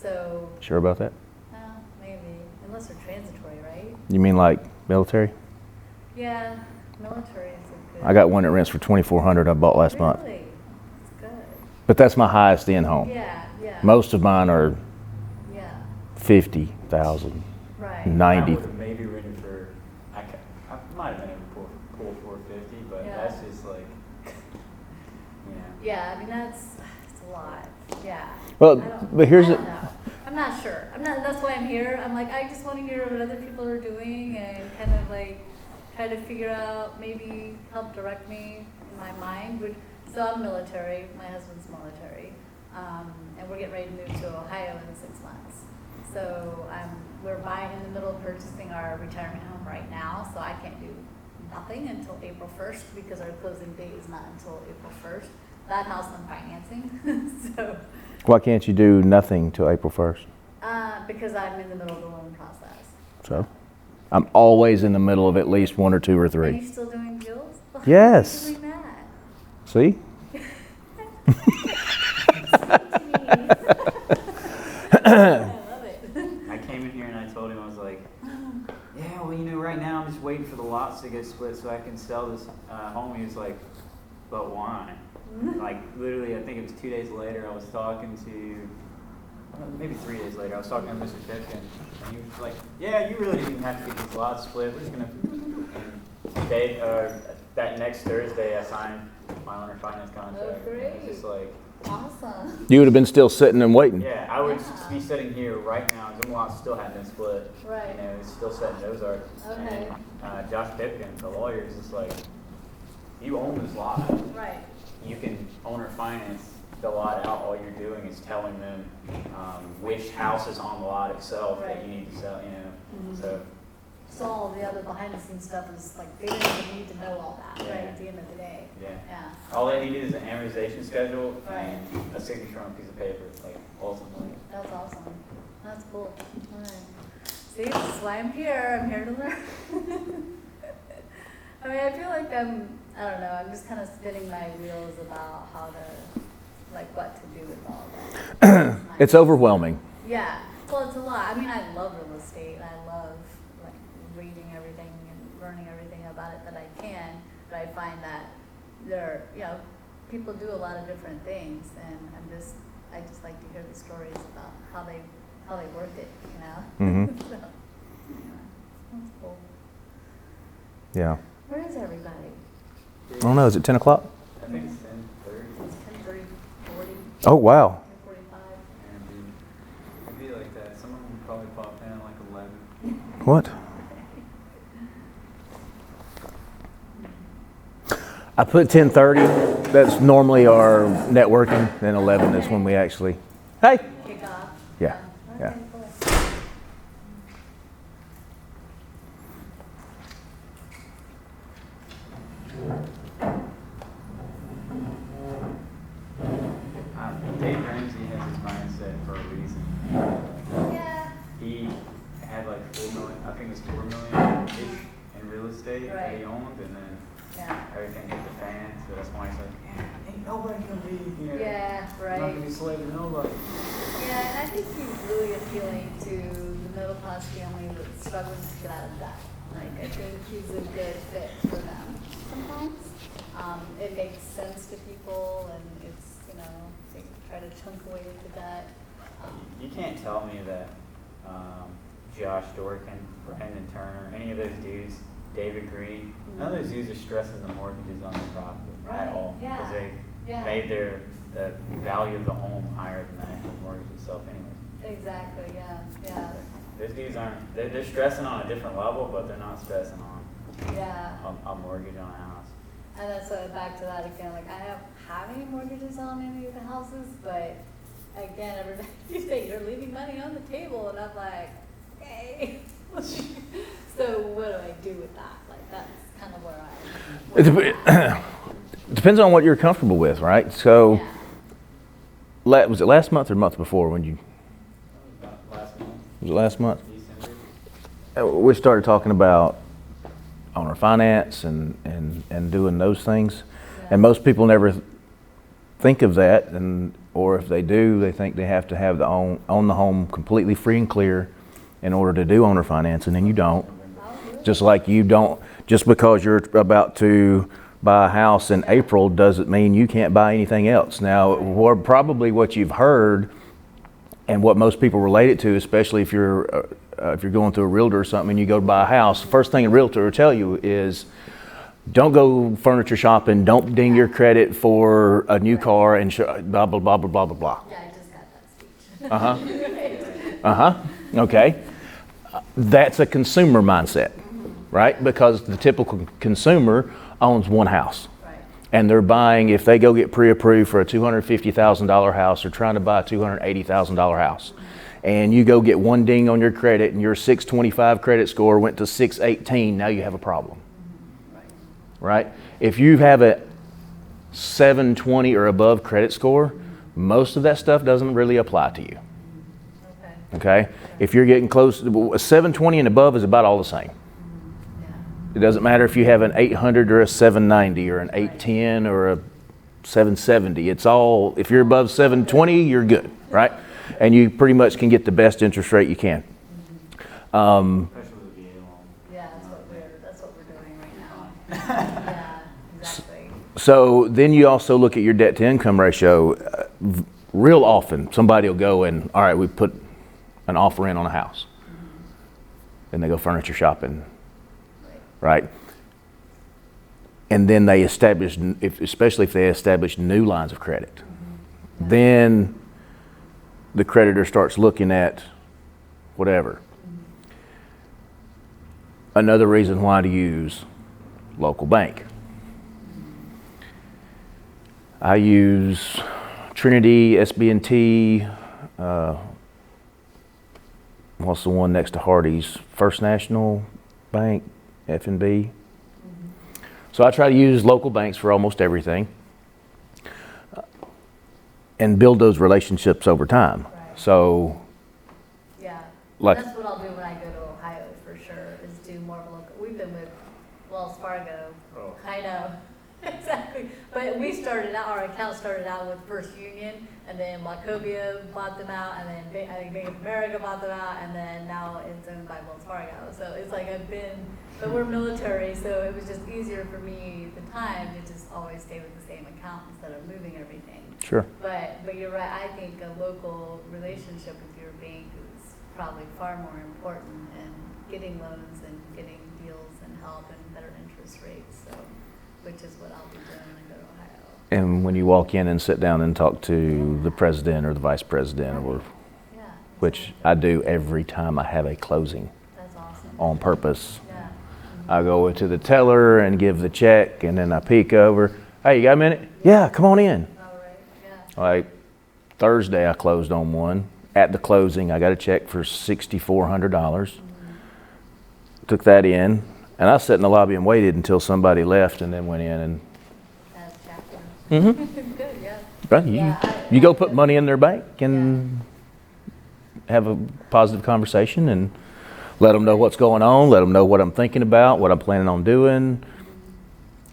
So. Sure about that? Maybe, unless they're transitory, right? You mean like military? Yeah, military is a good. I got one that rents for $2,400 I bought last month. Really? That's good. But that's my highest end home. Yeah. Most of mine are Yeah. 50,000, Right. 90. I would have maybe rented for, I might have been able to pull 450, but that's just like, Yeah, I mean, it's a lot. Yeah. Well, but here's I don't know. I'm not sure. That's why I'm here. I'm like, I just want to hear what other people are doing and kind of like try to figure out, maybe help direct me in my mind. So I'm military. My husband's military. And we're getting ready to move to Ohio in 6 months. So we're buying in the middle of purchasing our retirement home right now. So I can't do nothing until April 1st because our closing date is not until April 1st. That house I'm financing. So. Why can't you do nothing till April 1st? Because I'm in the middle of the loan process. So? I'm always in the middle of at least 1 or 2 or 3. Are you still doing deals? Yes. Why are you doing that? See? I love it. I came in here and I told him, I was like, yeah, well, right now I'm just waiting for the lots to get split so I can sell this home. He was like, but why? Like, literally, I think it was 2 days later, I was talking to, maybe 3 days later, I was talking to Mr. Pipkin, and he was like, yeah, you really didn't even have to get these lots split. We're just going to, that next Thursday, I signed my owner finance contract. Oh, great. It was just like, Awesome. You would have been still sitting and waiting. yeah, I would be sitting here right now. Them lots still hadn't been split. Right. It's still set in Ozark. Okay. And Josh Pipkin, the lawyer, is just like, you own this lot. Right. You can owner finance the lot out. All you're doing is telling them which house is on the lot itself that you need to sell. So all the other behind the scenes stuff is like, they don't even need to know all that, right, at the end of the day. Yeah. All they needed is an amortization schedule and a signature on a piece of paper, like, ultimately. That's awesome. That's cool. All right. See, this is why I'm here. I'm here to learn. I mean, I feel like I don't know, I'm just kind of spinning my wheels about how to, like, what to do with all that. It's overwhelming. Yeah. Well, it's a lot. I mean, I love real estate. I love, like, reading everything and learning everything about it that I can. But I find that people do a lot of different things, and I just like to hear the stories about how they worked it, Mm-hmm. So, that's cool. Yeah. Where is everybody? I don't know, is it 10 o'clock? I think it's 10:30. It's 10:30, 40, Oh, wow. 45. It'd be like that. Some of them would probably pop in at like 11. What? I put 10:30. That's normally our networking. Then 11 is when we actually. Hey. Kick off. Yeah. Okay, Yeah. cool. Dave Ramsey has his mindset for a reason. Yeah. He had like $4 million, I think it was $4 million-ish in real estate that he owned, and then everything hit the fan. So that's why he's like, ain't nobody gonna be here. Yeah, I'm not gonna be slave to nobody. Yeah, and I think he's really appealing to the middle class family that's struggling to get out of debt. Like, I think he's a good fit for them sometimes. It makes sense to people, and it's, they try to chunk away at the debt. You can't tell me that Josh Dorkin, Brandon Turner, any of those dudes, David Green, none of those dudes are stressing the mortgages on their property at all. Because they made the value of the home higher than the actual mortgage itself anyway. Exactly, yeah. Those dudes aren't, they're stressing on a different level, but they're not stressing on a mortgage on a house. And that's back to that again, like, I don't have any mortgages on any of the houses, but again, everybody, you say you're leaving money on the table, and I'm like, okay. So what do I do with that? Like, that's kind of where It depends on what you're comfortable with, right? So, was it last month or month before when you? Last month. Was it last month? December. We started talking about owner finance and doing those things, and most people never think of that, or if they do, they think they have to have own the home completely free and clear in order to do owner financing, and you don't. Just like you don't, just because you're about to buy a house in April doesn't mean you can't buy anything else. Now, probably what you've heard and what most people relate it to, especially if you're going through a realtor or something and you go to buy a house, the first thing a realtor will tell you is, don't go furniture shopping, don't ding your credit for a new car, and blah, blah, blah, blah, blah, blah, blah. Yeah, I just got that speech. Okay. That's a consumer mindset, right? Because the typical consumer owns one house. Right. And they're buying, if they go get pre-approved for a $250,000 house, they're trying to buy a $280,000 house. And you go get one ding on your credit and your 625 credit score went to 618, now you have a problem. Right? If you have a 720 or above credit score, most of that stuff doesn't really apply to you. Okay? If you're getting close, a 720 and above is about all the same. It doesn't matter if you have an 800 or a 790 or an 810 or a 770. It's all, if you're above 720, you're good, right? And you pretty much can get the best interest rate you can. Yeah, that's what we're doing right now. Yeah, exactly. So then you also look at your debt to income ratio. Real often, somebody will go and, all right, we put an offer in on a house. And they go furniture shopping, right? And then they establish, especially if they establish new lines of credit, then the creditor starts looking at whatever. Another reason why to use local bank. I use Trinity, SB&T, what's the one next to Hardee's? First National Bank, F&B. So I try to use local banks for almost everything and build those relationships over time. Right. So, yeah, like, that's what I'll do when I go to Ohio for sure, is do more of a local. We've been with Wells Fargo. Oh. I know, exactly. But we started out, our account started out with First Union, and then Wachovia bought them out, and then I think Bank of America bought them out, and then now it's owned by Wells Fargo. So it's like but we're military, so it was just easier for me at the time to just always stay with the same account instead of moving everything. sure. But you're right, I think a local relationship with your bank is probably far more important in getting loans and getting deals and help and better interest rates, so, which is what I'll be doing when I go to Ohio. And when you walk in and sit down and talk to the president or the vice president, or Yeah. which I do every time I have a closing That's awesome. on purpose. Yeah. I go to the teller and give the check, and then I peek over. Hey, you got a minute? Yeah, come on in. All right, yeah. Like Thursday, I closed on one. At the closing, I got a check for $6,400. Took that in, and I sat in the lobby and waited until somebody left, and then went in and. As chaplain. Good, yeah. Right, Yeah, you go put money in their bank and have a positive conversation and let them know what's going on, let them know what I'm thinking about, what I'm planning on doing,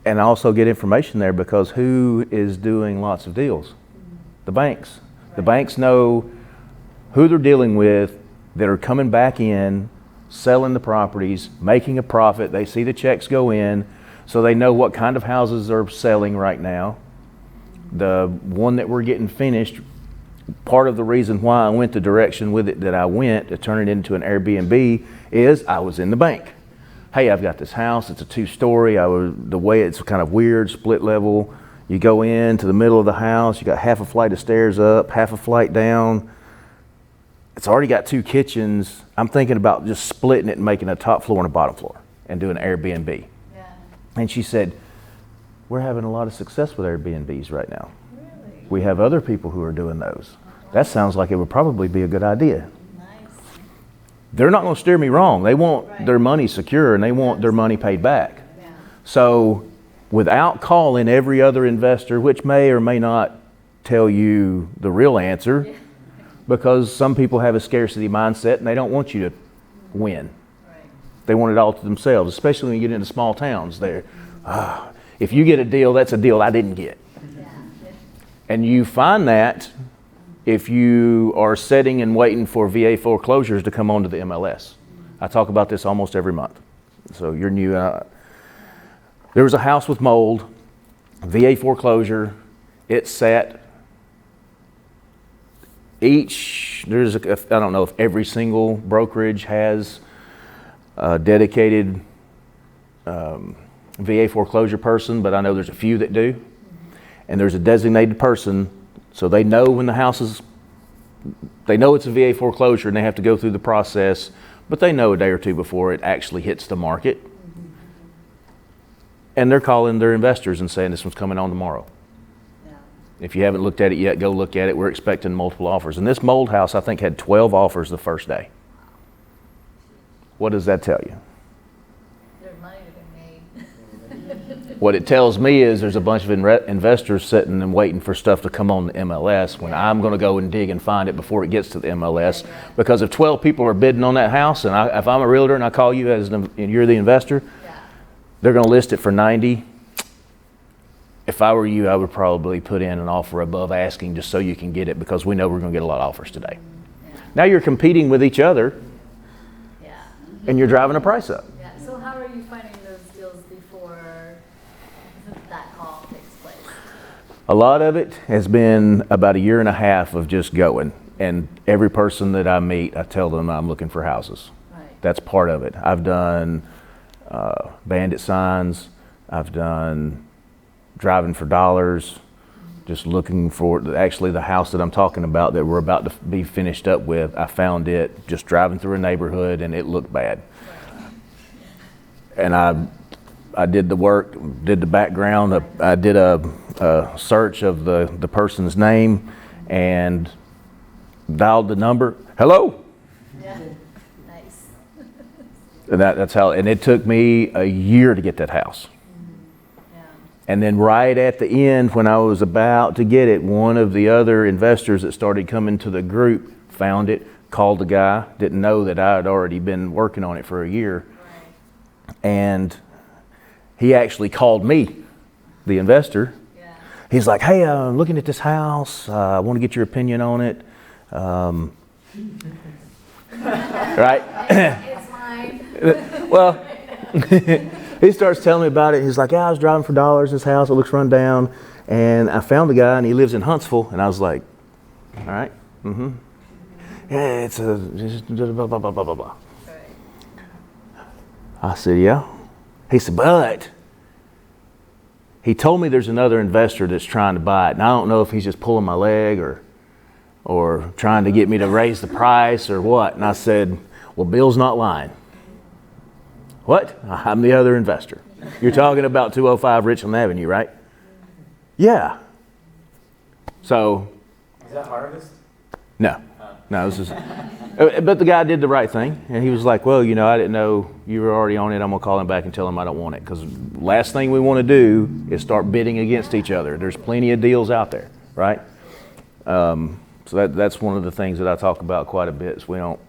and also get information there, because who is doing lots of deals? The banks. The banks know who they're dealing with that are coming back in, selling the properties, making a profit. They see the checks go in, so they know what kind of houses are selling right now. The one that we're getting finished, part of the reason why I went the direction with it that I went to turn it into an Airbnb is I was in the bank. Hey, I've got this house. It's a 2-story. The way it's kind of weird, split level. You go into the middle of the house. You got half a flight of stairs up, half a flight down. It's already got 2 kitchens. I'm thinking about just splitting it and making a top floor and a bottom floor and doing Airbnb. Yeah. And she said, we're having a lot of success with Airbnbs right now. Really? We have other people who are doing those. That sounds like it would probably be a good idea. Nice. They're not going to steer me wrong. They want Right. their money secure, and they want their money paid back. Yeah. So without calling every other investor, which may or may not tell you the real answer, because some people have a scarcity mindset and they don't want you to win. Right. They want it all to themselves, especially when you get into small towns. If you get a deal, that's a deal I didn't get. Yeah. And you find that if you are sitting and waiting for VA foreclosures to come onto the MLS. I talk about this almost every month. So you're new. There was a house with mold, VA foreclosure. It sat. I don't know if every single brokerage has a dedicated VA foreclosure person, but I know there's a few that do. And there's a designated person, so they know when the house is, they know it's a VA foreclosure and they have to go through the process, but they know a day or two before it actually hits the market. And they're calling their investors and saying this one's coming on tomorrow. If you haven't looked at it yet, go look at it. We're expecting multiple offers. And this mold house, I think, had 12 offers the first day. What does that tell you? There's money to be made. What it tells me is there's a bunch of investors sitting and waiting for stuff to come on the MLS when I'm going to go and dig and find it before it gets to the MLS. Because if 12 people are bidding on that house, and if I'm a realtor and I call you and you're the investor, they're going to list it for 90. If I were you, I would probably put in an offer above asking just so you can get it, because we know we're going to get a lot of offers today. Now you're competing with each other, and you're driving the price up. So how are you finding those deals before that call takes place? A lot of it has been about a year and a half of just going. And every person that I meet, I tell them I'm looking for houses. That's part of it. I've done bandit signs. I've done driving for dollars, just looking for, actually the house that I'm talking about that we're about to be finished up with, I found it just driving through a neighborhood and it looked bad. And I did the work, did the background, I did a search of the person's name and dialed the number. Hello? Yeah, nice. And that's how, and it took me a year to get that house. And then right at the end, when I was about to get it, one of the other investors that started coming to the group found it, called the guy, didn't know that I had already been working on it for a year. And he actually called me, the investor. He's like, hey, I'm looking at this house. I want to get your opinion on it. Right? It's mine. Well, he starts telling me about it. He's like, yeah, I was driving for dollars. This house, it looks run down. And I found the guy, and he lives in Huntsville. And I was like, all right, yeah, it's a blah, blah, blah, blah, blah, blah. I said, yeah. He said, but he told me there's another investor that's trying to buy it. And I don't know if he's just pulling my leg or trying to get me to raise the price or what. And I said, well, Bill's not lying. What? I'm the other investor. You're talking about 205 Richland Avenue, right? Yeah. So. Is that Harvest? No. No, this is. But the guy did the right thing. And he was like, well, you know, I didn't know you were already on it. I'm going to call him back and tell him I don't want it. Because last thing we want to do is start bidding against each other. There's plenty of deals out there, right? So that's one of the things that I talk about quite a bit is we don't.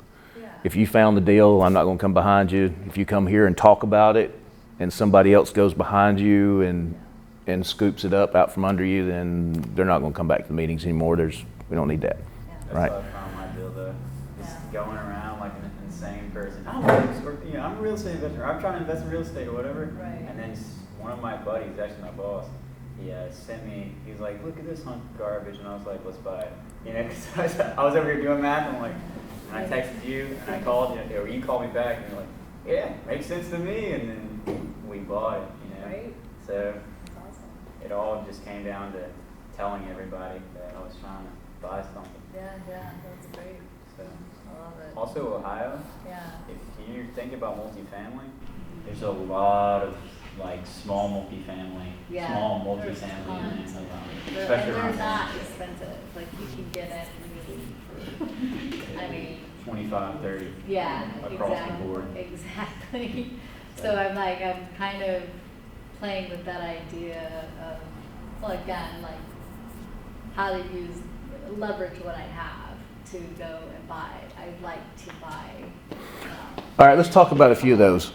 If you found the deal, I'm not going to come behind you. If you come here and talk about it and somebody else goes behind you and scoops it up out from under you, then they're not going to come back to the meetings anymore. We don't need that. Right? That's how I found my deal though. Just going around like an insane person. I'm a real estate investor. I'm trying to invest in real estate or whatever. And then one of my buddies, actually my boss, he sent me, he was like, look at this hunk of garbage. And I was like, let's buy it. You know, because I was over here doing math and I'm like, and I texted you, and I called you, or you called me back, and you're like, yeah, makes sense to me, and then we bought it, you know. So it all just came down to telling everybody that I was trying to buy something. Yeah, that's great. So, I love it. Also, Ohio, if you think about multifamily, there's a lot of like small multifamily, small multifamily land around, especially they're around not expensive. Like you can get it really, I mean, 25, 30 across the board. Exactly. So I'm kind of playing with that idea of, well, again, like how to leverage what I have to go and buy. I'd like to buy. All right, let's talk about a few of those.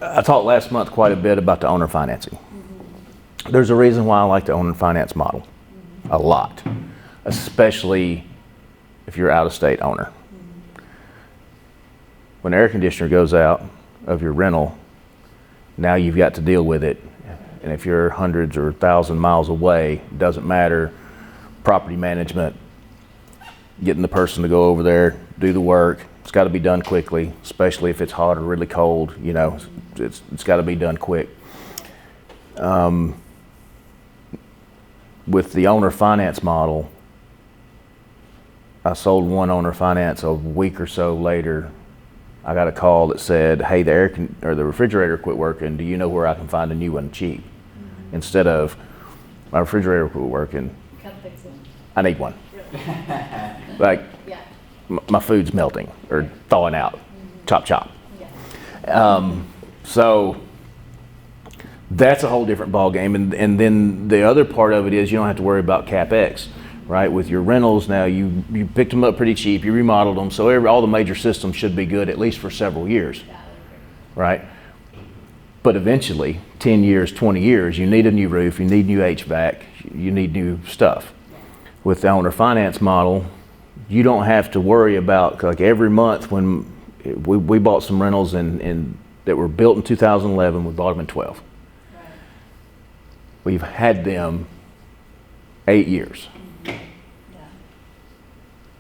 I talked last month quite a bit about the owner financing. There's a reason why I like the owner finance model. a lot, especially if you're out of state owner. When the air conditioner goes out of your rental, now you've got to deal with it. And if you're hundreds or 1,000 miles away, doesn't matter. Property management, getting the person to go over there, do the work. It's got to be done quickly, especially if it's hot or really cold. You know, it's got to be done quick. With the owner finance model, I sold one owner finance. A week or so later, I got a call that said, "Hey, the refrigerator quit working. Do you know where I can find a new one cheap?" Instead of, "My refrigerator quit working. Come fix it. I need one." Really? Like, Yeah. my food's melting or thawing out. Chop, chop. Yeah. So that's a whole different ball game. And then the other part of it is you don't have to worry about CapEx, right? With your rentals now, you picked them up pretty cheap, you remodeled them, so all the major systems should be good at least for several years, right? But eventually, 10 years, 20 years, you need a new roof, you need new HVAC, you need new stuff. With the owner finance model, you don't have to worry about, like every month when we bought some rentals that were built in 2011, we bought them in 12. Right. We've had them 8 years. Yeah.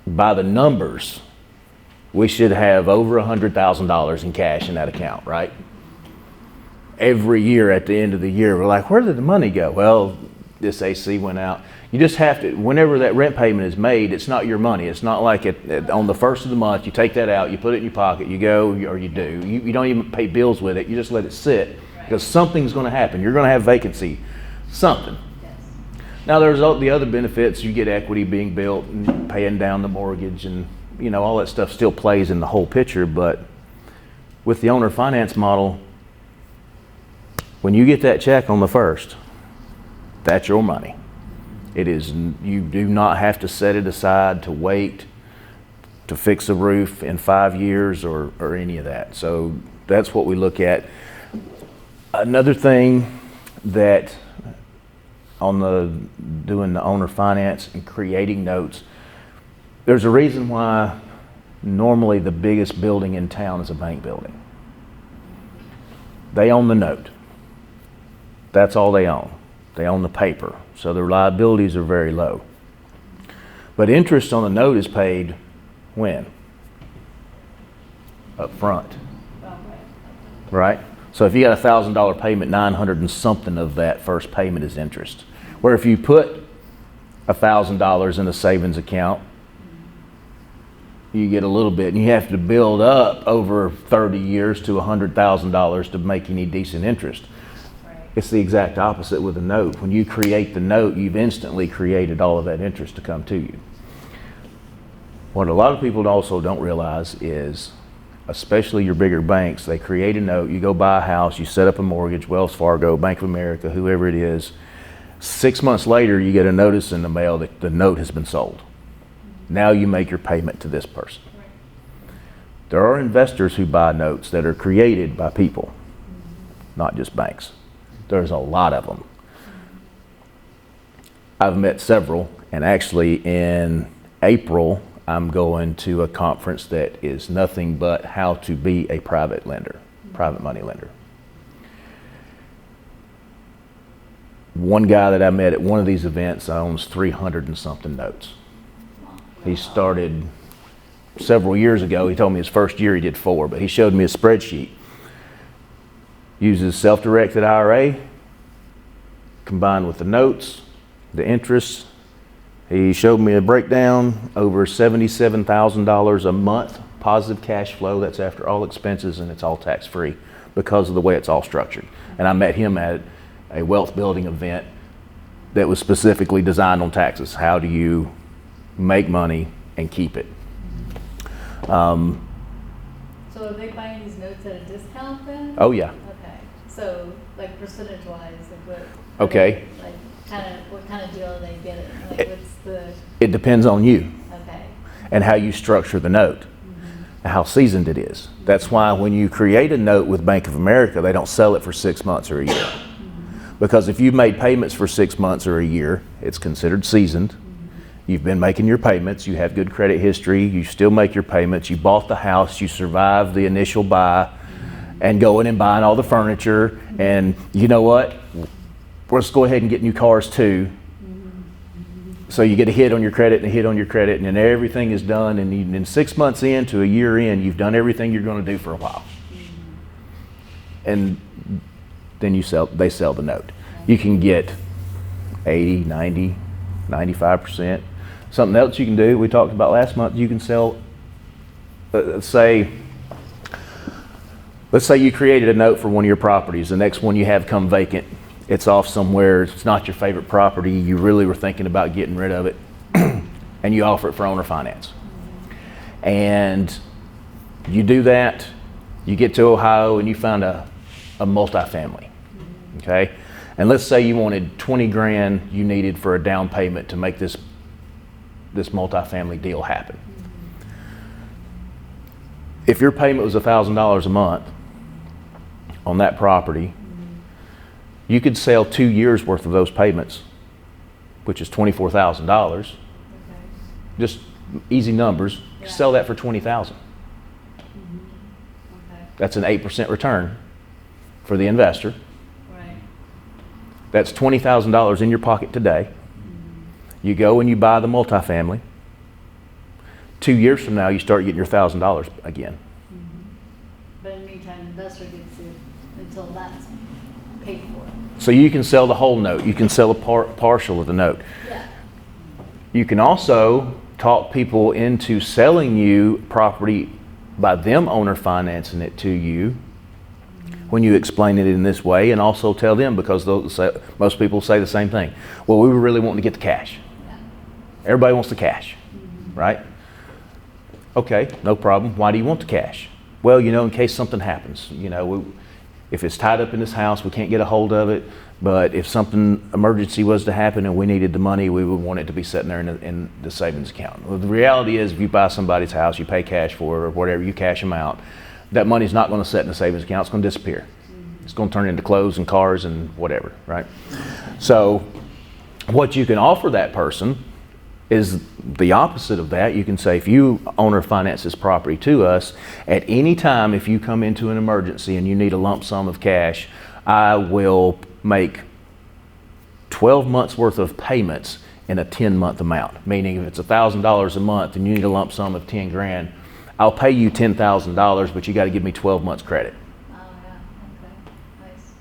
By the numbers, we should have over $100,000 in cash in that account, right? Every year at the end of the year, we're like, where did the money go? Well, this AC went out. You just have to, whenever that rent payment is made, it's not your money. It's not like on the first of the month, you take that out, you put it in your pocket, you go, or you do. You don't even pay bills with it. You just let it sit because something's going to happen. You're going to have vacancy, something. Yes. Now there's the other benefits. You get equity being built and paying down the mortgage, and you know all that stuff still plays in the whole picture. But with the owner finance model, when you get that check on the first, that's your money. It is, you do not have to set it aside to wait to fix a roof in 5 years or any of that. So that's what we look at. Another thing that doing the owner finance and creating notes, there's a reason why normally the biggest building in town is a bank building. They own the note. That's all they own. They own the paper, so their liabilities are very low. But interest on the note is paid when? Up front, right? So if you got a $1,000 payment, 900 and something of that first payment is interest. Where if you put $1,000 in a savings account, you get a little bit, and you have to build up over 30 years to $100,000 to make any decent interest. It's the exact opposite with a note. When you create the note, you've instantly created all of that interest to come to you. What a lot of people also don't realize is, especially your bigger banks, they create a note, you go buy a house, you set up a mortgage, Wells Fargo, Bank of America, whoever it is. 6 months later, you get a notice in the mail that the note has been sold. Now you make your payment to this person. There are investors who buy notes that are created by people, not just banks. There's a lot of them. I've met several, and actually in April, I'm going to a conference that is nothing but how to be a private lender, private money lender. One guy that I met at one of these events owns 300 and something notes. He started several years ago. He told me his first year he did 4, but he showed me a spreadsheet. Uses self-directed IRA combined with the notes, the interest. He showed me a breakdown, over $77,000 a month positive cash flow. That's after all expenses, and it's all tax-free because of the way it's all structured. And I met him at a wealth building event that was specifically designed on taxes. How do you make money and keep it? So are they buying these notes at a discount then? Oh yeah. Okay. So like percentage-wise, like what? Okay. Like what kind of deal are they getting? Like what's the? It depends on you Okay. and how you structure the note, how seasoned it is. That's why when you create a note with Bank of America, they don't sell it for 6 months or a year. Because if you've made payments for 6 months or a year, it's considered seasoned. You've been making your payments, you have good credit history, you still make your payments, you bought the house, you survived the initial buy, and going and buying all the furniture, and you know what? Let's go ahead and get new cars too. So you get a hit on your credit and a hit on your credit, and then everything is done, and in 6 months in to a year in, you've done everything you're going to do for a while. And then they sell the note. You can get 80, 90, 95%. Something else you can do, we talked about last month, you can sell, let's say you created a note for one of your properties. The next one you have come vacant. It's off somewhere, it's not your favorite property, you really were thinking about getting rid of it, and you offer it for owner finance. And you do that, you get to Ohio and you find a multifamily, okay? And let's say you wanted 20 grand you needed for a down payment to make this multifamily deal happen. If your payment was $1,000 a month on that property, you could sell 2 years worth of those payments, which is $24,000. Okay. Just easy numbers. Yeah. Sell that for $20,000. Okay. That's an 8% return for the investor. Right. That's $20,000 in your pocket today. You go and you buy the multifamily. 2 years from now, you start getting your $1,000 again. But in the meantime, the investor gets it until that's paid for. So you can sell the whole note. You can sell a partial of the note. Yeah. You can also talk people into selling you property by them owner financing it to you when you explain it in this way, and also tell them, because most people say the same thing. Well, we were really wanting to get the cash. Yeah. Everybody wants the cash, right? Okay, no problem. Why do you want the cash? Well, in case something happens, if it's tied up in this house, we can't get a hold of it, but if something emergency was to happen and we needed the money, we would want it to be sitting there in the savings account. Well, the reality is, if you buy somebody's house, you pay cash for it or whatever, you cash them out, that money's not going to sit in the savings account. It's going to disappear. It's going to turn into clothes and cars and whatever, right? So what you can offer that person is the opposite of that. You can say, if you owner finance this property to us, at any time if you come into an emergency and you need a lump sum of cash, I will make 12 months worth of payments in a 10-month amount. Meaning if it's $1,000 a month and you need a lump sum of 10 grand, I'll pay you $10,000, but you got to give me 12 months credit. Oh, yeah. Okay. Nice.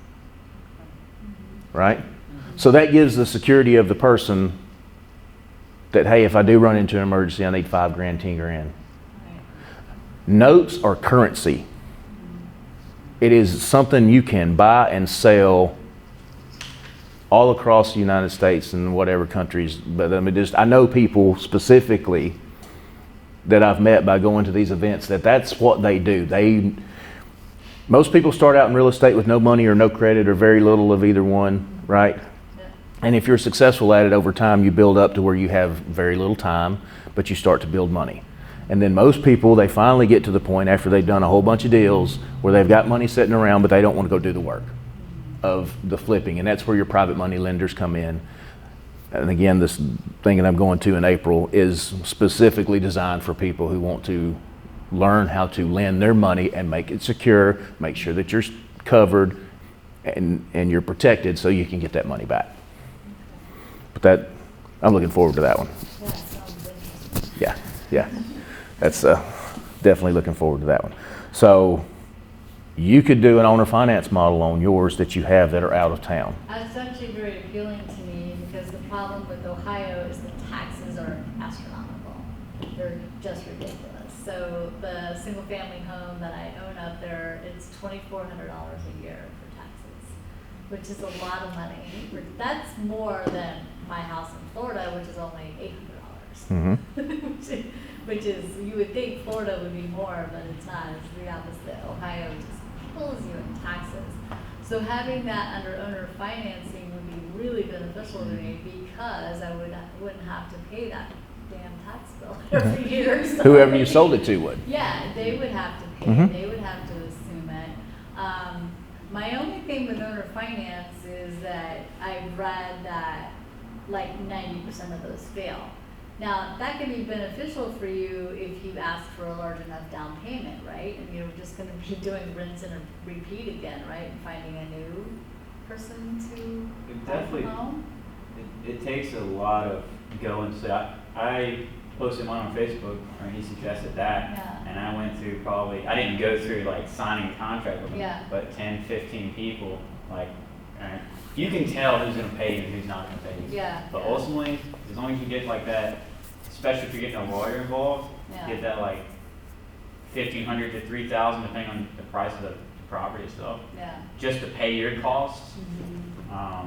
Right? So that gives the security of the person that, hey, if I do run into an emergency, I need 5 grand, 10 grand. Right. Notes are currency. It is something you can buy and sell all across the United States and whatever countries. But I know people specifically that I've met by going to these events that's what they do. Most people start out in real estate with no money or no credit or very little of either one, right? Yeah. And if you're successful at it over time, you build up to where you have very little time, but you start to build money. And then most people, they finally get to the point after they've done a whole bunch of deals where they've got money sitting around, but they don't want to go do the work of the flipping. And that's where your private money lenders come in. And again, this thing that I'm going to in April is specifically designed for people who want to learn how to lend their money and make it secure, make sure that you're covered and you're protected so you can get that money back. But I'm looking forward to that one. Yeah, sounds interesting. Yeah. That's definitely looking forward to that one. So you could do an owner finance model on yours that you have that are out of town. It's actually very appealing to me because the problem with Ohio is the taxes are astronomical. They're just ridiculous. So the single family home that I own up there, it's $2,400 a year for taxes, which is a lot of money. That's more than my house in Florida, which is only $800. Mm-hmm. which is, you would think Florida would be more, but it's not. It's the opposite. Ohio just pulls you in taxes. So having that under owner financing would be really beneficial to me because I wouldn't have to pay that damn tax bill every year. So Whoever you sold it to would. Yeah, they would have to pay. Mm-hmm. They would have to assume it. My only thing with owner finance is that like 90% of those fail. Now, that can be beneficial for you if you ask for a large enough down payment, right? And you're just going to be doing rinse and repeat again, right? And finding a new person to It buy the definitely, home. it takes a lot of going. So I posted one on Facebook, or he suggested that, Yeah. and I went through I didn't go through like signing a contract with them, Yeah. but 10, 15 people, like, you can tell who's going to pay you and who's not going to pay you. Yeah. But yeah. ultimately, as long as you get like that, especially if you're getting a lawyer involved, Yeah. get that like $1,500 to $3,000, depending on the price of the property and stuff, Yeah. just to pay your costs. Mhm. I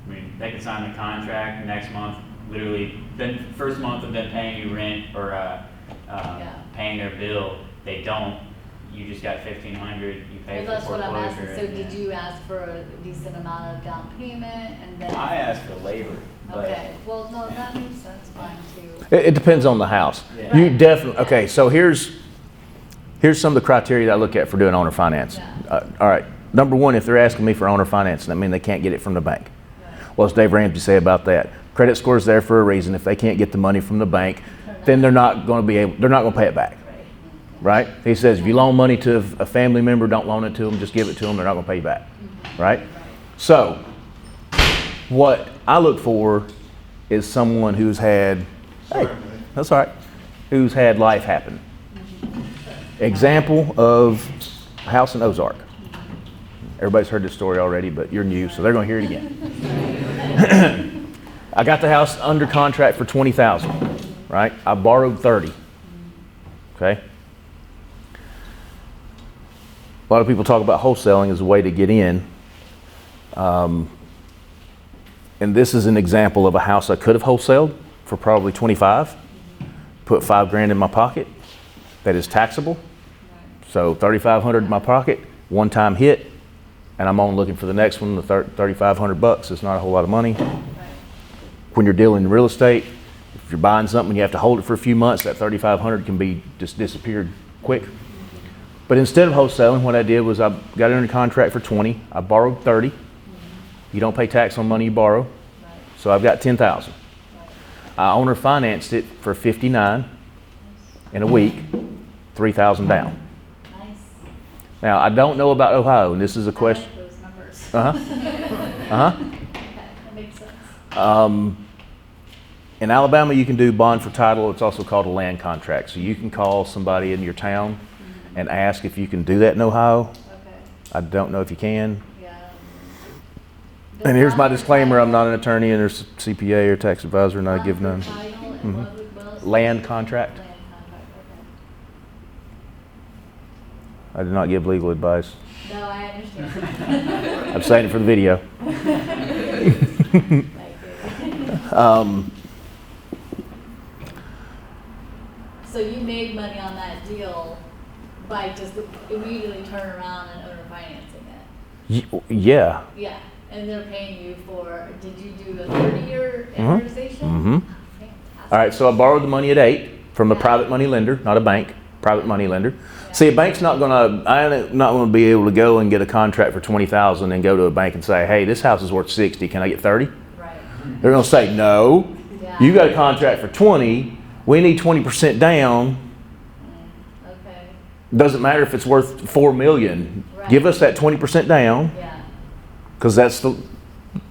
mean, they can sign the contract next month, literally, then first month of them paying you rent or paying their bill, they don't. You just got $1,500. You pay Well, for that's what I'm asking. foreclosure. So and did you ask for a decent amount of down payment and then? I asked for labor, but Okay, well, no, that makes sense, fine too. It depends on the house. Yeah. You Right. definitely, okay, so here's some of the criteria that I look at for doing owner finance. Yeah. All right, number one, if they're asking me for owner finance, that means they can't get it from the bank. Right. What's Dave Ramsey say about that? Credit score's there for a reason. If they can't get the money from the bank, then they're not going to pay it back. Right. Right? He says if you loan money to a family member, don't loan it to them, just give it to them, they're not going to pay you back. Right? So, what I look for is someone who's had, that's all right, who's had life happen. Example of a house in Ozark. Everybody's heard this story already, but you're new, so they're going to hear it again. I got the house under contract for $20,000, right? I borrowed $30,000. Okay? A lot of people talk about wholesaling as a way to get in. And this is an example of a house I could have wholesaled for probably $25,000, put $5,000 in my pocket. That is taxable. So $3,500 in my pocket, one-time hit, and I'm on looking for the next one. The $3,500 is not a whole lot of money. When you're dealing in real estate, if you're buying something and you have to hold it for a few months, that $3,500 can be just disappeared quick. But instead of wholesaling, what I did was I got it under contract for $20,000. I borrowed $30,000. You don't pay tax on money you borrow, so I've got $10,000. I owner financed it for $59,000 in a week, $3,000 down. Nice. Now I don't know about Ohio, and this is a question. I like those numbers. Okay, that makes sense. In Alabama, you can do bond for title. It's also called a land contract. So you can call somebody in your town and ask if you can do that in Ohio. Okay, I don't know if you can. yeah. And here's my disclaimer: I'm not an attorney or CPA or tax advisor, and I give none. Land contract. Land contract, I do not give legal advice. okay. No, I understand. I'm saying it for the video. Thank you. So you made money on that deal by just immediately turning around and owner financing it? Yeah. Yeah, and they're paying you for, did you do a 30-year amortization? Mm-hmm. Fantastic. All right, so I borrowed the money at 8 from a Yeah. private money lender, not a bank, private money lender. See, a bank's not gonna, I'm not gonna be able to go and get a contract for $20,000 and go to a bank and say, hey, this house is worth 60, can I get 30? Right, They're gonna say, no, yeah. you got a contract for 20, we need 20% down. Okay, Doesn't matter if it's worth $4 million. Right. Give us that 20% down, yeah, because that's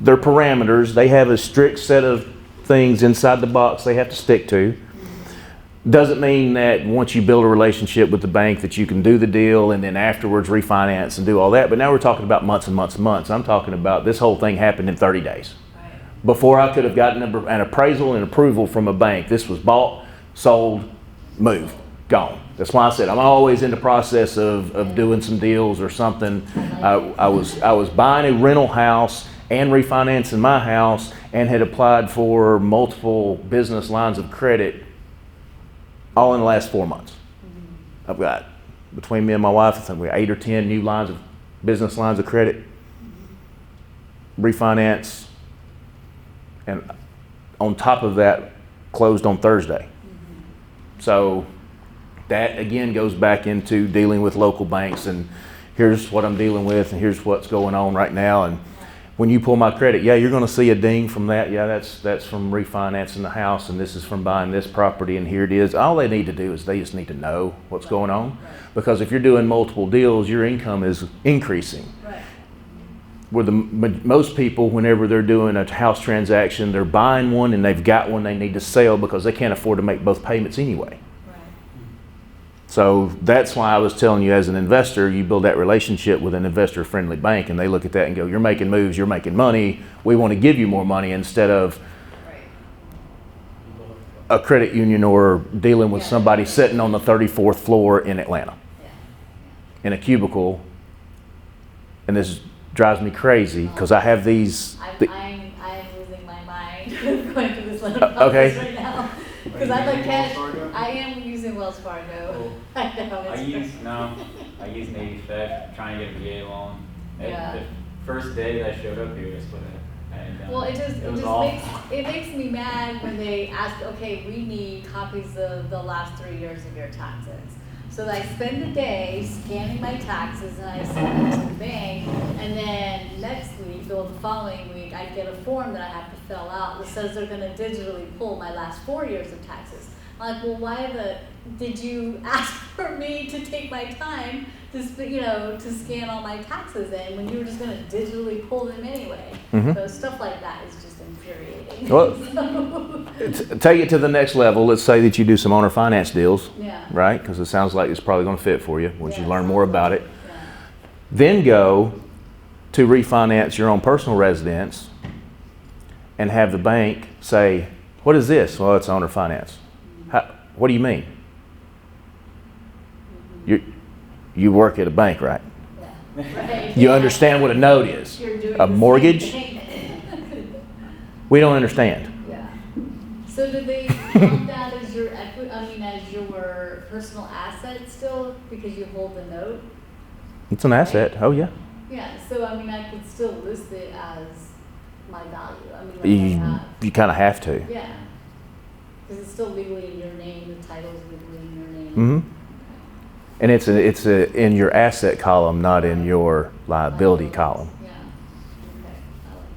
their parameters. They have a strict set of things inside the box they have to stick to. Doesn't mean that once you build a relationship with the bank that you can do the deal and then afterwards refinance and do all that. But now we're talking about months and months and months. I'm talking about this whole thing happened in 30 days. right, Before I could have gotten an appraisal and approval from a bank. This was bought, sold, moved, gone. That's why I said I'm always in the process of doing some deals or something. I was buying a rental house and refinancing my house and had applied for multiple business lines of credit all in the last 4 months. I've got, between me and my wife, I think we have 8 or 10 new business lines of credit, refinance, and on top of that, closed on Thursday. So that again goes back into dealing with local banks, and here's what I'm dealing with and here's what's going on right now. And when you pull my credit, yeah, you're going to see a ding from that. Yeah, that's from refinancing the house, and this is from buying this property, and here it is. All they need to do is they just need to know what's going on, because if you're doing multiple deals, your income is increasing. Right. Where most people, whenever they're doing a house transaction, they're buying one and they've got one they need to sell because they can't afford to make both payments anyway. So that's why I was telling you, as an investor, you build that relationship with an investor-friendly bank, and they look at that and go, you're making moves, you're making money, we want to give you more money, instead of a credit union or dealing with somebody sitting on the 34th floor in Atlanta in a cubicle. And this drives me crazy because I have these... I'm losing my mind going through this little process right now. Because I'm like, I am using Wells Fargo. I know. I use Navy Feb trying to get a VA loan. Yeah. The first day that I showed up here, that's what I had done. Well, it makes me mad when they ask, okay, we need copies of the last 3 years of your taxes. So I spend the day scanning my taxes and I send it to the bank, and then next week or the following week I get a form that I have to fill out that says they're going to digitally pull my last 4 years of taxes. I'm like, well, did you ask for me to take my time to scan all my taxes in when you were just going to digitally pull them anyway? Mm-hmm. So stuff like that is just infuriating. Well, take it to the next level. Let's say that you do some owner finance deals, right? Because it sounds like it's probably going to fit for you once you learn more about it. Yeah. Then go to refinance your own personal residence and have the bank say, what is this? Well, it's owner finance. What do you mean? You work at a bank, right? Yeah. Right. You understand what a note is? A mortgage? We don't understand. Yeah. So do they count that as your as your personal asset still because you hold the note? It's an asset. Oh yeah. Yeah. So I could still list it as my value. You kind of have to. Yeah. Because it's still legally in your name. The title is legally in your name. Mm-hmm. And it's in your asset column, not in your liability column. Yeah. Okay. I like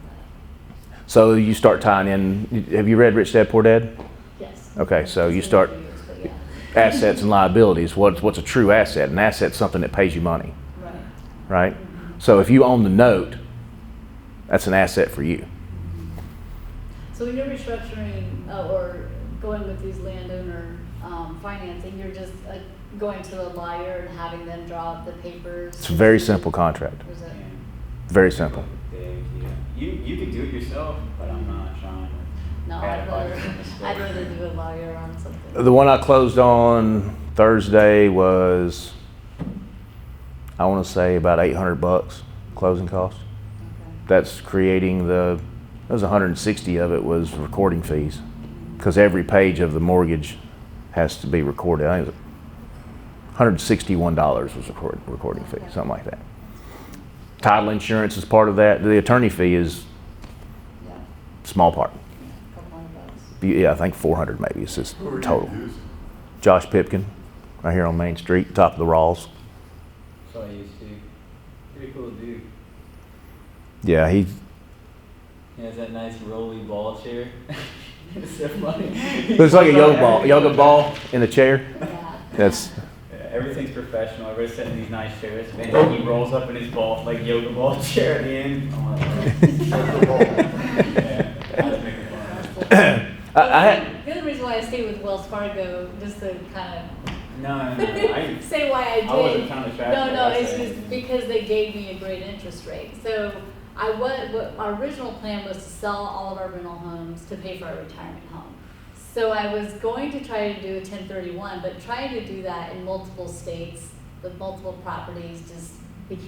that. So you start tying in. Have you read Rich Dad Poor Dad? Yes. Okay, so you start assets and liabilities. What's a true asset? An asset's something that pays you money, Right. right? So if you own the note, that's an asset for you. So when you're restructuring or going with these landowner financing, you're just going to the lawyer and having them draw up the papers? It's a very simple contract. Or is it- Very simple. You could do it yourself, but I'm not trying. No, I'd rather do a lawyer on something. The one I closed on Thursday was, I want to say, about $800 closing costs. Okay. That's creating there was 160 of it was recording fees, because every page of the mortgage has to be recorded. I think it was $161 was recording fee, something like that. Title insurance is part of that. The attorney fee is Yeah. small part. Couple $100. Yeah, I think 400 maybe is his total. Josh Pipkin, right here on Main Street, top of the Rawls. So I used to. Pretty cool dude. Yeah, he He has that nice rolly ball chair. It's so funny. looks like a yoga ball in a chair. Yeah. That's Everything's professional. Everybody's sitting in these nice chairs, and then he rolls up in his ball, like yoga ball chair at the end. I'm like, yeah, I was making fun. The other reason why I stayed with Wells Fargo, just to kind No. of say why I did. I wasn't trying to trash No, it, it's I said. just because they gave me a great interest rate. So our original plan was to sell all of our rental homes to pay for our retirement home. So I was going to try to do a 1031, but trying to do that in multiple states with multiple properties just it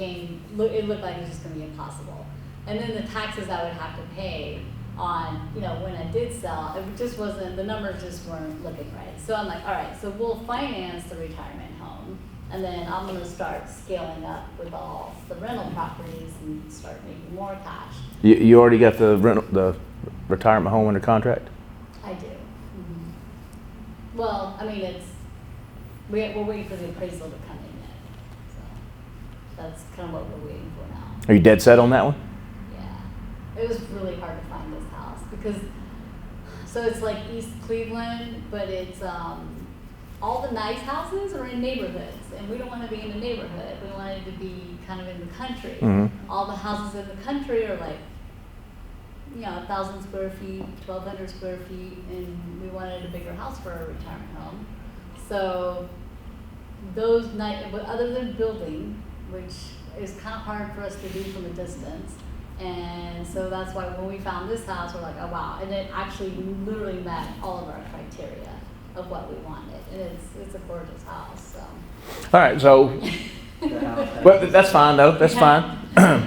looked like it was just going to be impossible. And then the taxes I would have to pay on, when I did sell, it just wasn't, the numbers just weren't looking right. So I'm like, all right, so we'll finance the retirement home, and then I'm going to start scaling up with all the rental properties and start making more cash. you already got the retirement home under contract? I do. Mm-hmm. Well, we're waiting for the appraisal to come in yet. So that's kind of what we're waiting for now. Are you dead set on that one? Yeah. it was really hard to find this house because, so it's like East Cleveland, but it's, all the nice houses are in neighborhoods, and we don't want to be in a neighborhood. We want it to be kind of in the country. All the houses in the country are like, 1,000 square feet, 1,200 square feet, and we wanted a bigger house for our retirement home. So those but other than building, which is kind of hard for us to do from a distance, and so that's why when we found this house, we're like, oh wow, and it actually literally met all of our criteria of what we wanted, and it's a gorgeous house. So. All right, so, but that's fine though. That's fine. I'll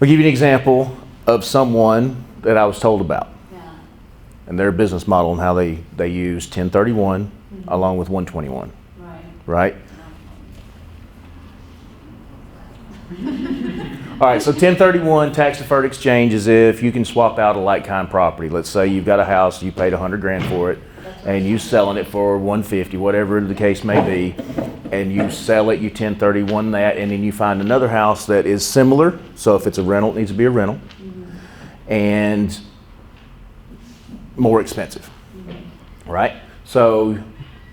give you an example of someone that I was told about, and their business model and how they use 1031 along with 121. Right. All right, so 1031 tax deferred exchange is if you can swap out a like-kind property. Let's say you've got a house, you paid $100,000 for it, and you selling it for 150, whatever the case may be, and you sell it, you 1031 that, and then you find another house that is similar. So if it's a rental, it needs to be a rental, and more expensive, right? So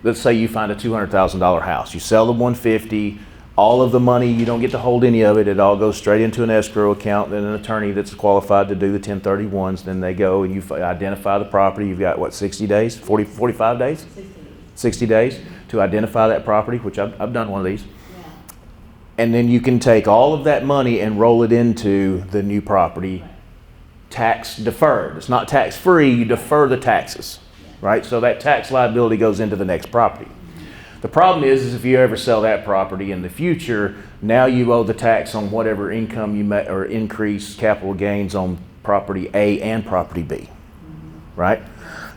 let's say you find a $200,000 house, you sell the 150. All of the money, you don't get to hold any of it. It all goes straight into an escrow account. Then an attorney that's qualified to do the 1031s, then they go and you identify the property. You've got, what, 60 days? 45 days? 60 days to identify that property, which I've done one of these. And then you can take all of that money and roll it into the new property, tax deferred. It's not tax free, you defer the taxes, right? So that tax liability goes into the next property. The problem is if you ever sell that property in the future, now you owe the tax on whatever income you met or increased capital gains on property A and property B, right?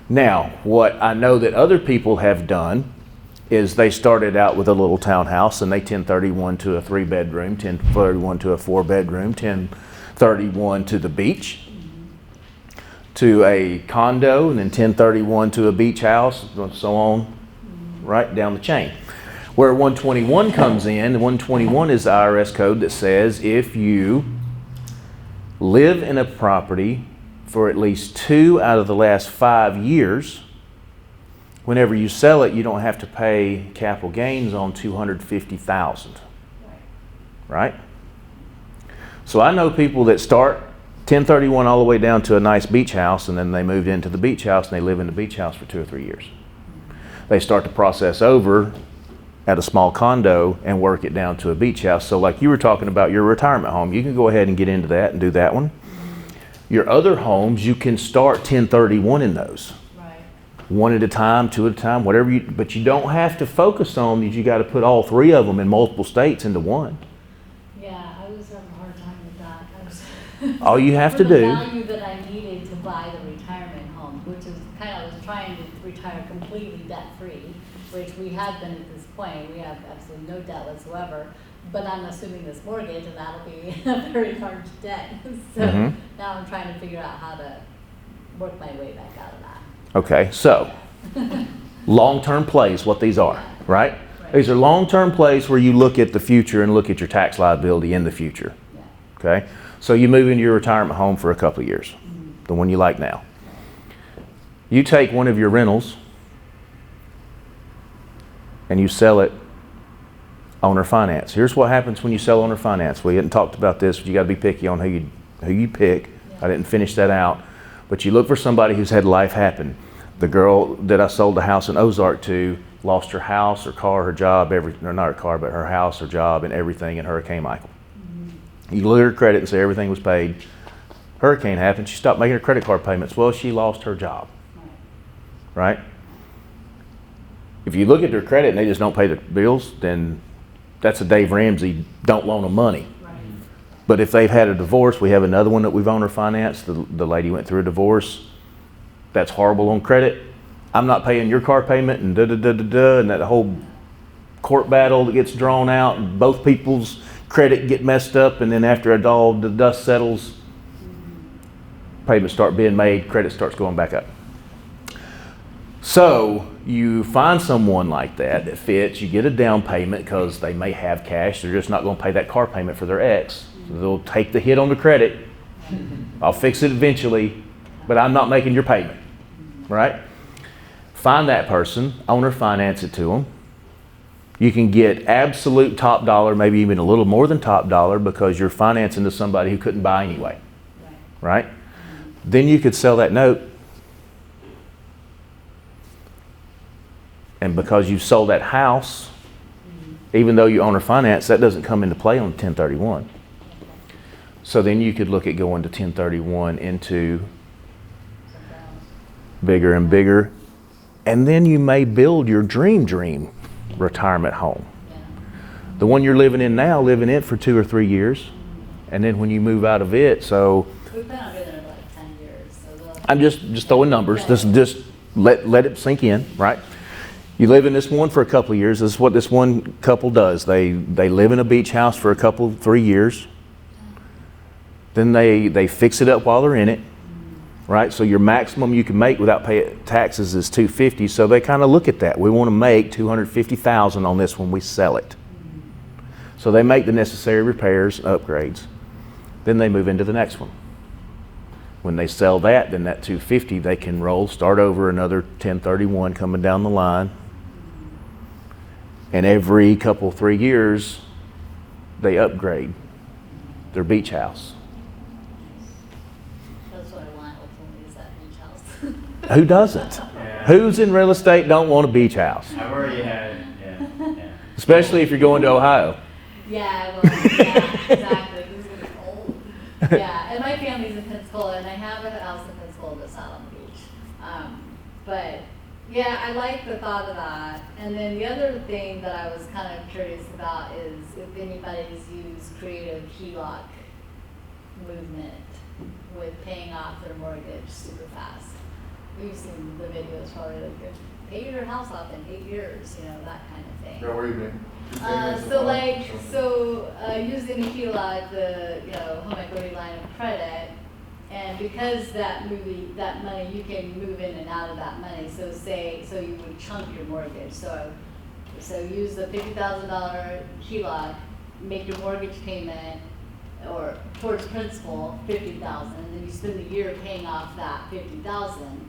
Now, what I know that other people have done is they started out with a little townhouse and they 1031 to a 3-bedroom, 1031 to a 4-bedroom, 1031 to the beach, to a condo, and then 1031 to a beach house, so on. Right down the chain. Where 121 comes in, 121 is the IRS code that says if you live in a property for at least 2 out of the last 5 years, whenever you sell it, you don't have to pay capital gains on $250,000. Right? So I know people that start 1031 all the way down to a nice beach house, and then they moved into the beach house and they live in the beach house for 2 or 3 years. They start the process over at a small condo and work it down to a beach house. So like you were talking about your retirement home, you can go ahead and get into that and do that one. Your other homes, you can start 1031 in those. Right. 1 at a time, 2 at a time, whatever but you don't have to focus on that you got to put all 3 of them in multiple states into one. Yeah, I was having a hard time with that. All you have to do. The value that I needed to buy the retirement home, which is I was trying to retire completely debt-free, which we have been at this point. We have absolutely no debt whatsoever, but I'm assuming this mortgage, and that'll be a very large debt. So now I'm trying to figure out how to work my way back out of that. Okay, so long-term plays, what these are, right? These are long-term plays where you look at the future and look at your tax liability in the future. Okay, so you move into your retirement home for a couple of years, the one you like now. You take one of your rentals and you sell it owner finance. Here's what happens when you sell owner finance. We hadn't talked about this, but you got to be picky on who you pick. I didn't finish that out, but you look for somebody who's had life happen. The girl that I sold the house in Ozark to lost her house, her car, her job, or not her car, but her house, her job, and everything in Hurricane Michael. You look at her credit and say everything was paid. Hurricane happened. She stopped making her credit card payments. Well, she lost her job. Right? If you look at their credit and they just don't pay the bills, then that's a Dave Ramsey, don't loan them money. Right. But if they've had a divorce, we have another one that we've owner financed. The lady went through a divorce. That's horrible on credit. I'm not paying your car payment and and that whole court battle that gets drawn out and both people's credit get messed up, and then after all the dust settles, payments start being made, credit starts going back up. So you find someone like that fits, you get a down payment because they may have cash, they're just not going to pay that car payment for their ex. So they'll take the hit on the credit I'll fix it eventually, but I'm not making your payment, right? Find that person, owner finance it to them. You can get absolute top dollar, maybe even a little more than top dollar, because you're financing to somebody who couldn't buy anyway, right? Then you could sell that note, and because you sold that house, even though you owner finance, that doesn't come into play on 1031. So then you could look at going to 1031 into bigger and bigger, and then you may build your dream retirement home. The one you're living in now, live in it for 2 or 3 years, and then when you move out of it, so We've been over there like 10 years. So I'm just throwing numbers. Just let it sink in, right? You live in this one for a couple of years. This is what this one couple does. They live in a beach house for 3 years. Then they fix it up while they're in it, right? So your maximum you can make without paying taxes is $250. So they kind of look at that. We want to make $250,000 on this when we sell it. So they make the necessary repairs, upgrades. Then they move into the next one. When they sell that, then that $250 they can start over another 1031 coming down the line. And every 3 years, they upgrade their beach house. that's what I want ultimately, is that beach house. Who doesn't? Yeah. Who's in real estate don't want a beach house? I've already had, yeah. Especially if you're going to Ohio. Yeah, well, yeah, exactly. This is old. Yeah, and my family's in Pensacola, and I have a house in Pensacola that's out on the beach. But yeah, I like the thought of that. And then the other thing that I was kind of curious about is if anybody's used creative HELOC movement with paying off their mortgage super fast. We've seen the videos probably like, pay your house off in 8 years, that kind of thing. Yeah, where you been? Using HELOC, the home equity line of credit, and because that money, you can move in and out of that money. So you would chunk your mortgage. So use the $50,000 HELOC, make your mortgage payment or towards principal $50,000, and then you spend the year paying off that $50,000.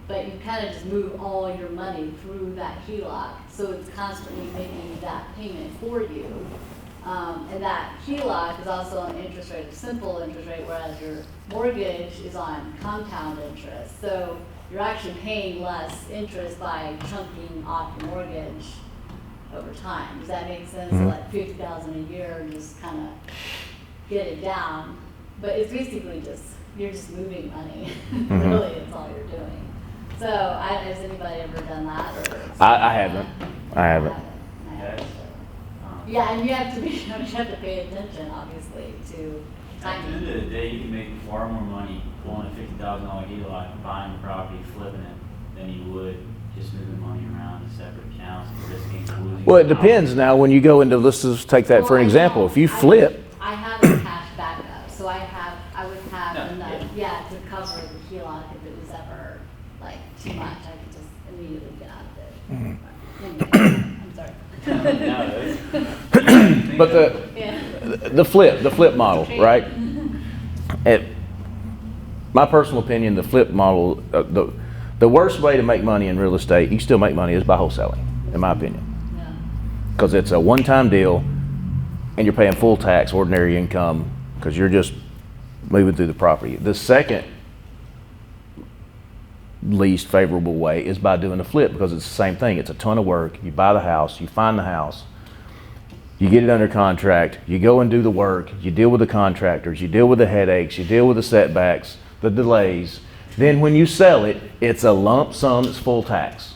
But you kind of just move all your money through that HELOC, so it's constantly making that payment for you. And that HELOC is also on interest rate, a simple interest rate, whereas your mortgage is on compound interest. So you're actually paying less interest by chunking off your mortgage over time. Does that make sense? Mm-hmm. So like $50,000 a year, and just kind of get it down. But it's basically you're just moving money. Mm-hmm. Really, it's all you're doing. So, has anybody ever done that? Or I haven't. I haven't. Yeah, and you have to pay attention, obviously, to At the end timing. of the day, you can make far more money pulling a $50,000 HELOC and buying the property, flipping it, than you would just moving money around to separate accounts and risking losing. Well, it depends now when you go into, let's just take that for an example. If you flip, I have a cash backup, so I would have No, enough, to cover the HELOC if it was ever like too much. I could just immediately get out of it. Anyway, I'm sorry. but Yeah. the flip model, right? My personal opinion, the flip model, the worst way to make money in real estate, you still make money, is by wholesaling, in my opinion. Yeah. Because it's a one-time deal, and you're paying full tax, ordinary income, because you're just moving through the property. The second least favorable way is by doing a flip, because it's the same thing. It's a ton of work. You buy the house, you find the house, you get it under contract, you go and do the work, you deal with the contractors, you deal with the headaches, you deal with the setbacks, the delays. Then when you sell it, it's a lump sum, it's full tax,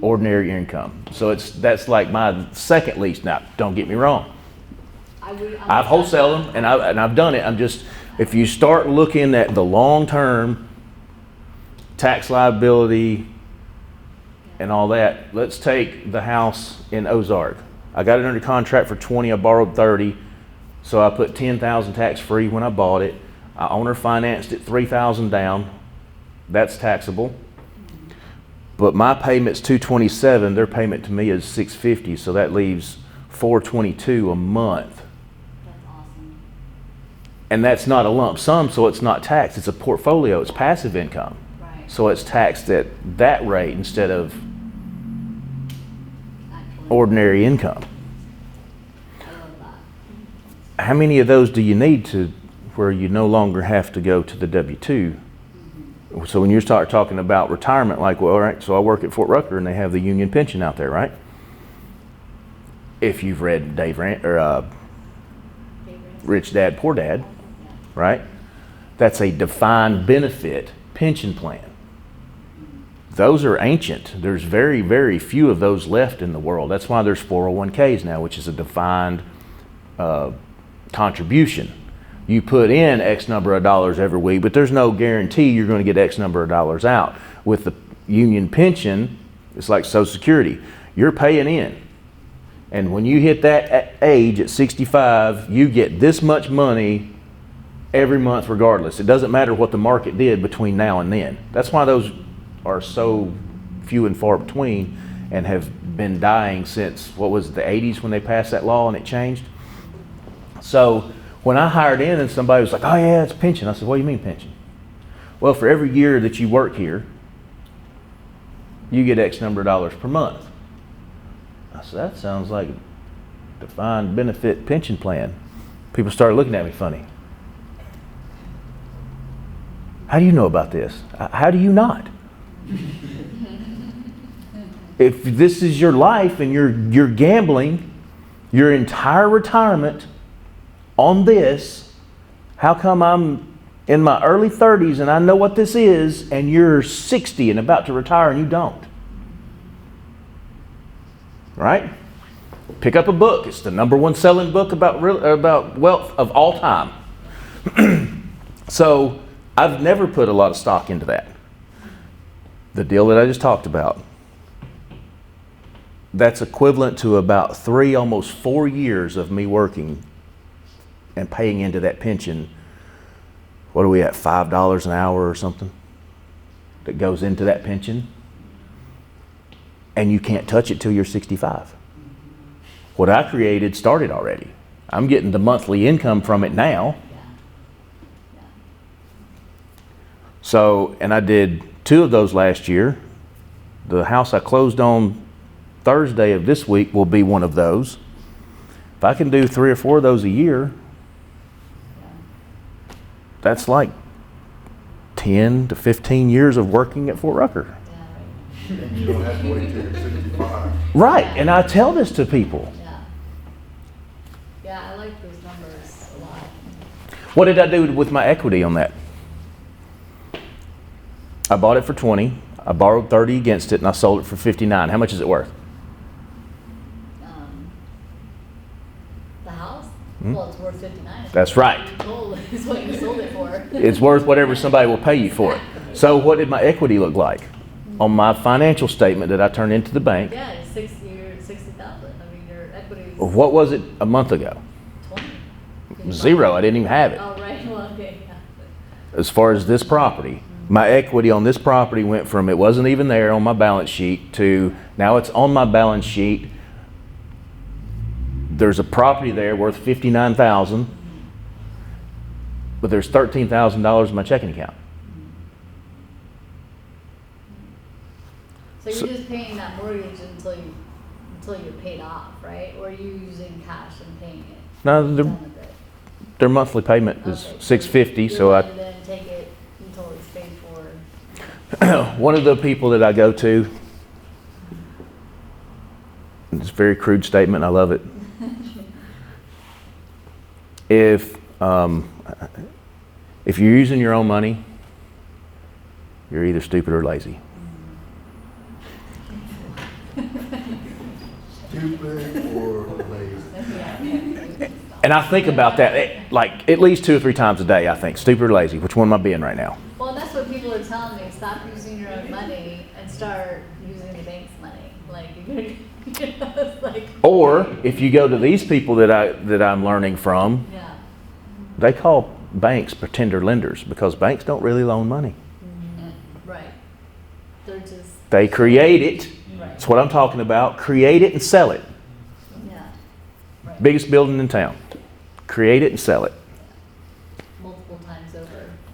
ordinary income. So that's like my second least. Now, don't get me wrong. I've wholesaled them and I've done it. I'm just, if you start looking at the long-term tax liability and all that, let's take the house in Ozark. I got it under contract for 20, I borrowed 30, so I put 10,000 tax-free when I bought it. I owner financed it 3,000 down. That's taxable. But my payment's $227, their payment to me is $650, so that leaves $422 a month. That's awesome. And that's not a lump sum, so it's not taxed. It's a portfolio. It's passive income. Right. So it's taxed at that rate instead of Actually, ordinary income. I love that. How many of those do you need to where you no longer have to go to the W-2? So when you start talking about retirement, like, well, all right, so I work at Fort Rucker and they have the union pension out there, right? If you've read Rich Dad, Poor Dad, right? That's a defined benefit pension plan. Those are ancient. There's very, very few of those left in the world. That's why there's 401ks now, which is a defined contribution. You put in X number of dollars every week, but there's no guarantee you're going to get X number of dollars out. With the union pension, it's like Social Security. You're paying in. And when you hit that age at 65, you get this much money every month regardless. It doesn't matter what the market did between now and then. That's why those are so few and far between and have been dying since, what was it, the 80s when they passed that law and it changed? So when I hired in and somebody was like, oh yeah, it's pension. I said, what do you mean pension? Well, for every year that you work here, you get X number of dollars per month. I said, that sounds like a defined benefit pension plan. People started looking at me funny. How do you know about this? How do you not? If this is your life and you're gambling your entire retirement on this, how come I'm in my early 30s and I know what this is and you're 60 and about to retire and you don't? Right? Pick up a book. It's the #1 selling book about wealth of all time. So I've never put a lot of stock into that. The deal that I just talked about, that's equivalent to about 3, almost 4 years of me working and paying into that pension. What are we at, $5 an hour or something that goes into that pension? And you can't touch it till you're 65. What I created started already. I'm getting the monthly income from it now. So, and I did 2 of those last year. The house I closed on Thursday of this week will be one of those. If I can do 3 or 4 of those a year, that's like 10 to 15 years of working at Fort Rucker. And you don't have to wait till you're 65. Right, and I tell this to people. Yeah, I like those numbers a lot. What did I do with my equity on that? I bought it for 20. I borrowed 30 against it, and I sold it for 59. How much is it worth? The house? Well, it's worth 59. That's right. Is what you sold it for. It's worth whatever somebody will pay you for it. So what did my equity look like? On my financial statement that I turned into the bank, Yeah, it's 60,000. I mean, your equity is what was it a month ago? 20. 0. I didn't even have it. Oh, right. Well, okay. Yeah. As far as this property, my equity on this property went from it wasn't even there on my balance sheet to now it's on my balance sheet. There's a property there worth $59,000, but there's $13,000 in my checking account. So you're just paying that mortgage until you're paid off, right? Or are you using cash and paying it? No, Done with it? their monthly payment is Okay. $650. You So let it then take it until it's paid for. one of the people that I go to, it's a very crude statement, I love it. If you're using your own money, you're either stupid or lazy. Stupid or lazy. And I think about that like at least 2 or 3 times a day. I think stupid or lazy. Which one am I being right now? Well, that's what people are telling me. Stop using your own money and start using the bank's money. Like it's like. Or if you go to these people that I'm learning from, Yeah. they call banks pretender lenders because banks don't really loan money. Right. They're just. They create it. Right. That's what I'm talking about. Create it and sell it. Yeah. Right. Biggest building in town. Create it and sell it.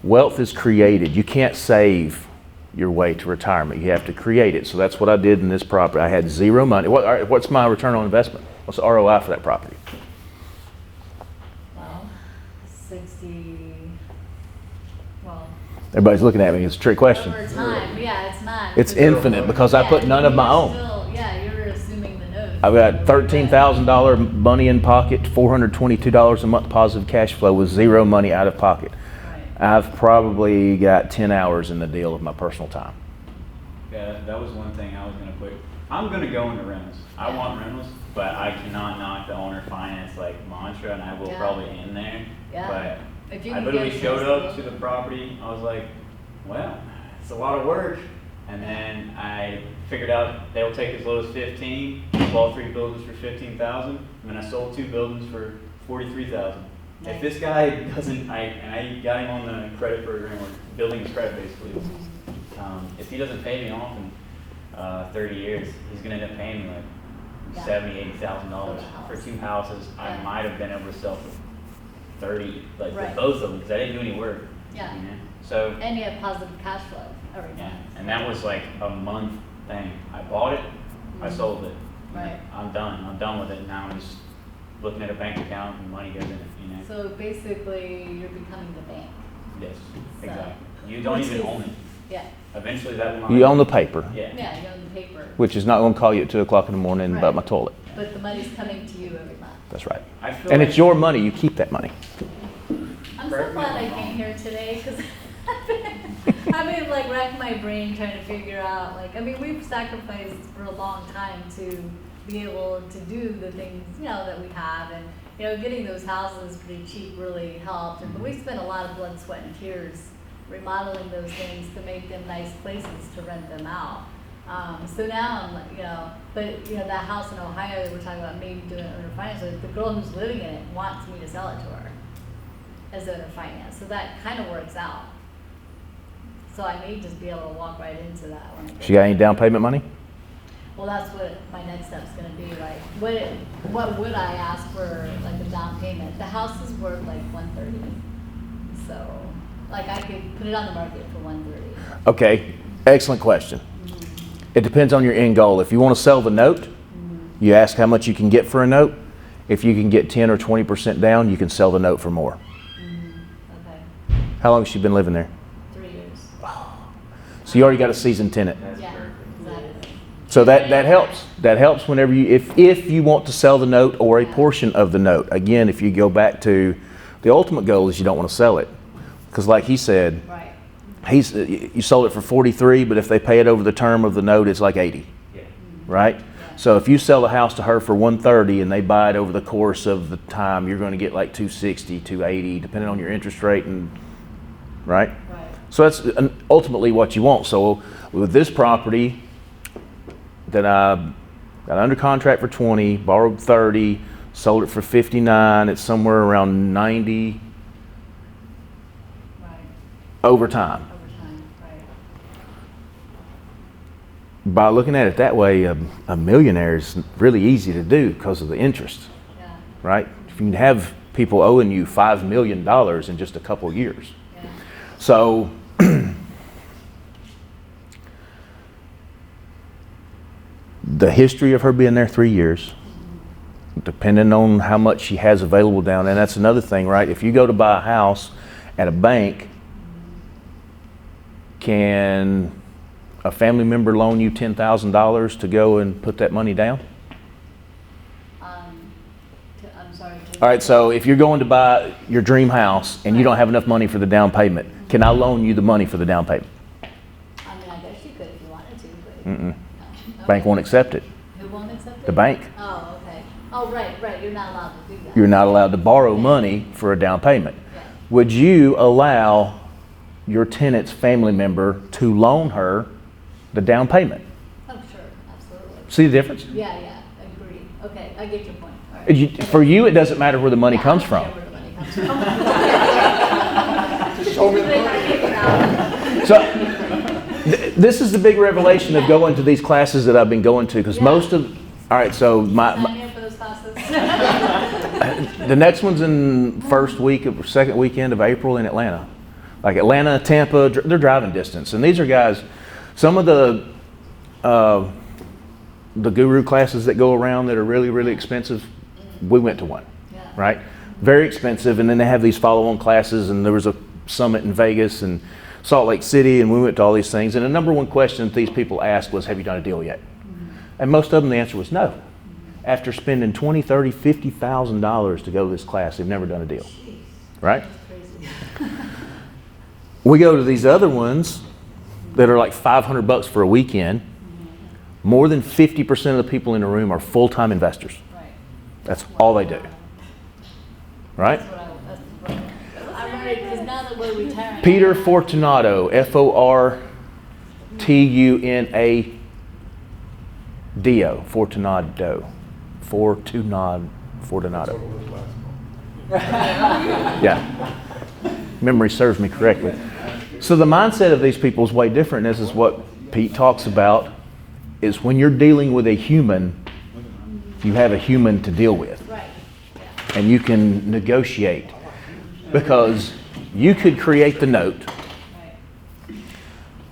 Wealth is created. You can't save your way to retirement. You have to create it. So that's what I did in this property. I had zero money. What's my return on investment? What's the ROI for that property? Well, 60, well. Everybody's looking at me. It's a trick question. Over time, yeah, it's not. It's infinite because I put none of my own. Yeah, you're assuming the note. I've got $13,000 money in pocket, $422 a month positive cash flow with zero money out of pocket. I've probably got 10 hours in the deal of my personal time. Yeah, that was one thing I was going to put. I'm going to go into rentals. I want rentals, but I cannot knock the owner finance like mantra, and I will probably end there. Yeah. But I literally showed up to the property. I was like, well, it's a lot of work. And then I figured out they'll take as low as 15. Bought 3 buildings for 15,000, and then I sold 2 buildings for 43,000. If this guy doesn't, I got him on the credit program, or building his credit basically. If he doesn't pay me off in 30 years, he's gonna end up paying me like $70,000, $80,000 for 2 houses. I might have been able to sell for 30, like for both of them, because I didn't do any work. Yeah. You know? So. And you have positive cash flow every month. Yeah, and that was like a month thing. I bought it, I sold it. Right. I'm done. I'm done with it. Now I'm just looking at a bank account and money goes in it. You know. So basically, you're becoming the bank. Yes, So, exactly. You don't even own it. Yeah. Eventually, that will. You own the paper, Yeah. Yeah, you own the paper. which is not going to call you at 2 o'clock in the morning about my toilet. But the money's coming to you every month. That's right. I feel And like it's your money. You keep that money. I'm so glad I came here today because I've been like racking my brain trying to figure out, like, I mean, we've sacrificed for a long time to be able to do the things, you know, that we have, and, you know, getting those houses pretty cheap really helped. But we spent a lot of blood, sweat, and tears remodeling those things to make them nice places to rent them out. So now I'm like, you know, but you know, that house in Ohio that we're talking about maybe doing owner finance, so the girl who's living in it wants me to sell it to her as owner finance. So that kind of works out. So I may just be able to walk right into that one. She got any down payment money? Well, that's what my next step's gonna be, like, what would I ask for, like, a down payment? The house is worth like 130, so, like, I could put it on the market for 130. Okay, excellent question. It depends on your end goal. If you want to sell the note, you ask how much you can get for a note. If you can get 10 or 20% down, you can sell the note for more. Okay, How long has she been living there? 3 years. So you already got a seasoned tenant. that's Yeah, perfect. exactly. So that helps. That helps whenever you, if you want to sell the note or a portion of the note. Again, if you go back to the ultimate goal is you don't want to sell it. Because like he said, Right. you sold it for 43, but if they pay it over the term of the note, it's like 80, Yeah. right? So if you sell the house to her for 130 and they buy it over the course of the time, you're going to get like 260, 280, depending on your interest rate, and right? Right. So that's ultimately what you want. So with this property that I got under contract for 20, borrowed 30, sold it for 59, it's somewhere around 90 Right. over time. Over time, right. By looking at it that way, a millionaire is really easy to do because of the interest, Yeah, right? If you can have people owing you $5 million in just a couple of years. yeah. So the history of her being there 3 years, depending on how much she has available down, and that's another thing, right? If you go to buy a house at a bank, can a family member loan you $10,000 to go and put that money down? I'm sorry. All right, so if you're going to buy your dream house and you don't have enough money for the down payment, can I loan you the money for the down payment? I mean, I guess you could if you wanted to, but. Mm-mm. No. Bank Okay. won't accept it. Who won't accept it? The bank. Oh, okay. Oh, right, you're not allowed to do that. You're not allowed to borrow money for a down payment. Yeah. Would you allow your tenant's family member to loan her the down payment? Oh, sure, absolutely. See the difference? Yeah, agree. Okay, I get your point. All right. For you, it doesn't matter where the money Yeah, comes I from. don't care where the money comes from. Just show me the They money. might take it out. So this is the big revelation of going to these classes that I've been going to, because Yeah. most of, all right, so Sign me up for those classes. the next one's in second weekend of April in Atlanta. Like Atlanta, Tampa, they're driving distance. And these are guys, some of the guru classes that go around that are really, really expensive, we went to one, right? Very expensive. And then they have these follow-on classes, and there was a summit in Vegas and Salt Lake City, and we went to all these things. And the number one question that these people asked was, have you done a deal yet? And most of them, the answer was no. After spending $20,000, $30,000, $50,000 to go to this class, they've never done a deal, right? We go to these other ones that are like $500 for a weekend. More than 50% of the people in the room are full-time investors. That's all they do, right? I'm ready, because now that we're retiring. Peter Fortunato, Fortunado, Fortunato. Yeah, memory serves me correctly. So the mindset of these people is way different. This is what Pete talks about, is when you're dealing with a human, you have a human to deal with. Right. And you can negotiate, because you could create the note.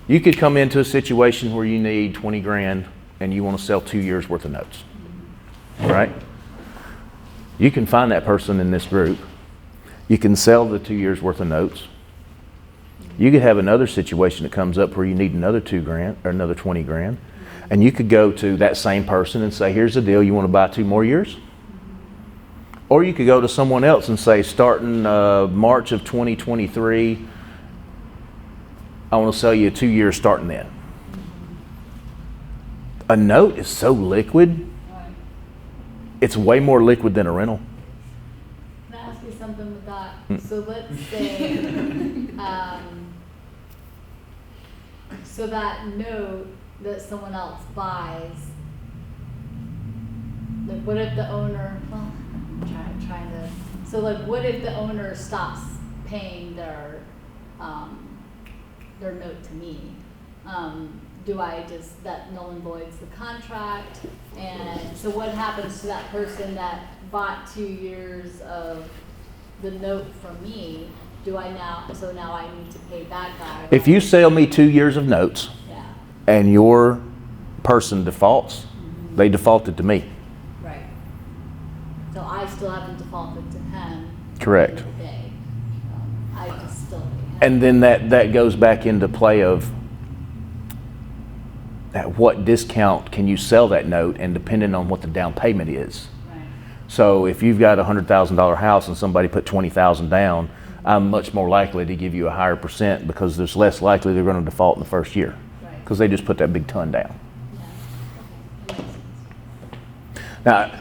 You could come into a situation where you need 20 grand and you want to sell 2 years worth of notes, right? You can find that person in this group. You can sell the 2 years worth of notes. You could have another situation that comes up where you need another 2 grand or another 20 grand. And you could go to that same person and say, here's the deal, you want to buy 2 more years? Or you could go to someone else and say, starting March of 2023, I want to sell you 2 years starting then. A note is so liquid. It's way more liquid than a rental. Can I ask you something with that? So let's say, so that note that someone else buys, like what if the owner, well, I'm trying to, so like what if the owner stops paying their note to me? Do I just, that null and voids the contract? And so what happens to that person that bought 2 years of the note from me? Do I now, so now I need to pay that guy? If you sell me 2 years of notes, Yeah, and your person defaults, they defaulted to me. right. So I still haven't defaulted to him. Correct. At the end of the day. I just still pay him. And then that goes back into play of at what discount can you sell that note, and depending on what the down payment is. Right. So if you've got a $100,000 house and somebody put $20,000 down, I'm much more likely to give you a higher percent, because there's less likely they're going to default in the first year, because they just put that big ton down. Yeah. Okay. Now,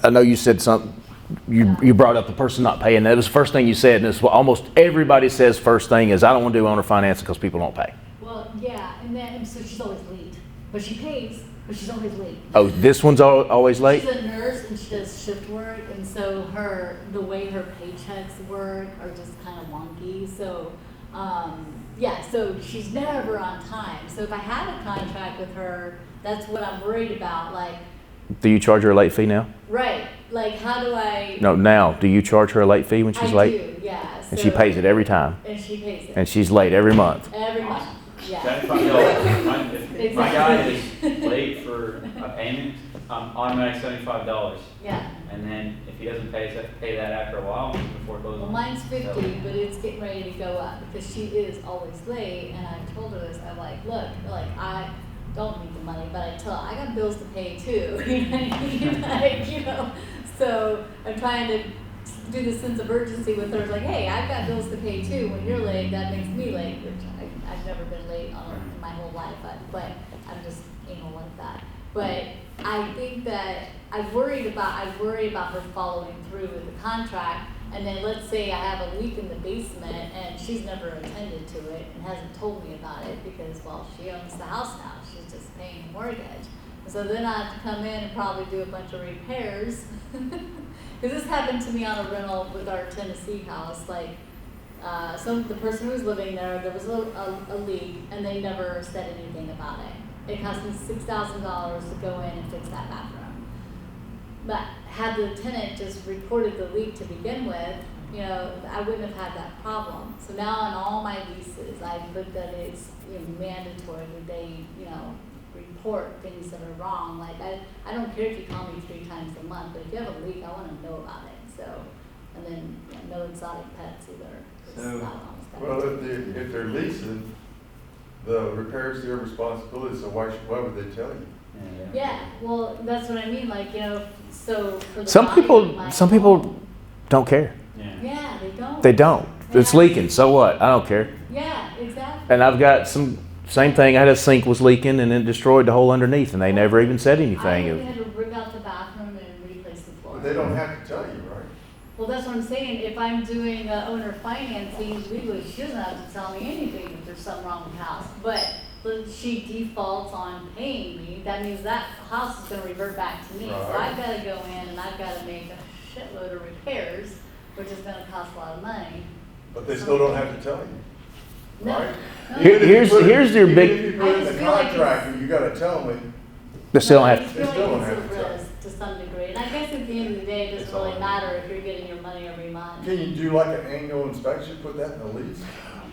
I know you said something. You brought up the person not paying. That was the first thing you said, and it's what almost everybody says first thing is, I don't want to do owner financing because people don't pay. Well, yeah, and so she's always late. But she pays, but she's always late. Oh, this one's always late? She's a nurse and she does shift work, and so the way her paychecks work are just kind of wonky. So, yeah, so she's never on time. So if I had a contract with her, that's what I'm worried about. Like, Do you charge her a late fee now? right, like how do I? No, now. Do you charge her a late fee when she's late? I do, yeah. And she pays it every time. And she pays it. And she's late every month. Every month, yeah. If my guy is late for a payment, automatic $75. Yeah. And then if he doesn't pay that after a while, before it goes Well, on. mine's 50, So- but it's getting ready to go up because she is always late. And I told her this. I'm like, look, like I don't need the money, but I got bills to pay too. You know what I mean? Like, you know. So I'm trying to do the sense of urgency with her. It's like, hey, I've got bills to pay too. When you're late, that makes me late, which I've never been late in my whole life, but I'm just anal like that. But I think that I worry about her following through with the contract. And then let's say I have a leak in the basement and she's never attended to it and hasn't told me about it because, well, she owns the house now. She's just paying the mortgage. So then I have to come in and probably do a bunch of repairs. Because this happened to me on a rental with our Tennessee house. Like, the person who was living there was a leak and they never said anything about it. It cost me $6,000 to go in and fix that bathroom. But had the tenant just reported the leak to begin with, you know, I wouldn't have had that problem. So now on all my leases, I put that it's, you know, mandatory that they, you know, report things that are wrong. Like I don't care if you call me 3 times a month, but if you have a leak, I want to know about it. So, and then, you know, no exotic pets either. 'Cause So- that one's gotta Well, be- if they're leasing, the repair's their responsibility, so why would they tell you? Yeah, well, that's what I mean. Like, you know, so for the Some buying people, of my some people home- don't care. Yeah, they don't. They don't. It's Yeah. leaking. So what? I don't care. Yeah, exactly. And I've got same thing. I had a sink was leaking and it destroyed the whole underneath, and they never even said I anything. even had to rip out the bathroom and replace the floor. But they don't have to tell you, right? Well, that's what I'm saying. If I'm doing owner financing, legally, she doesn't have to tell me anything if there's something wrong with the house. But when she defaults on paying me, that means that house is gonna revert back to me. So Right. I've gotta go in and I've gotta make a shitload of repairs, which is gonna cost a lot of money. But they still don't have to tell you, No. right? No. Here- here's your Even big- if you put I it in just the feel like contract, you gotta tell them, They still don't No, have. you They feel still like don't it's have a to tell. risk to some degree. And I guess at the end of the day, it It's doesn't really all- matter if you're getting your money every month. can you do like an annual inspection, put that in the lease?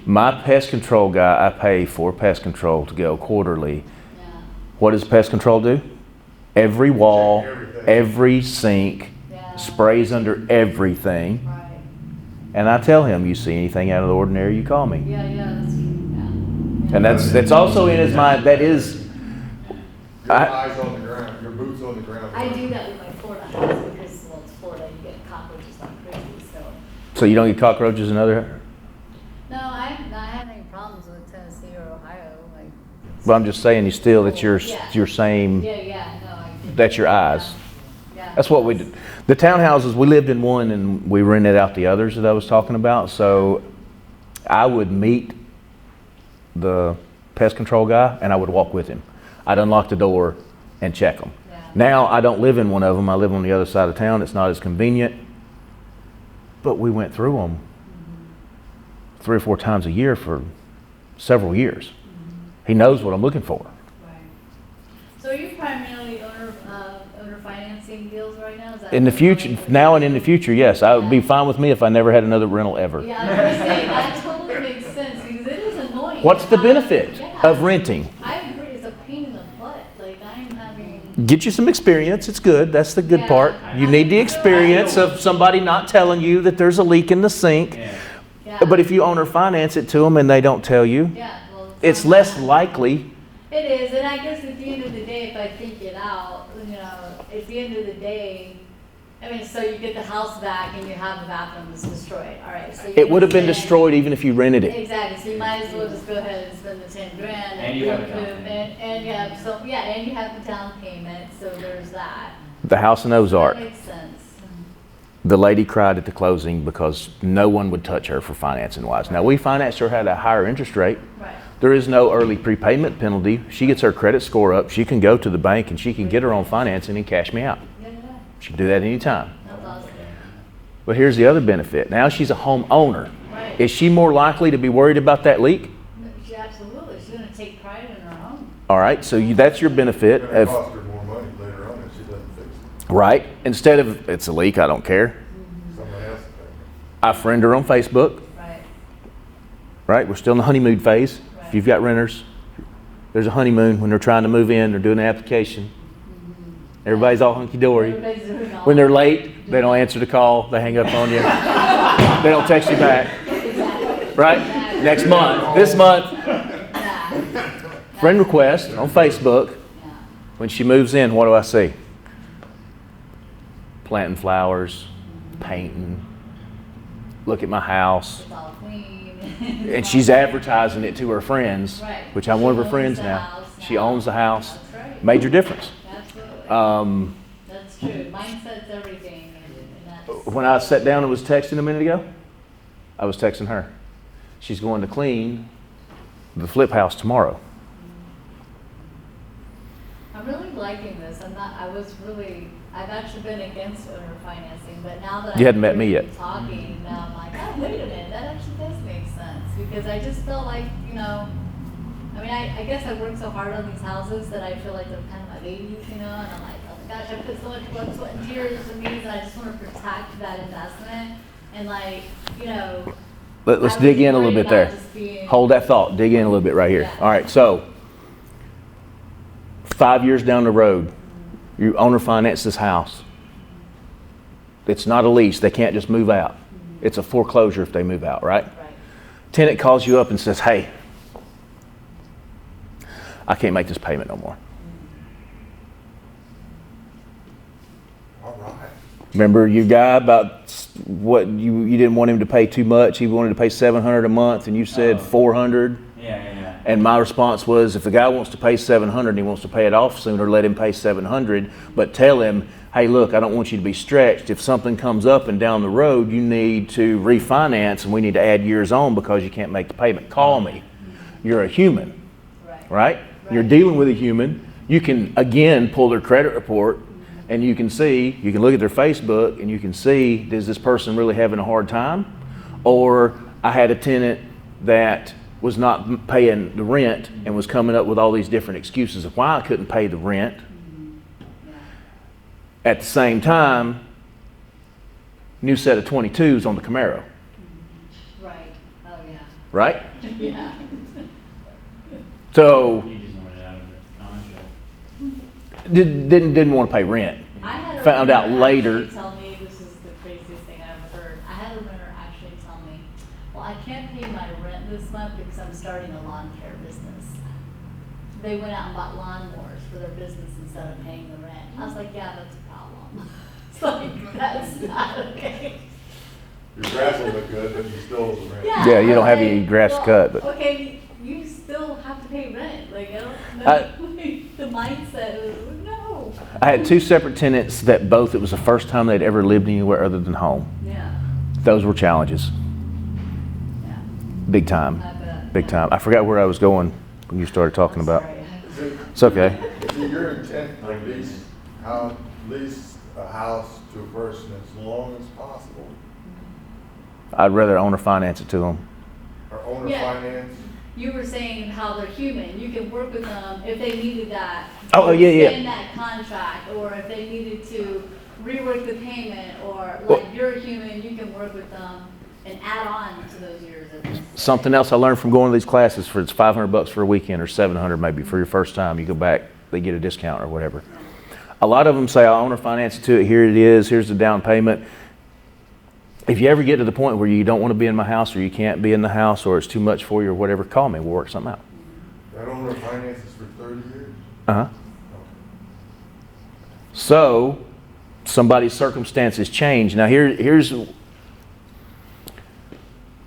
My pest control guy, I pay for pest control to go quarterly. Yeah. What does pest control do? Every wall, Check everything. every sink, Yeah. sprays under everything. Right. And I tell him, you see anything out of the ordinary, you call me. Yeah, yeah, that's true. Yeah. And that's also in his mind, that is, Your I- eyes on the ground, your boots on the ground. I do that with my Florida house because, well, it's Florida, you get cockroaches like crazy, so. so you don't get cockroaches and other, No, I haven't had any problems with Tennessee or Ohio, like. but I'm just saying, you still, it's your Yeah. same, Yeah, yeah, no, I did. that's your eyes. Yeah. That's what we did. The townhouses, we lived in one and we rented out the others that I was talking about. So I would meet the pest control guy and I would walk with him. I'd unlock the door and check them. Yeah. Now I don't live in one of them. I live on the other side of town. It's not as convenient. But we went through them 3 or 4 times a year for several years. He knows what I'm looking for. Right. So are you primarily owner financing deals right now? Is that In the what you're future, doing? now and in the future, yes, I would be fine with me if I never had another rental ever. Yeah, I was gonna say, that totally makes sense because it is annoying. What's the How- benefit Yeah. of renting? I agree, it's a pain in the butt, like I'm having. Get you some experience. It's good. That's the good Yeah. part. You need the experience of somebody not telling you that there's a leak in the sink. Yeah. Yeah. But if you owner finance it to them and they don't tell you, Yeah, well. it's not less bad. likely. It is, and I guess at the end of the day, if I think it out, you know, at the end of the day, I mean, so you get the house back and you have the bathroom that's destroyed, all right, so. It would have been spend- destroyed even if you rented it. Exactly, so you might as well just go ahead and spend the 10 grand. And you have a down recoup payment. And you have, so, yeah, and you have the down payment, so there's that. The house in Ozark, That makes sense. the lady cried at the closing because no one would touch her for financing wise. Now, we financed her at a higher interest rate. Right, There is no early prepayment penalty. She gets her credit score up. She can go to the bank and she can get her own financing and cash me out. yeah, yeah, She can do that anytime. that's awesome. But here's the other benefit. Now she's a homeowner. Right. Is she more likely to be worried about that leak? She absolutely, she's gonna take pride in her home. All right, so that's your benefit. It's gonna Of, cost her more money later on if she doesn't fix it. right? Instead of, it's a leak, I don't care. Someone else will pay. I friend her on Facebook, Right, right? We're still in the honeymoon phase. If you've got renters, there's a honeymoon when they're trying to move in, they're doing an application. Everybody's all hunky-dory. everybody's doing all. When they're late, they don't answer the call, they hang up on you. They don't text you back, Exactly. right? Next month, this month, Yeah. friend request on Facebook. Yeah. When she moves in, what do I see? Planting flowers, painting. Look at my house. It's all clean. And she's advertising it to her friends, Right. which I'm one of her She friends owns the now. house She now. owns the house. That's right. Major difference. Absolutely. That's true. Mindset's everything, and that's. When I sat down and was texting a minute ago, I was texting her. She's going to clean the flip house tomorrow. I'm really liking this. I've actually been against owner financing, but now that You hadn't I've met me heard yet. you talking, now I'm like, oh, wait a minute, that actually does make sense. Because I just felt like, you know, I mean, I guess I worked so hard on these houses that I feel like they're kind of my babies, you know, and I'm like, oh my gosh, I put so much blood, sweat, and tears in these, and I just want to protect that investment. And like, you know. Let's I dig was in a little worried bit about there. just being- Hold that thought. Dig in a little bit right here. Yeah. All right, so 5 years down the road, you owner finance this house. It's not a lease. They can't just move out. It's a foreclosure if they move out, right? Right. Tenant calls you up and says, hey, I can't make this payment no more. All right. Remember your guy about what you didn't want him to pay too much. He wanted to pay $700 a month, and you said $400. Yeah. And my response was, if the guy wants to pay $700 and he wants to pay it off sooner, let him pay $700. But tell him, hey, look, I don't want you to be stretched. If something comes up and down the road, you need to refinance, and we need to add years on because you can't make the payment. Call me. You're a human, right? You're dealing with a human. You can again pull their credit report. And you can see, you can look at their Facebook and you can see, is this person really having a hard time? Or I had a tenant that was not paying the rent and was coming up with all these different excuses of why I couldn't pay the rent. At the same time, new set of 22s on the Camaro. Right. Oh, yeah. Right? Yeah. So, You just wanted out of the contract. didn't want to pay rent. I had a Found out renter later. actually tell me, this is the craziest thing I've ever heard. I had a renter actually tell me, well, I can't pay my rent this month because I'm starting a lawn care business. They went out and bought lawnmowers for their business instead of paying the rent. I was like, yeah, that's a problem. It's like, that's not okay. Your grass will look good, but you still owe the rent. Yeah, you don't have okay, any grass well, cut, but- Okay, you still have to pay rent. Like, I don't know. I- The mindset is, no. I had two separate tenants that both, it was the first time they'd ever lived anywhere other than home. Yeah, Those were challenges. yeah. Big time. I bet. Big time. I forgot where I was going when you started talking I'm about. sorry. Is it- It's okay. is it your intent to lease a house to a person as long as possible? I'd rather owner finance it to them. Or owner Yeah. finance? You were saying how they're human. You can work with them if they needed that. Oh, yeah, yeah. Extend that contract, or if they needed to rework the payment, or Well- like you're a human, you can work with them and add on to those years of this. Something else I learned from going to these classes, for it's $500 for a weekend or $700 maybe for your first time. You go back, they get a discount or whatever. A lot of them say, I'll owner finance it to it. Here it is. Here's the down payment. If you ever get to the point where you don't want to be in my house, or you can't be in the house, or it's too much for you or whatever, call me. We'll work something out. That owner finances for 30 years? Uh-huh. So, somebody's circumstances change. Now, here's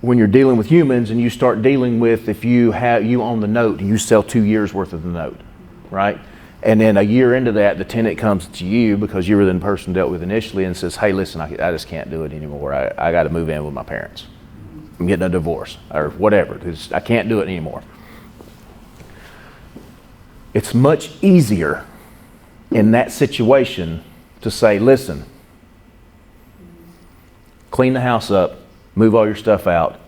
when you're dealing with humans, and you start dealing with, if you own the note and you sell 2 years worth of the note, right? And then a year into that, the tenant comes to you because you were the person dealt with initially and says, hey, listen, I just can't do it anymore. I got to move in with my parents. I'm getting a divorce or whatever. I can't do it anymore. It's much easier in that situation to say, listen, clean the house up, move all your stuff out,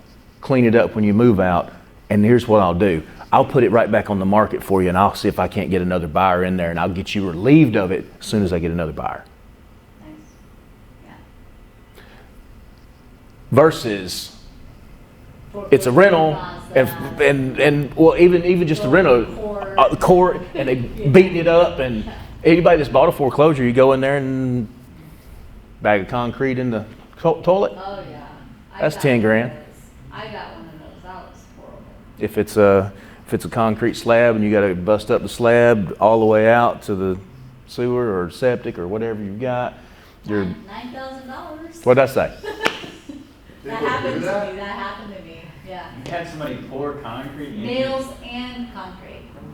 clean it up when you move out, and here's what I'll do. I'll put it right back on the market for you, and I'll see if I can't get another buyer in there, and I'll get you relieved of it as soon as I get another buyer. Nice. Yeah. Versus, it's a rental, and well, even just a rental, court, and they beating it up, and anybody that's bought a foreclosure, you go in there and bag of concrete in the toilet. Oh, yeah. That's 10 grand. I got one of those. That was horrible. If it's a concrete slab and you got to bust up the slab all the way out to the sewer or septic or whatever you've got, you're $9,000. what'd I say? That happened to me. That happened to me. Yeah. You had somebody pour concrete in. Nails and concrete.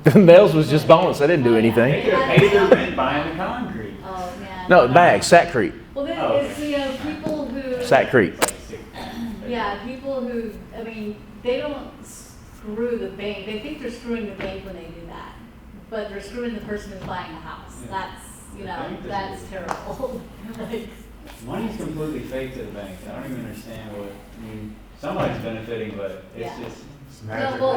The nails was just bonus. I didn't do They anything. could have paid their rent buying the concrete. Oh man. No, bags, Sackcrete, Well, then Oh, it's people who. Sackcrete. Yeah, people who. I mean, they don't screw the bank. They think they're screwing the bank when they do that, but they're screwing the person who's buying the house. Yeah. That's The bank doesn't that's do terrible. Like, Money's completely fake to the bank. I don't even understand what. I mean, somebody's benefiting, but it's Yeah. just. It's no, magical.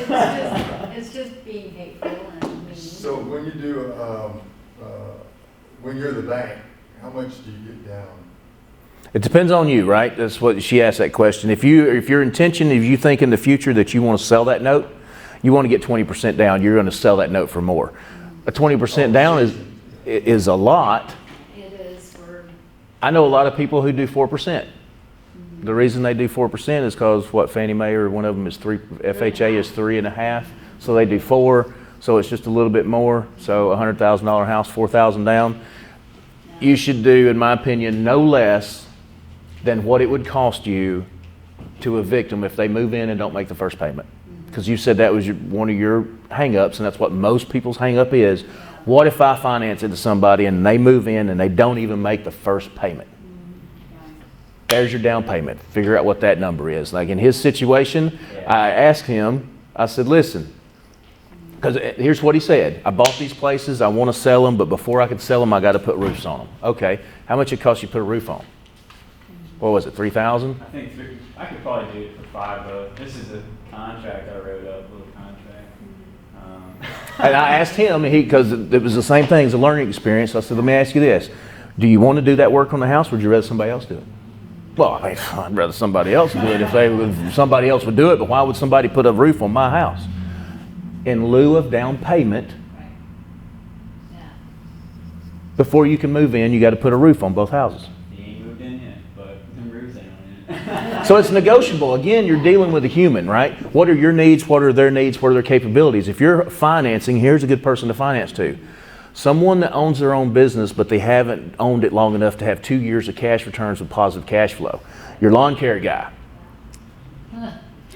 well, it's just being hateful and mean. So when you do, when you're the bank, how much do you get down? It depends on you, right? That's what she asked that question. If your intention, if you think in the future that you want to sell that note, you want to get 20% down, you're going to sell that note for more. A 20% down is a lot. It is for. I know a lot of people who do 4%. The reason they do 4% is because what Fannie Mae or one of them is 3, FHA is 3.5, so they do 4. So it's just a little bit more. So a $100,000 house, 4,000 down. You should do, in my opinion, no less than what it would cost you to evict them if they move in and don't make the first payment. Because you said that was one of your hang-ups, and that's what most people's hang-up is. What if I finance it to somebody and they move in and they don't even make the first payment? There's your down payment. Figure out what that number is. Like in his situation, I asked him, I said, listen, because here's what he said. I bought these places, I want to sell them, but before I can sell them, I got to put roofs on them. Okay, how much it cost you to put a roof on? What was it, 3,000? I think I could probably do it for 5, but this is a contract I wrote up, a little contract. And I asked him, because it was the same thing, it's a learning experience. I said, let me ask you this. Do you want to do that work on the house, or would you rather somebody else do it? Well, I mean, I'd rather somebody else do it if somebody else would do it, but why would somebody put a roof on my house? In lieu of down payment, before you can move in, you got to put a roof on both houses. He ain't moved in yet, but the roofs ain't on it. So it's negotiable. Again, you're dealing with a human, right? What are your needs? What are their needs? What are their capabilities? If you're financing, here's a good person to finance to. Someone that owns their own business, but they haven't owned it long enough to have 2 years of cash returns with positive cash flow. Your lawn care guy.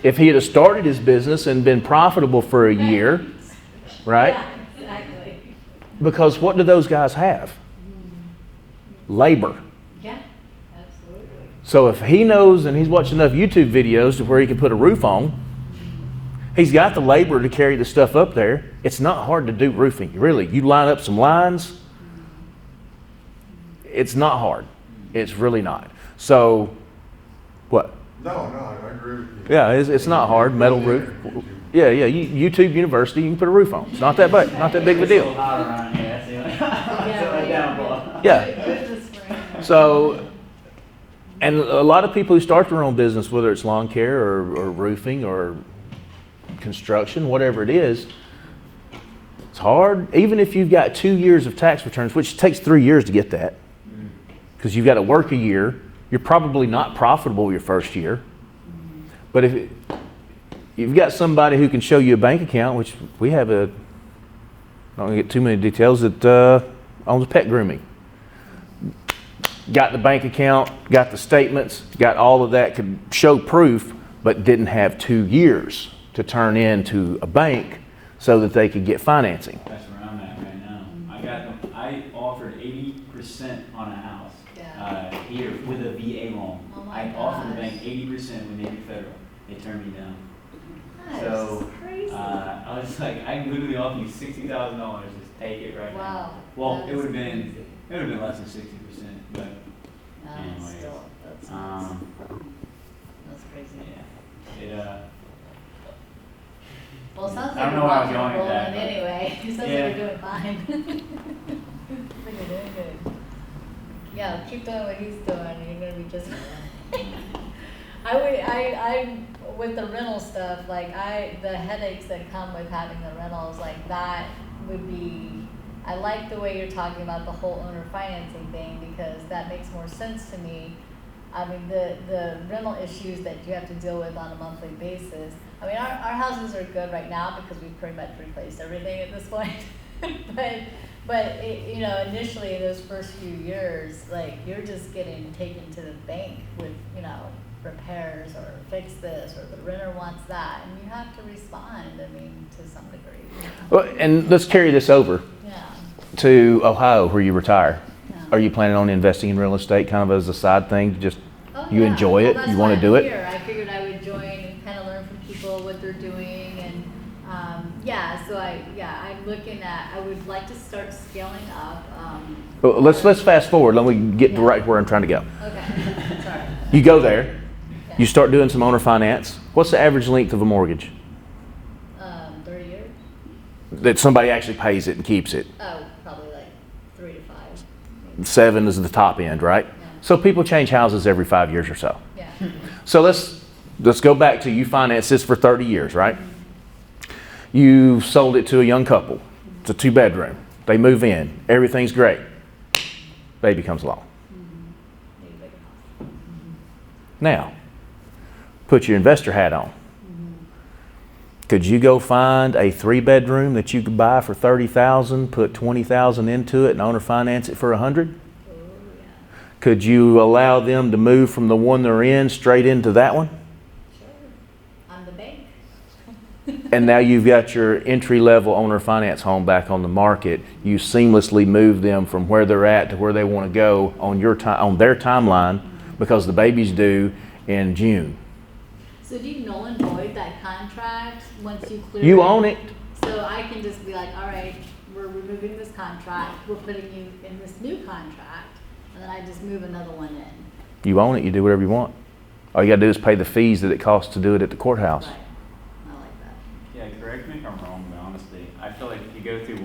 If he had started his business and been profitable for a year, right? Yeah, exactly. Because what do those guys have? Labor. Yeah, absolutely. So if he knows and he's watching enough YouTube videos to where he can put a roof on, he's got the labor to carry the stuff up there. It's not hard to do roofing, really. You line up some lines, it's not hard. It's really not. So, what? No, I agree with you. Yeah, it's not hard. Metal roof. Yeah. YouTube University, you can put a roof on. It's not that big, not that big of a It's a little deal. hot around here. That's the only downfall. Yeah. So, and a lot of people who start their own business, whether it's lawn care or roofing or construction, whatever it is, it's hard. Even if you've got 2 years of tax returns, which takes 3 years to get that, because you've got to work a year. You're probably not profitable your first year. But if you've got somebody who can show you a bank account, which we have I don't want to get too many details, that owns pet grooming. Got the bank account, got the statements, got all of that, could show proof, but didn't have 2 years to turn into a bank so that they could get financing. That's where I'm at right now. I offered 80% on a house here with a VA loan. Oh my I offered the gosh. bank 80% with Navy Federal. They turned me down. That So is crazy. I was like, I can literally offer you $60,000. Just take it right now. Wow. Well, That it is would have been crazy. less than 60%, but No, anyways, still, that's nuts. That's crazy. yeah, Well, it sounds I like don't know you're where I was going with rolling that, but- anyway. It sounds Yeah. like you're doing fine. Sounds like you're doing good. Yeah, keep doing what he's doing. You're gonna be just. I with the rental stuff, like the headaches that come with having the rentals, like that would be. I like the way you're talking about the whole owner financing thing because that makes more sense to me. I mean, the rental issues that you have to deal with on a monthly basis. I mean, our houses are good right now because we've pretty much replaced everything at this point. but it, you know, initially those first few years, like you're just getting taken to the bank with, you know, repairs or fix this or the renter wants that, and you have to respond. I mean, to some degree. You know? Well, and let's carry this over Yeah. to Ohio where you retire. Yeah. Are you planning on investing in real estate kind of as a side thing to just Oh, you yeah. enjoy it, Well, that's you want why to do I'm it? here. I figured I would join and kind of learn from people what they're doing, and so I'm looking at. I would like to start scaling up. Well, let's fast forward. Let me get to right where I'm trying to go. Okay, sorry. You go there, Yeah. you start doing some owner finance. What's the average length of a mortgage? 30 years. That somebody actually pays it and keeps it. Oh, probably like 3 to 5. 7 is the top end, right? Yeah. So people change houses every 5 years or so. Yeah. So let's go back to you financed this for 30 years, right? You sold it to a young couple. It's a 2-bedroom. They move in. Everything's great. Baby comes along. Now, put your investor hat on. Could you go find a 3-bedroom that you could buy for $30,000, put $20,000 into it, and owner finance it for $100,000? Could you allow them to move from the one they're in straight into that one? Sure. I'm the bank. And now you've got your entry-level owner finance home back on the market. You seamlessly move them from where they're at to where they want to go on their timeline, because the baby's due in June. So do you null and void that contract once you clear You own it. So I can just be like, all right, we're removing this contract, we're putting you in this new contract, and then I just move another one in. You own it. You do whatever you want. All you got to do is pay the fees that it costs to do it at the courthouse. Right. I like that. Yeah, correct me if I'm wrong, but honestly, I feel like if you go through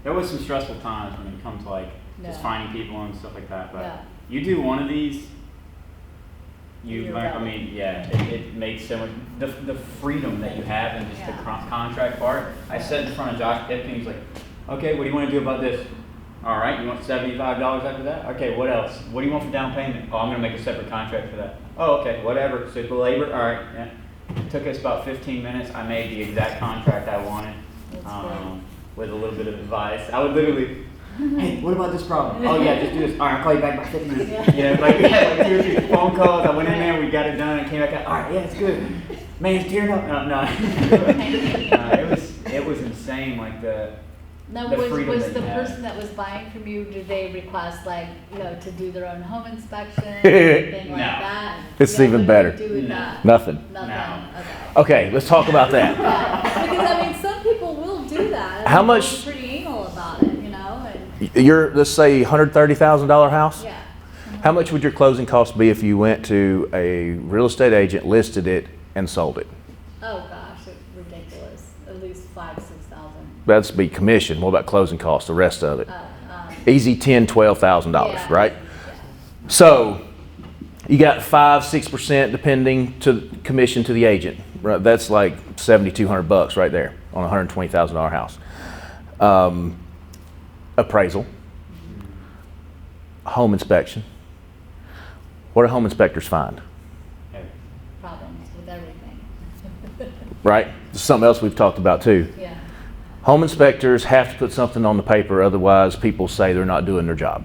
there was some stressful times when it comes to like just Yeah. finding people and stuff like that, but Yeah. you do one of these, you You're learn, I right. mean, yeah, it makes so much, the freedom that you have in just the Yeah. contract part. I sat in front of Josh Pipkin, he's like, okay, what do you want to do about this? All right, you want $75 after that? Okay, what else? What do you want for down payment? Oh, I'm gonna make a separate contract for that. Oh, okay, whatever. So the labor, all right, yeah. It took us about 15 minutes. I made the exact contract I wanted, That's great. with a little bit of advice. I would literally, hey, what about this problem? Oh yeah, just do this. All right, I'll call you back by 15 minutes. Yeah. You know, like we had like 2 or 3 phone calls. I went in there, we got it done, and came back out. All right, yeah, it's good. Man, it's tearing up. No. It was insane. Like Now, the freedom was that the you have. person that was buying from you, did they request like, to do their own home inspection, anything like No. that? It's Yeah, even what better. do they do with No. that? Nothing. Nothing, No. okay. Okay, let's talk about that. Yeah, because I mean, some people will do that. How and much- they're pretty anal about it, and, Your, let's say, $130,000 house. yeah. How much would your closing cost be if you went to a real estate agent, listed it, and sold it? Oh gosh, it's ridiculous. At least $5,000-6,000. That's be commission. What about closing costs, the rest of it? Easy $10,000, $12,000, yeah, right? Yeah. So you got 5-6% depending to commission to the agent. Right? That's like $7,200 right there on a $120,000 house. Appraisal, home inspection. What do home inspectors find? Problems with everything. Right? There's something else we've talked about too. Yeah. Home inspectors have to put something on the paper, otherwise people say they're not doing their job.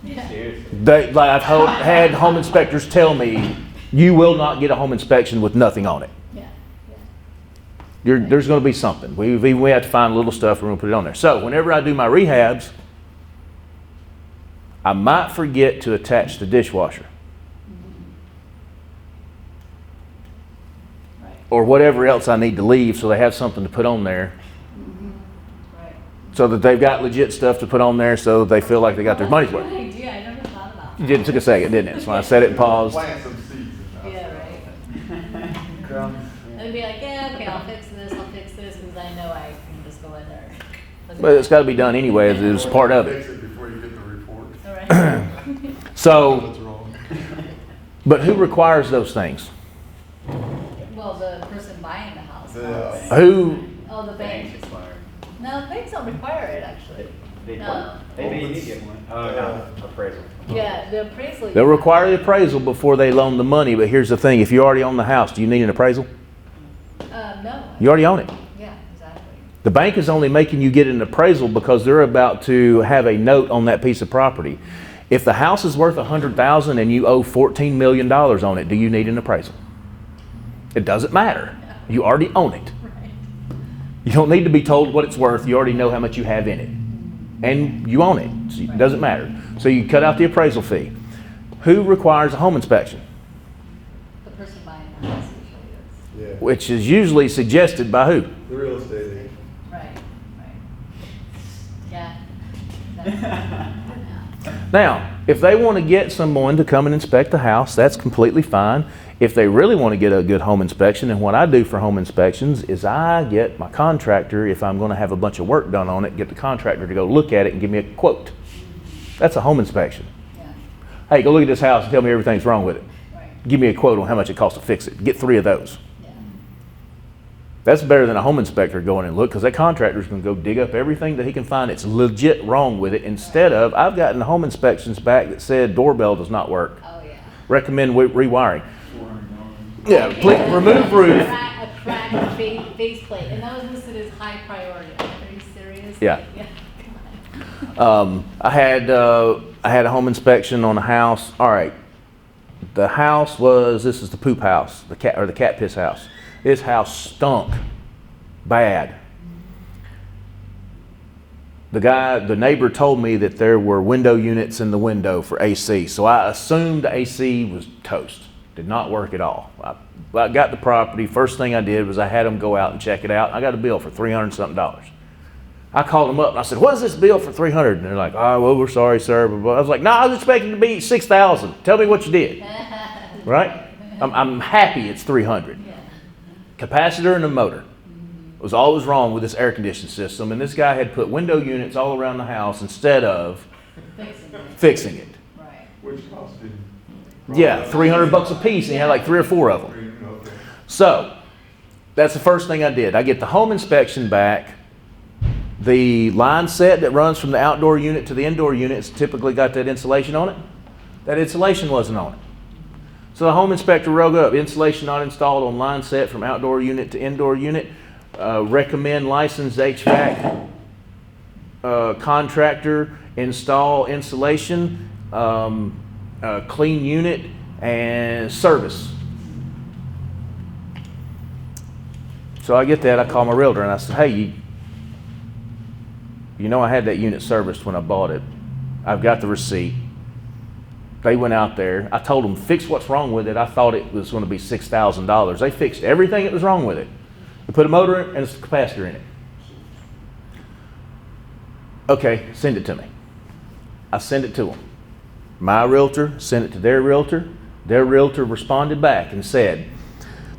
Yeah. seriously. I've had home inspectors tell me, you will not get a home inspection with nothing on it. Yeah. Yeah. There's going to be something. We have to find little stuff, we're going to put it on there. So whenever I do my rehabs, I might forget to attach the dishwasher. Right. Or whatever else I need to leave, so they have something to put on there, Right. so that they've got legit stuff to put on there, so they feel like they got their money's worth. Good idea. I never thought about that. It took a second, didn't it? So I said it and paused. Plant some seeds in the house. Yeah, right. Crumbs. And be like, yeah, okay, I'll fix this, because I know I can just go in there. But it's got to be done anyway, as it's part of it. Fix it before you get the report. All right. So, What's wrong? but who requires those things? Well, the person buying the house. The- Who, Oh, the bank. Banks require. No, banks don't require it, actually. They No. may need to get one. Oh, no, appraisal. Yeah, the appraisal. they'll require the appraisal before they loan the money, but here's the thing, if you already own the house, do you need an appraisal? No. You already own it. Yeah, exactly. The bank is only making you get an appraisal because they're about to have a note on that piece of property. If the house is worth $100,000 and you owe $14 million on it, do you need an appraisal? It doesn't matter. You already own it. Right. You don't need to be told what it's worth. You already know how much you have in it. And you own it. So it doesn't matter. So you cut out the appraisal fee. Who requires a home inspection? The person buying the house usually is. Yeah, Which is usually suggested by who? the real estate agent. Right, right. Yeah. Yeah. Now, if they want to get someone to come and inspect the house, that's completely fine. If they really want to get a good home inspection, and what I do for home inspections is I get my contractor, if I'm going to have a bunch of work done on it, get the contractor to go look at it and give me a quote. That's a home inspection. Yeah, Hey, go look at this house and tell me everything's wrong with it. right, Give me a quote on how much it costs to fix it. Get 3 of those. yeah. That's better than a home inspector going and look, because that contractor's going to go dig up everything that he can find that's legit wrong with it, instead of, I've gotten home inspections back that said doorbell does not work. Oh, yeah. Recommend rewiring. $400. Yeah, please remove roof. A cracked faceplate, and that was listed as high priority. Are you serious? Yeah. Yeah. I had a home inspection on a house. All right, the house was, this is the poop house, the cat piss house. This house stunk bad. The neighbor told me that there were window units in the window for AC, so I assumed the AC was toast. Did not work at all. I got the property. First thing I did was I had them go out and check it out. I got a bill for $300 something. I called them up and I said, "What is this bill for $300?" And they're like, "Oh, well, we're sorry, sir." Blah, blah. I was like, "No, I was expecting it to be $6,000. Tell me what you did." Right? I'm happy it's $300. Yeah. Capacitor and the motor was always wrong with this air conditioning system, and this guy had put window units all around the house instead of fixing it. Right. Which costed? Yeah, $300 a piece, and he had like 3 or 4 of them. Okay. So that's the first thing I did. I get the home inspection back. The line set that runs from the outdoor unit to the indoor unit has typically got that insulation on it. That insulation wasn't on it. So the home inspector wrote up, insulation not installed on line set from outdoor unit to indoor unit. Recommend licensed HVAC contractor install insulation, clean unit, and service. So I get that, I call my realtor and I said, "Hey, you know I had that unit serviced when I bought it. I've got the receipt." They went out there. I told them, "Fix what's wrong with it." I thought it was going to be $6,000. They fixed everything that was wrong with it. They put a motor and a capacitor in it. Okay, send it to me. I send it to them. My realtor sent it to their realtor. Their realtor responded back and said,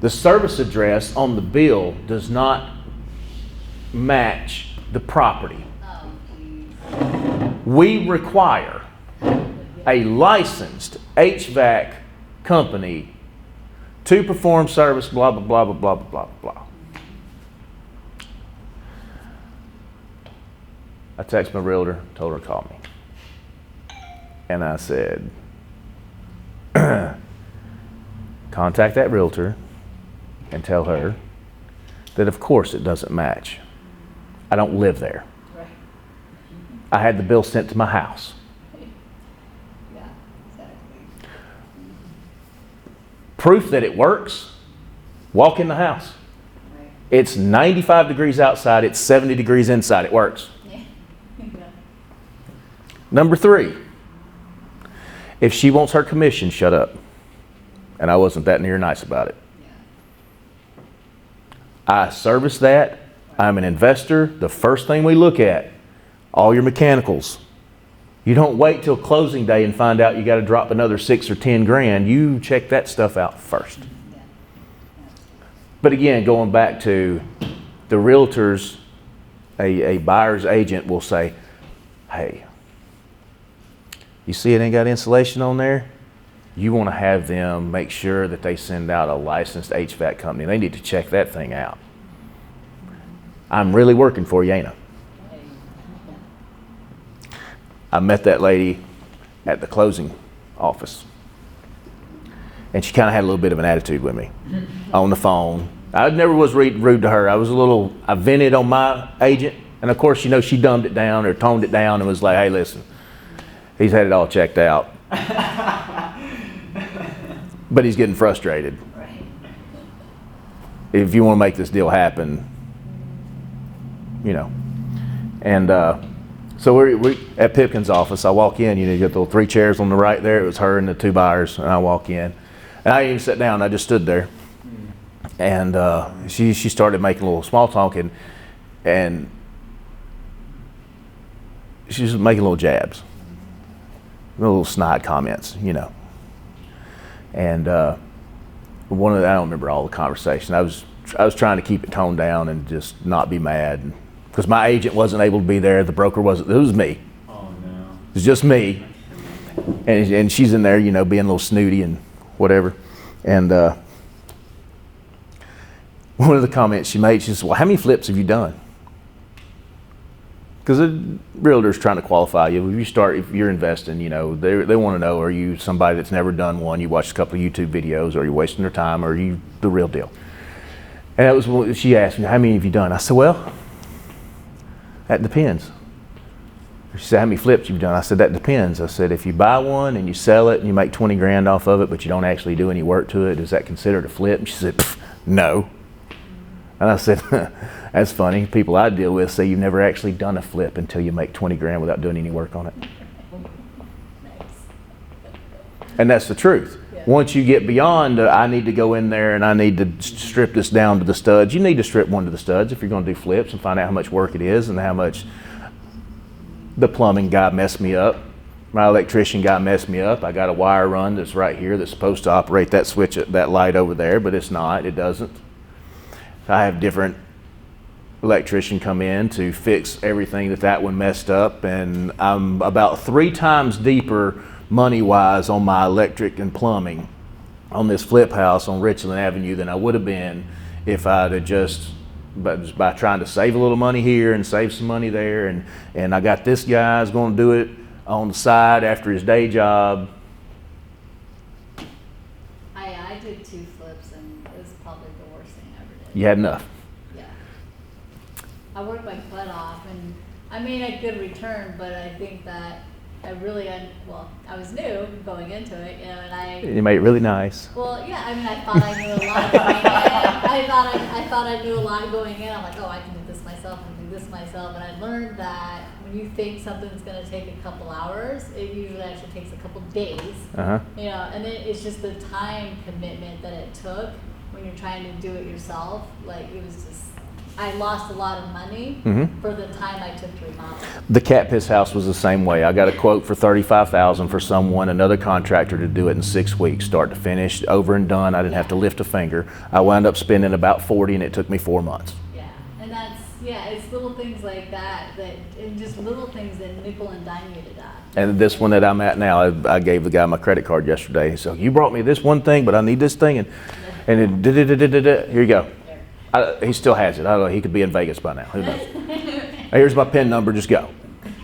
"The service address on the bill does not match the property. Oh, geez. We require a licensed HVAC company to perform service, blah, blah, blah, blah, blah, blah, blah." I texted my realtor, told her to call me. And I said, "Contact that realtor and tell her that of course it doesn't match. I don't live there. Right. I had the bill sent to my house." Yeah, exactly. Proof that it works, walk in the house. Right. It's 95 degrees outside, it's 70 degrees inside, it works. Yeah. Yeah. Number 3, if she wants her commission, shut up. And I wasn't that near nice about it. Yeah. I service that. I'm an investor. The first thing we look at, all your mechanicals. You don't wait till closing day and find out you got to drop another 6 or 10 grand. You check that stuff out first. Yeah. But again, going back to the realtors, a buyer's agent will say, "Hey, you see it ain't got insulation on there? You want to have them make sure that they send out a licensed HVAC company. They need to check that thing out. I'm really working for you, ain't I?" I met that lady at the closing office. And she kind of had a little bit of an attitude with me on the phone. I never was rude to her. I vented on my agent. And of course, she dumbed it down or toned it down and was like, "Hey, listen, he's had it all checked out. But he's getting frustrated. Right. If you want to make this deal happen, And so we at Pipkin's office. I walk in, you got the 3 chairs on the right there. It was her and the 2 buyers. And I walk in. And I didn't even sit down. I just stood there. And she started making a little small talk. And she was making little jabs. Little snide comments, And I don't remember all the conversation. I was trying to keep it toned down and just not be mad, because my agent wasn't able to be there. The broker wasn't. It was me. Oh no. It's just me. And she's in there, you know, being a little snooty and whatever. And one of the comments she made, she said, well, how many flips have you done? Because the realtor's trying to qualify you. If you're investing, you know, they want to know, are you somebody that's never done one? You watched a couple of YouTube videos, or are you wasting their time, or are you the real deal? And that was what she asked me, how many have you done? I said, well, that depends. She said, how many flips you've done? I said, that depends. I said, if you buy one and you sell it and you make 20 grand off of it, but you don't actually do any work to it, is that considered a flip? And she said, no. And I said, that's funny. People I deal with say you've never actually done a flip until you make 20 grand without doing any work on it. And that's the truth. Yeah. Once you get beyond, I need to go in there and I need to strip this down to the studs. You need to strip one to the studs if you're going to do flips and find out how much work it is and how much the plumbing guy messed me up. My electrician guy messed me up. I got a wire run that's right here that's supposed to operate that switch, that light over there, but it's not. It doesn't. I have different electrician come in to fix everything that one messed up, and I'm about 3 times deeper money-wise on my electric and plumbing on this flip house on Richland Avenue than I would have been if I'd have just by trying to save a little money here and save some money there, and I got this guy's going to do it on the side after his day job. I did 2 flips, and it was probably the worst thing I ever did. You had enough. Yeah. I worked my butt off, and I made a good return, but I think that I was new going into it, you know, and you made it really nice. Well, yeah, I mean, I thought I knew a lot going in. I thought I knew a lot going in. I'm like, oh, I can do this myself, I can do this myself. And I learned that when you think something's going to take a couple hours, it usually actually takes a couple days. Uh-huh. You know, and then it's just the time commitment that it took when you're trying to do it yourself. Like, it was just, I lost a lot of money for the time I took to remodel. The cat piss house was the same way. I got a quote for $35,000 for another contractor to do it in 6 weeks, start to finish, over and done. I didn't have to lift a finger. I wound up spending about 40, and it took me 4 months. Yeah, and it's little things like that, and just little things that nickel and dime you to die. And this one that I'm at now, I gave the guy my credit card yesterday. So you brought me this one thing, but I need this thing, and here you go. He still has it. I don't know. He could be in Vegas by now. Who knows? Here's my PIN number. Just go. All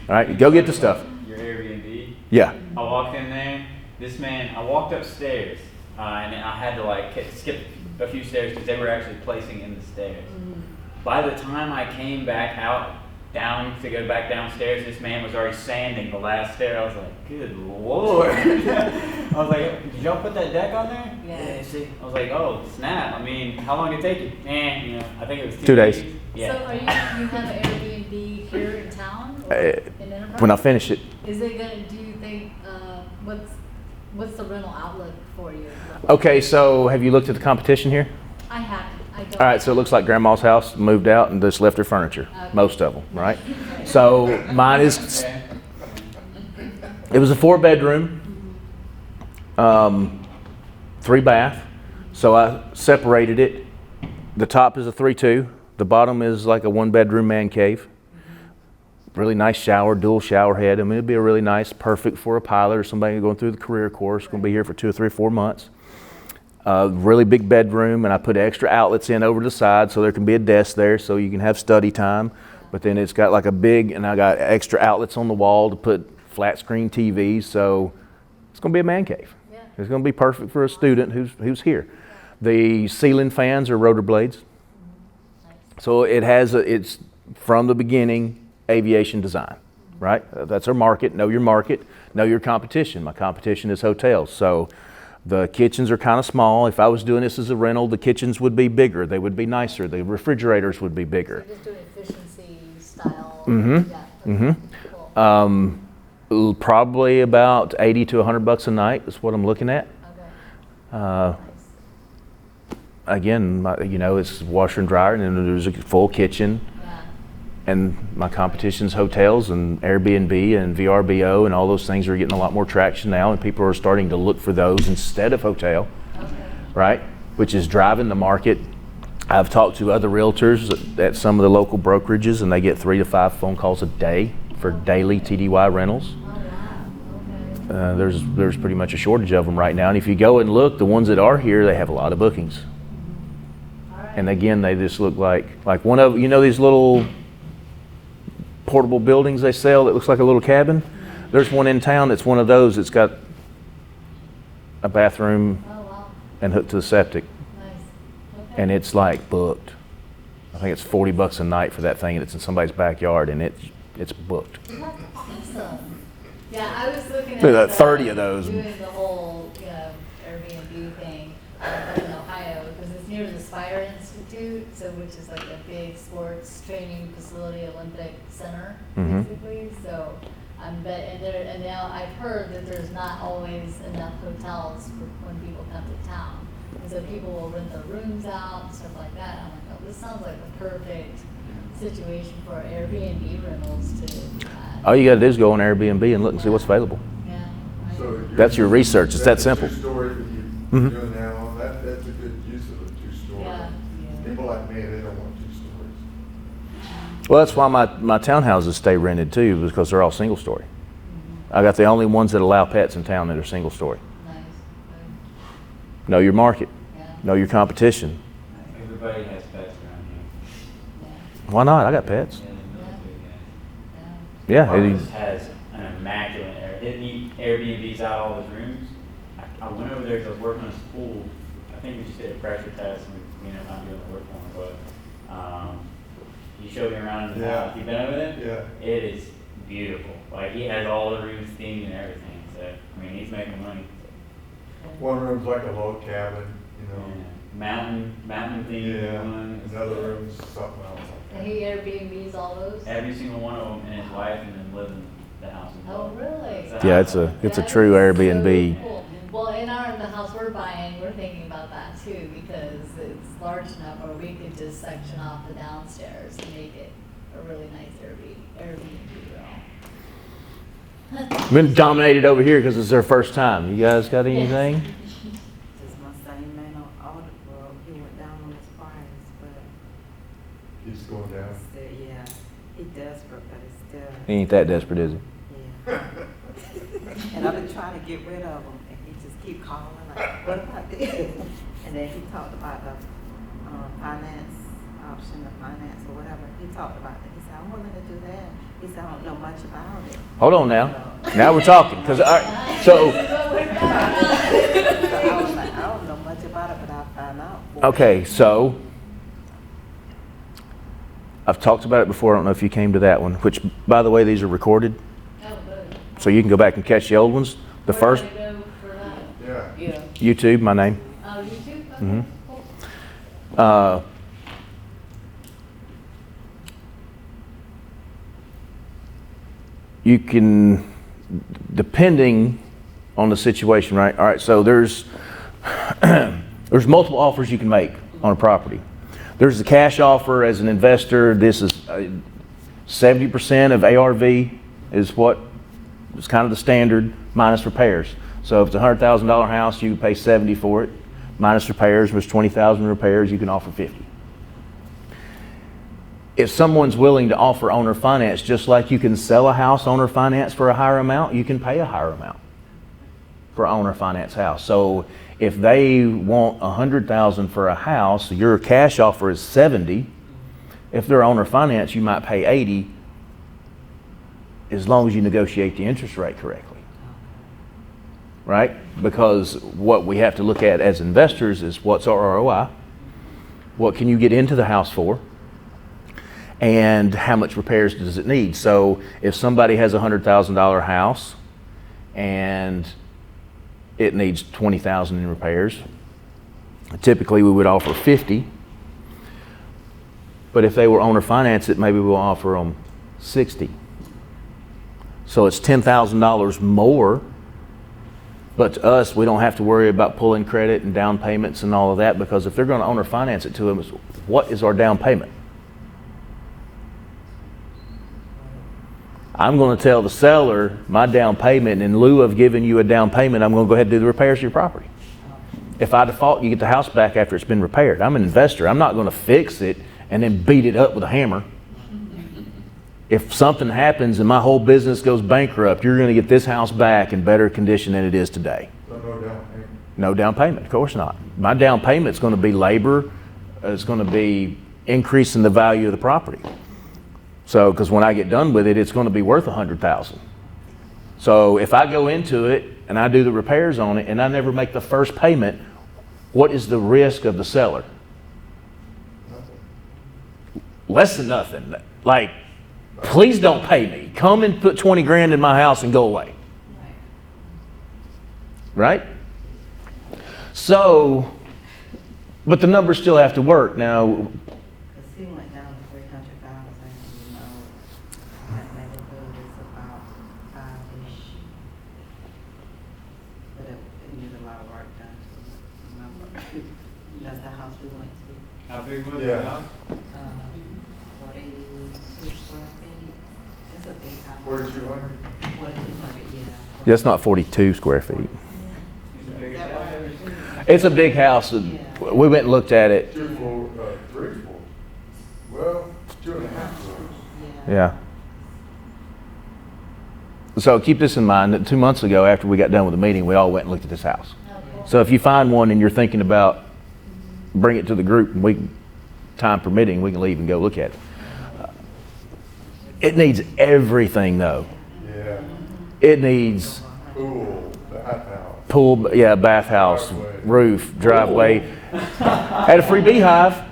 right, go get the stuff. Your Airbnb? Yeah. I walked in there. I walked upstairs, and I had to skip a few stairs because they were actually placing in the stairs. By the time I came back down to go back downstairs, this man was already sanding the last stair. I was like, good Lord. I was like, did y'all put that deck on there? Yeah. See? I was like, oh, snap. I mean, how long did it take you? You know, I think it was 2 days. Yeah. So you have an Airbnb here in town? Or in Enterprise? When I finish it. Is it gonna, do you think, what's the rental outlook for you? Okay, so have you looked at the competition here? I haven't. I don't. All right, so it looks like Grandma's house moved out and just left her furniture. Okay. Most of them, right? So mine is, it was a 4-bedroom, 3 bath. So I separated it. The top is a 3-2. The bottom is like a 1-bedroom man cave. Really nice shower, dual shower head. I mean, it'd be a really nice, perfect for a pilot or somebody going through the career course, going to be here for 2 or 3 or 4 months. Really big bedroom, and I put extra outlets in over the side so there can be a desk there so you can have study time. But then it's got like and I got extra outlets on the wall to put flat screen TVs, so it's going to be a man cave. Yeah. It's going to be perfect for a student who's here. The ceiling fans are rotor blades. So it's from the beginning aviation design, right? That's our market. Know your market, know your competition. My competition is hotels. So the kitchens are kind of small. If I was doing this as a rental, the kitchens would be bigger. They would be nicer. The refrigerators would be bigger. So just doing efficiency style. Cool. Probably about $80 to $100 a night is what I'm looking at. Okay. Again, it's washer and dryer, and then there's a full kitchen. Yeah. And my competition's hotels and Airbnb and VRBO, and all those things are getting a lot more traction now, and people are starting to look for those instead of hotel, right? Which is driving the market. I've talked to other realtors at some of the local brokerages, and they get 3 to 5 phone calls a day for daily TDY rentals. Oh, wow. there's pretty much a shortage of them right now. And if you go and look, the ones that are here, they have a lot of bookings. All right. And again, they just look like one of, these little portable buildings they sell that looks like a little cabin? There's one in town that's one of those that's got a bathroom Oh, wow. and hooked to the septic. Nice. Okay. And it's like booked. I think it's $40 a night for that thing, and it's in somebody's backyard, and it's booked. That's awesome. Yeah, I was looking at Look at that, 30 of those. doing the whole, Airbnb thing up in Ohio, because it's near the Spire Institute, so which is like a big sports training facility, Olympic Center, Mhm. basically. So, and now I've heard that there's not always enough hotels for when people come to town. And so people will rent their rooms out and stuff like that. I'm like, oh, this sounds like the perfect situation for Airbnb rentals to. All you gotta do is go on Airbnb and look and see what's available. Yeah. right. So That's your research. It's that simple. Two-story that you're Mhm. doing now, that's a good use of a two-story. Yeah, yeah. People like me, they don't want two stories. Well, that's why my townhouses stay rented too, because they're all single story. I got the only ones that allow pets in town that are single story. Nice. Know your market. Yeah. Know your competition. Everybody has pets around Yeah. Why not? I got pets. here. Yeah. Marcus has an immaculate area. He Airbnbs out all his rooms. I went over there because I was working on his pool. I think we just did a pressure test and we ended up not doing the work for him, but he showed me around in the Yeah. house. You been over there? Yeah. It is beautiful. Like he has all the rooms themed and everything. So I mean he's making money. One room's like a log cabin, Mountain theme Yeah, one. another room's something else. And he Airbnbs all those? Every single one of them and his wife and then live in the house as Oh, well. really? Yeah, it's a That true is Airbnb. so cool. Well, in the house we're buying, we're thinking about that too, because it's large enough where we could just section off the downstairs and make it a really nice Airbnb room. Been dominated over here because it's their first time. You guys got anything? Just my same man on Audubon, he went down on his price, but Keeps going down. still, yeah, he desperate, but it's still, He ain't that desperate, is he? yeah. And I've been trying to get rid of him, and he just keep calling, like, what about this? And then he talked about the, finance option, the finance or whatever, he talked about that, he said, I'm willing to do that, he said, I don't know much about it. Hold on now. Now we're talking. So So I was like, I don't know much about it, but I'll find out. okay, so I've talked about it before. I don't know if you came to that one. Which, by the way, these are recorded, Oh, good. so you can go back and catch the old ones. The Where first do I go for that? Yeah. Yeah. YouTube, my name. Oh, YouTube? Okay, Mhm. cool. You can, depending on the situation, right? All right, so there's multiple offers you can make on a property. There's the cash offer as an investor. This is 70% of ARV is what is kind of the standard minus repairs. So if it's a $100,000 house, you pay 70 for it. Minus repairs, there's 20,000 repairs, you can offer 50. If someone's willing to offer owner finance, just like you can sell a house owner finance for a higher amount, you can pay a higher amount for owner finance house. So if they want 100,000 for a house, your cash offer is 70. If they're owner finance, you might pay 80, as long as you negotiate the interest rate correctly. Right? Because what we have to look at as investors is what's our ROI, what can you get into the house for, and how much repairs does it need. So if somebody has a $100,000 house and it needs 20,000 in repairs, typically we would offer 50. But if they were owner finance it, maybe we'll offer them 60. So it's $10,000 more. But to us, we don't have to worry about pulling credit and down payments and all of that, because if they're going to owner finance it to them, it's, what is our down payment? I'm going to tell the seller my down payment, in lieu of giving you a down payment, I'm going to go ahead and do the repairs to your property. If I default, you get the house back after it's been repaired. I'm an investor. I'm not going to fix it and then beat it up with a hammer. If something happens and my whole business goes bankrupt, you're going to get this house back in better condition than it is today. So no down payment. No down payment, of course not. My down payment's going to be labor. It's going to be increasing the value of the property. So, because when I get done with it, it's going to be worth $100,000. So if I go into it and I do the repairs on it and I never make the first payment, what is the risk of the seller? Less than nothing. Like, please don't pay me. Come and put 20 grand in my house and go away. Right? So, but the numbers still have to work. Now, Cause he went down to 300,000, you know, that neighborhood is about 5-ish. But it needs a lot of work done to remember. That's the house we went to. How big was Yeah. the house? 42 square feet. It's a big house. 4,200? 4,200, yeah. that's not 42 square feet. It's the Is biggest that house what I've it ever is? seen. It's a big house. We went and looked at it. 2 floors, 3 floors. Well, 2.5 floors. Yeah. So keep this in mind that 2 months ago, after we got done with the meeting, we all went and looked at this house. So if you find one and you're thinking about bring it to the group, and we, time permitting, we can leave and go look at it. It needs everything though. Yeah. It needs Pool, bathhouse. pool, yeah, bathhouse, Driveway. roof, driveway. Had a free beehive.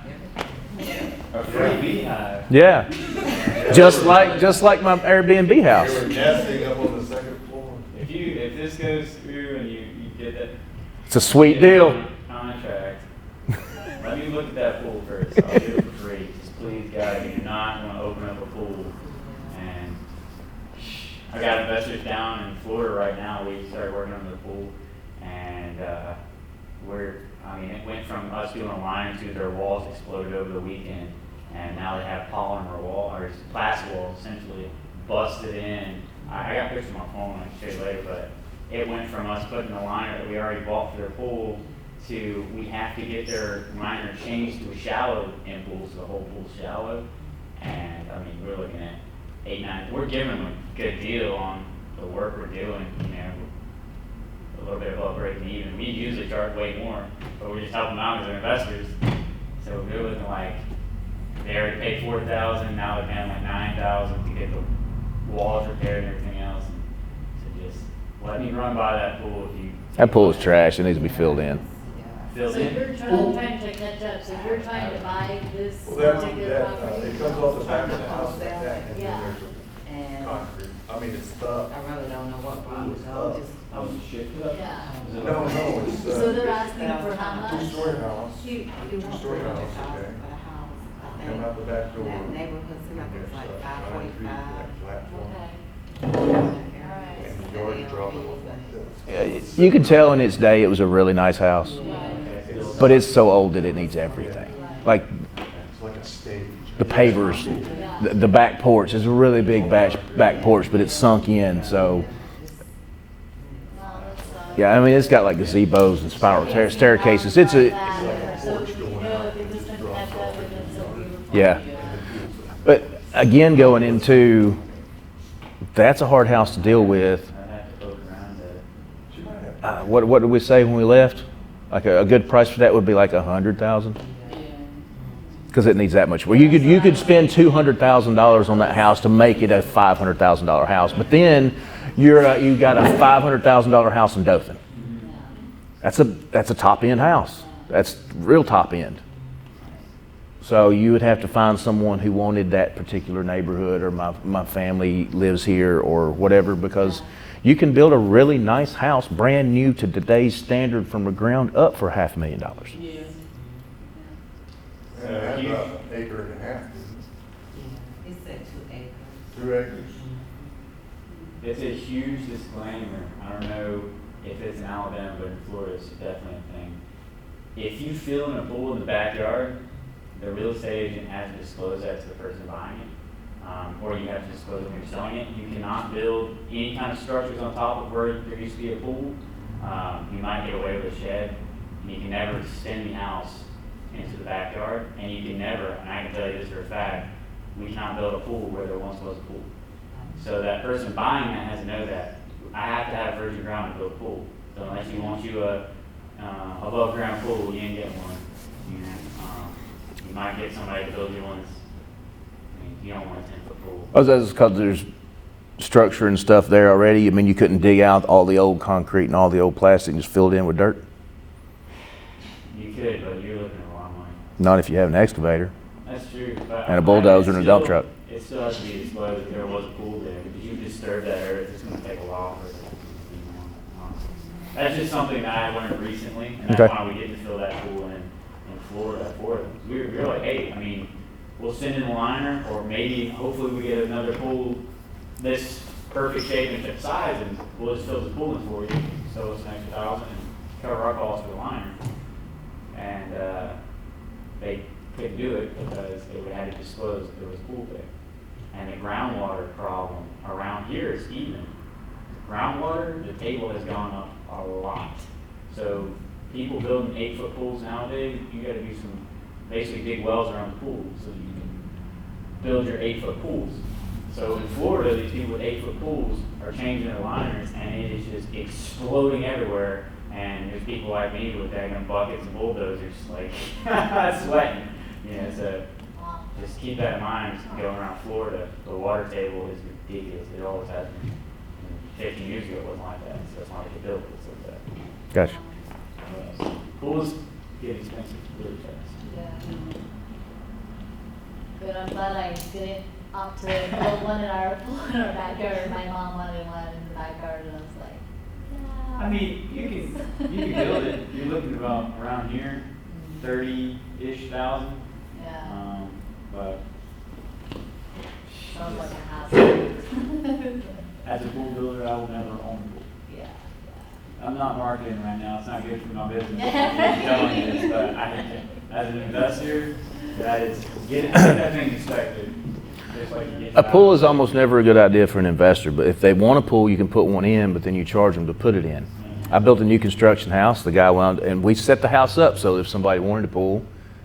A free beehive. Yeah. Just like my Airbnb They house. were nesting up on the 2nd floor. If this goes through and you get that. It's a sweet deal. Contract. Let me look at that pool first. I'll do it for free. Just please, guys, you do not want to open up a pool. And I got investors down in Florida right now. We started working on the pool, and it went from us doing a line to their walls exploded over the weekend, and now they have polymer wall or plastic walls essentially busted in. I got pictures on my phone. I can show you later, but it went from us putting a liner that we already bought for their pool to we have to get their liner changed to a shallow end pool, so the whole pool's shallow. And I mean, we're looking at 8-9. We're giving them a good deal on the work we're doing. You know, a little bit above breaking even. We usually charge way more, but we're just helping them out as investors. So we're looking like they already paid $4,000. Now they're paying like $9,000 to get the walls repaired and everything else. So just let me run by that pool if you. That pool is trash. It needs to be filled in. Filled So in. you're trying to catch up, so you're trying to buy this Well, particular property? it comes off the back of the house like that, and Yeah. then there's And a concrete. I mean, it's stuck. I really don't know what brought it, so just. Oh, you shifted up? Yeah. No, it's, So they're asking for how much? 2-story house. Two- Two-story house, $200,000 okay. for the house, I Come think. out the back door. That neighborhood seemed like it was like 545. Platform. Okay. And the yard dropping off like this. You could tell in its day it was a really nice house, Okay, but it's so old that it needs everything. Like It's like a stage. the pavers, the back porch is a really big back porch, but it's sunk in. So Well, that's, yeah, I mean it's got like gazebos and spiral staircases. It's a So, you know, if it was gonna catch up and then so we were. yeah. But again, going into that's a hard house to deal with. I'd have to poke around it. What did we say when we left? Like a good price for that would be like $100,000, because it needs that much. Well, you could spend $200,000 on that house to make it a $500,000 house, but then you got a $500,000 house in Dothan. That's a top end house. That's real top end. So you would have to find someone who wanted that particular neighborhood, or my family lives here or whatever, because you can build a really nice house brand new to today's standard from the ground up for $500,000. And it had about an acre and a half, He said 2 acres. 2 acres. It's a huge disclaimer. I don't know if it's in Alabama, but in Florida, it's definitely a thing. If you fill in a pool in the backyard, the real estate agent has to disclose that to the person buying it. Or you have to disclose when you're selling it. You cannot build any kind of structures on top of where there used to be a pool. You might get away with a shed. And you can never extend the house into the backyard. And you can never, and I can tell you this for a fact, we cannot build a pool where there once was a pool. So that person buying that has to know that I have to have virgin ground to build a pool. So unless you want you a above ground pool, you ain't get one. You know, you might get somebody to build you one. I mean, you don't want a 10-foot pool. Oh, that's because there's structure and stuff there already. I mean, you couldn't dig out all the old concrete and all the old plastic and just fill it in with dirt? You could, but you're looking at a lot of money. Not if you have an excavator. That's true. But And a bulldozer and a dump truck. It still has to be disclosed that there was a pool there. If you disturb that area, it's going to take a while for it to be known. That's just something that I learned recently, and that's Okay. why we get to fill that pool in Florida for them. We were like, hey, I mean, we'll send in a liner, or maybe, hopefully, we get another pool this perfect shape and size, and we'll just fill the pool in for you. So it's an extra $1,000 and cover our costs for the liner. And they couldn't do it because they would have to disclose that there was a pool there. And the groundwater problem around here is even. Groundwater, the table has gone up a lot. So people building 8-foot pools nowadays, you gotta do some, basically dig wells around the pool so you can build your 8-foot pools. So in Florida, these people with 8-foot pools are changing their liners and it is just exploding everywhere. And there's people like me with daggum buckets and bulldozers like sweating. You know, so just keep that in mind going around Florida. The water table is ridiculous. It always has been. 15 years ago it wasn't like that, so it's not like it built it, it's like that. Gotcha. Pools get expensive really fast. Yeah. But I'm glad I didn't opt to build one in our backyard. My mom wanted one in the backyard, and I was like, yeah. I mean, you can build it. You're looking about around here, 30-ish thousand. Yeah. But Sounds like a hassle. as a pool builder, I will never own a pool. Yeah. I'm not marketing right now. It's not good for my business. I'm telling you this, but as an investor, that is get that thing inspected. Just like you get A pool is almost never a good idea for an investor, but if they want a pool, you can put one in, but then you charge them to put it in. I built a new construction house. The guy wound, and we set the house up so if somebody wanted a pool,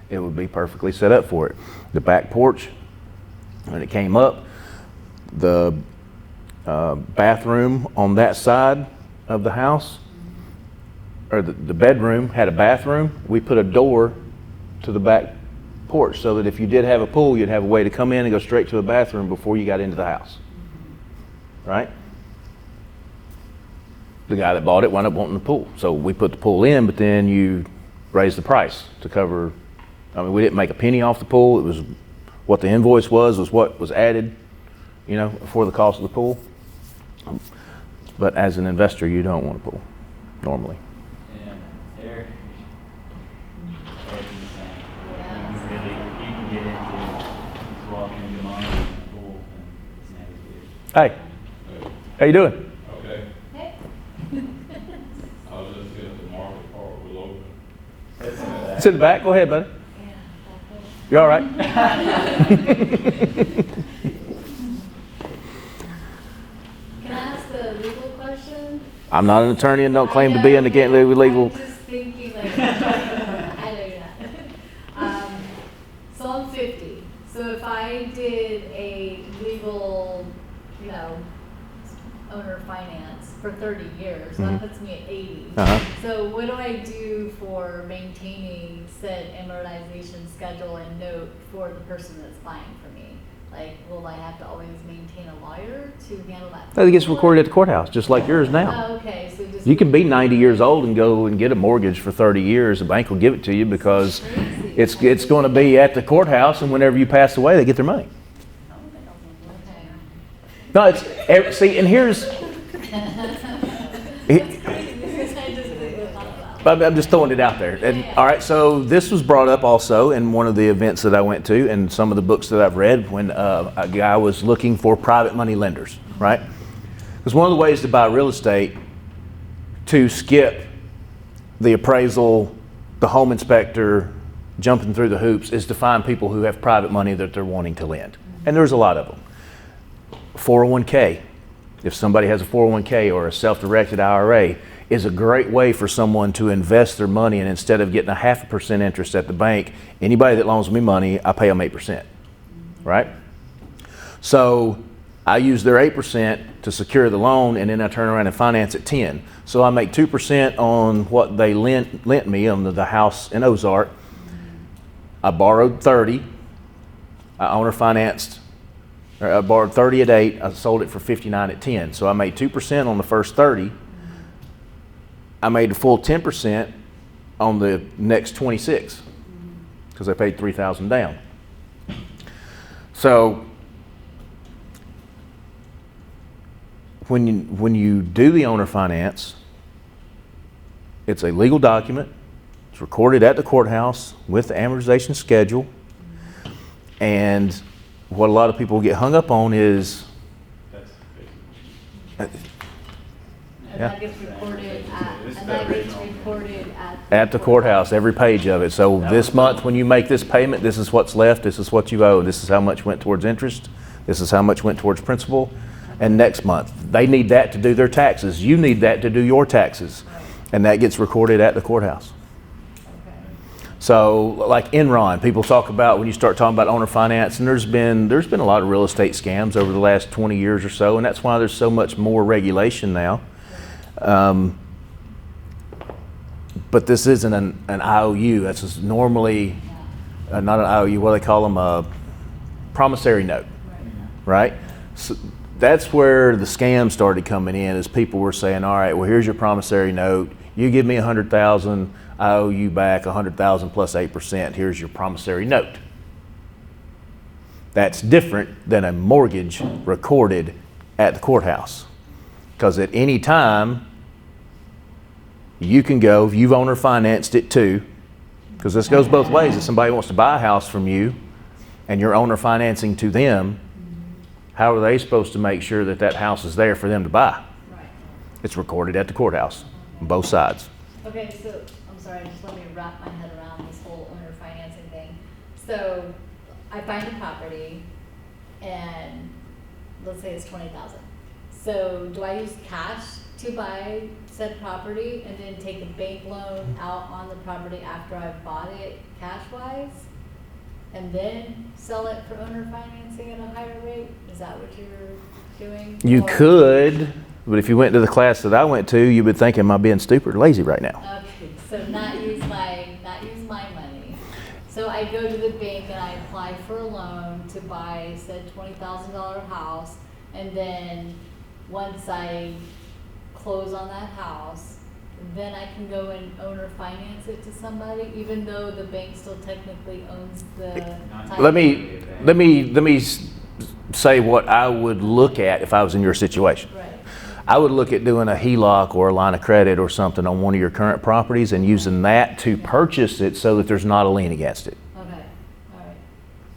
it would be perfectly set up for it. The back porch, when it came up, the bathroom on that side of the house, or the bedroom had a bathroom. We put a door to the back porch so that if you did have a pool, you'd have a way to come in and go straight to a bathroom before you got into the house. Right? The guy that bought it wound up wanting the pool. So we put the pool in, but then you raised the price to cover. I mean, we didn't make a penny off the pool. It was what the invoice was what was added, you know, for the cost of the pool. But as an investor, you don't want a pool, normally. Yeah, there. You can get into just walking into money in the pool and it's never good. Hey, how you doing? Okay, Hey. I was just getting the market part was open. It's in the back. Go ahead, buddy. Yeah. You all right? Can I ask a legal question? I'm not an attorney and don't claim to be in the legal. I'm just thinking like, I know you're not. So I'm 50. So if I did a legal, you know, owner finance for 30 years, that puts me at 80. Uh-huh. So what do I do for maintaining said amortization schedule and note for the person that's buying for me? Like, will I have to always maintain a lawyer to handle that? That gets recorded at the courthouse, just like yours now. Oh, okay, so just. You can be 90 years old and go and get a mortgage for 30 years. The bank will give it to you because it's going to be at the courthouse, and whenever you pass away, they get their money. Okay. No, it's see, and here's. I'm just throwing it out there. And, all right, so this was brought up also in one of the events that I went to and some of the books that I've read when a guy was looking for private money lenders, right? Because one of the ways to buy real estate, to skip the appraisal, the home inspector, jumping through the hoops, is to find people who have private money that they're wanting to lend. And there's a lot of them. 401k. If somebody has a 401k or a self-directed IRA, is a great way for someone to invest their money, and instead of getting a 0.5% interest at the bank, anybody that loans me money, I pay them 8%, right? So I use their 8% to secure the loan, and then I turn around and finance at 10. So I make 2% on what they lent me on the house in Ozark. I borrowed 30. I owner financed. I borrowed 30 at 8. I sold it for 59 at 10. So I made 2% on the first 30. I made the full 10% on the next 26 because I paid $3,000 down. So when you do the owner finance, it's a legal document. It's recorded at the courthouse with the amortization schedule. And what a lot of people get hung up on is And that gets recorded at the courthouse, every page of it. So this month, when you make this payment, this is what's left, this is what you owe, this is how much went towards interest, this is how much went towards principal. And next month, they need that to do their taxes. You need that to do your taxes. And that gets recorded at the courthouse. So like Enron, people talk about when you start talking about owner finance, and there's been a lot of real estate scams over the last 20 years or so, and that's why there's so much more regulation now. But this isn't an IOU. That's just normally not an IOU. What do they call them? A promissory note, right? So that's where the scam started coming in. Is people were saying, "All right, well, here's your promissory note. You give me $100,000, I owe you back $100,000 plus 8%. Here's your promissory note." That's different than a mortgage recorded at the courthouse, because at any time you can go, if you've owner financed it too, because this goes both ways. If somebody wants to buy a house from you and you're owner financing to them, how are they supposed to make sure that that house is there for them to buy? Right. It's recorded at the courthouse on both sides. Okay, so, I'm sorry, just let me wrap my head around this whole owner financing thing. So, I find a property, and let's say it's 20,000. So, do I use cash to buy said property and then take a bank loan out on the property after I've bought it cash-wise? And then sell it for owner financing at a higher rate? Is that what you're doing? You Or- could, but if you went to the class that I went to, you would think, am I being stupid or lazy right now? Okay, so not use my money. So I go to the bank and I apply for a loan to buy said $20,000 house, and then once I close on that house, then I can go and owner finance it to somebody, even though the bank still technically owns the title. Let me say what I would look at if I was in your situation. Right. I would look at doing a HELOC or a line of credit or something on one of your current properties and using that to purchase it so that there's not a lien against it. Okay, all right.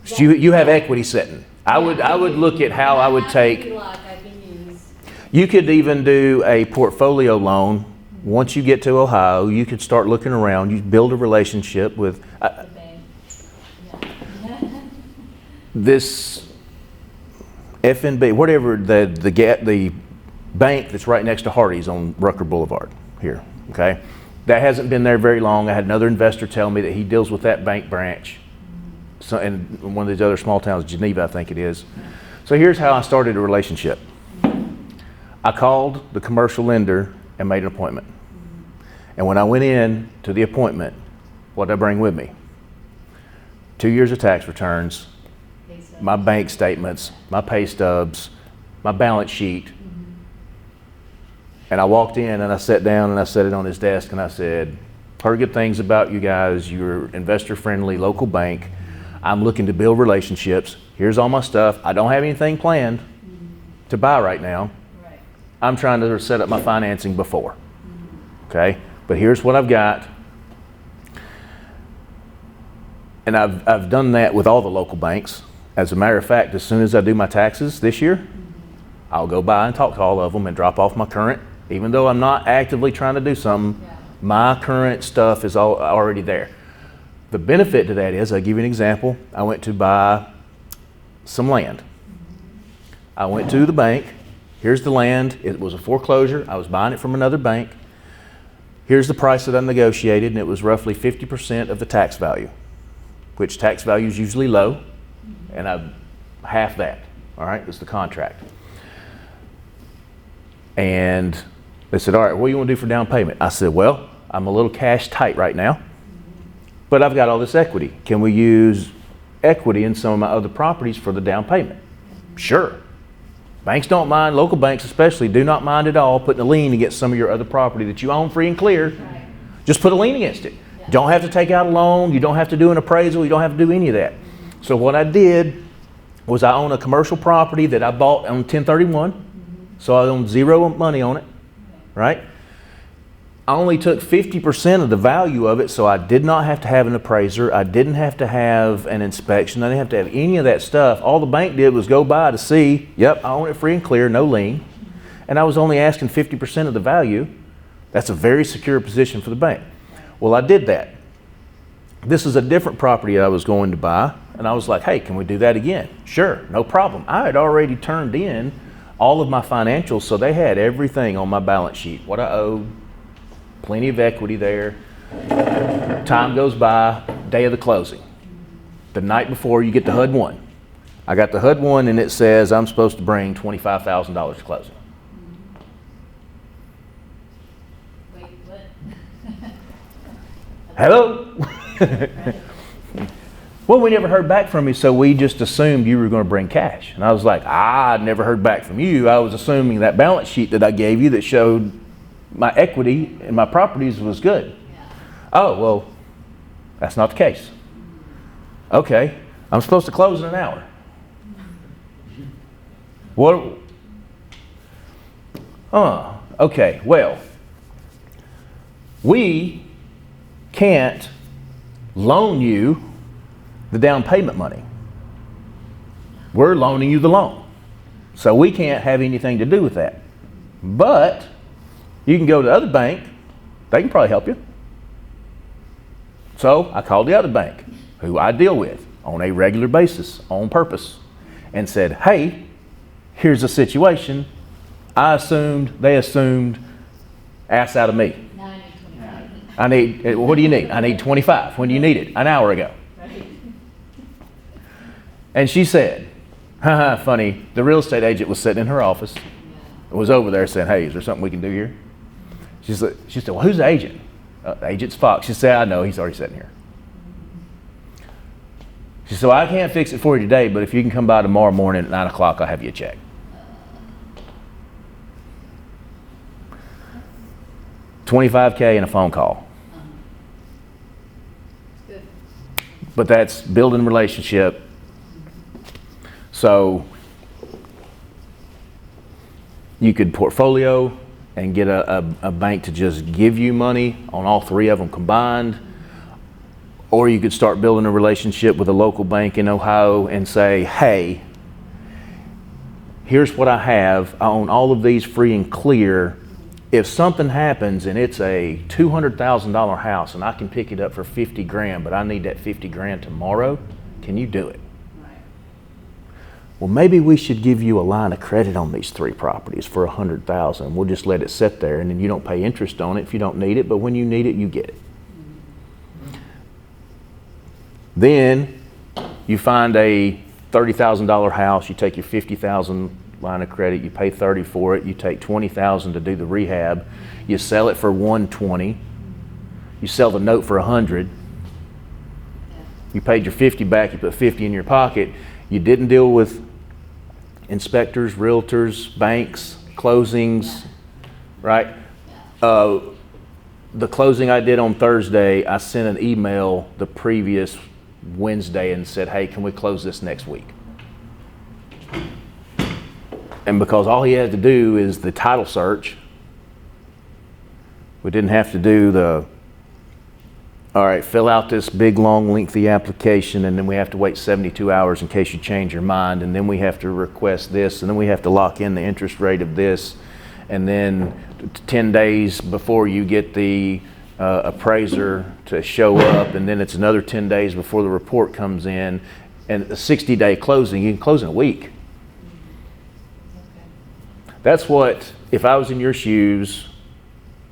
So you have equity sitting. I would look at how I would take. HELOC I can use. You could even do a portfolio loan. Once you get to Ohio, you could start looking around. You build a relationship with The bank. Yeah. this FNB, whatever the bank that's right next to Hardee's on Rucker Boulevard here. Okay, that hasn't been there very long. I had another investor tell me that he deals with that bank branch, so in one of these other small towns, Geneva, I think it is. So here's how I started a relationship. I called the commercial lender and made an appointment. And when I went in to the appointment, what did I bring with me? 2 years of tax returns, my bank statements, my pay stubs, my balance sheet. And I walked in and I sat down and I set it on his desk and I said, heard good things about you guys. You're investor friendly, local bank. I'm looking to build relationships. Here's all my stuff. I don't have anything planned to buy right now. Right. I'm trying to set up my financing before. Okay, but here's what I've got. And I've done that with all the local banks. As a matter of fact, as soon as I do my taxes this year, I'll go by and talk to all of them and drop off my current, even though I'm not actively trying to do something, my current stuff is already there. The benefit to that is, I'll give you an example. I went to buy some land. I went to the bank. Here's the land. It was a foreclosure. I was buying it from another bank. Here's the price that I negotiated, and it was roughly 50% of the tax value, which tax value is usually low, and I half that. All right, it's the contract. And they said, all right, what do you want to do for down payment? I said, well, I'm a little cash tight right now, but I've got all this equity. Can we use equity in some of my other properties for the down payment? Sure. Banks don't mind, local banks especially, do not mind at all putting a lien against some of your other property that you own free and clear. Right. Just put a lien against it. Yeah. Don't have to take out a loan. You don't have to do an appraisal. You don't have to do any of that. So what I did was I own a commercial property that I bought on 1031. So I own zero money on it, right? I only took 50% of the value of it, so I did not have to have an appraiser. I didn't have to have an inspection. I didn't have to have any of that stuff. All the bank did was go by to see, yep, I own it free and clear, no lien. And I was only asking 50% of the value. That's a very secure position for the bank. Well, I did that. This is a different property I was going to buy, and I was like, hey, can we do that again? Sure, no problem. I had already turned in all of my financials, so they had everything on my balance sheet, what I owed, plenty of equity there. Time goes by, day of the closing. The night before, you get the HUD-1. I got the HUD-1 and it says I'm supposed to bring $25,000 to closing. Wait, what? Hello? Well, we never heard back from you, so we just assumed you were going to bring cash. And I was like, I never heard back from you. I was assuming that balance sheet that I gave you that showed my equity and my properties was good. Yeah. Oh, well, that's not the case. Okay, I'm supposed to close in an hour. What? Okay, well, we can't loan you the down payment money. We're loaning you the loan. So we can't have anything to do with that. But you can go to the other bank. They can probably help you. So I called the other bank, who I deal with on a regular basis, on purpose, and said, hey, here's the situation. They assumed, ass out of me. Now I need 25. What do you need? I need 25. When do you need it? An hour ago. Right. And she said, haha, funny, the real estate agent was sitting in her office, was over there saying, hey, is there something we can do here? She said, well, who's the agent? The agent's Fox. She said, I know, he's already sitting here. She said, well, I can't fix it for you today, but if you can come by tomorrow morning at 9 o'clock, I'll have you a check. $25K and a phone call. Good. But that's building a relationship. So you could portfolio and get a bank to just give you money on all three of them combined. Or you could start building a relationship with a local bank in Ohio and say, hey, here's what I have. I own all of these free and clear. If something happens and it's a $200,000 house and I can pick it up for 50 grand, but I need that 50 grand tomorrow, can you do it? Right. Well, maybe we should give you a line of credit on these three properties for $100,000. We'll just let it sit there and then you don't pay interest on it if you don't need it, but when you need it, you get it. Then you find a $30,000 house, you take your $50,000 line of credit, you pay $30,000 for it, you take $20,000 to do the rehab, you sell it for $120,000, you sell the note for $100,000, you paid your $50,000 back, you put $50,000 in your pocket, you didn't deal with inspectors, realtors, banks, closings, right? The closing I did on Thursday, I sent an email the previous Wednesday and said, hey, can we close this next week? And because all he had to do is the title search, we didn't have to do all right, fill out this big, long, lengthy application, and then we have to wait 72 hours in case you change your mind, and then we have to request this, and then we have to lock in the interest rate of this, and then 10 days before you get the appraiser to show up, and then it's another 10 days before the report comes in, and a 60-day closing, you can close in a week. That's what, if I was in your shoes,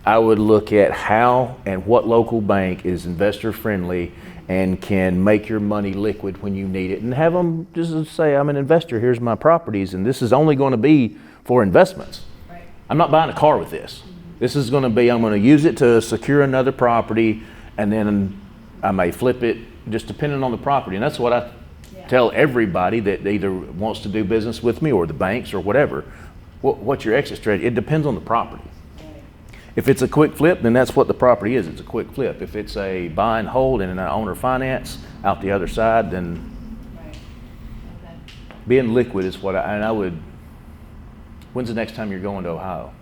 I would look at how and what local bank is investor friendly and can make your money liquid when you need it, and have them just say, I'm an investor, here's my properties, and this is only going to be for investments. Right. I'm not buying a car with this. This is going to be, I'm going to use it to secure another property, and then I may flip it, just depending on the property. And that's what I tell everybody that either wants to do business with me or the banks or whatever. What's your exit strategy? It depends on the property. If it's a quick flip, then that's what the property is. It's a quick flip. If it's a buy and hold and an owner finance out the other side, then Right. Okay. being liquid is what I would. When's the next time you're going to Ohio?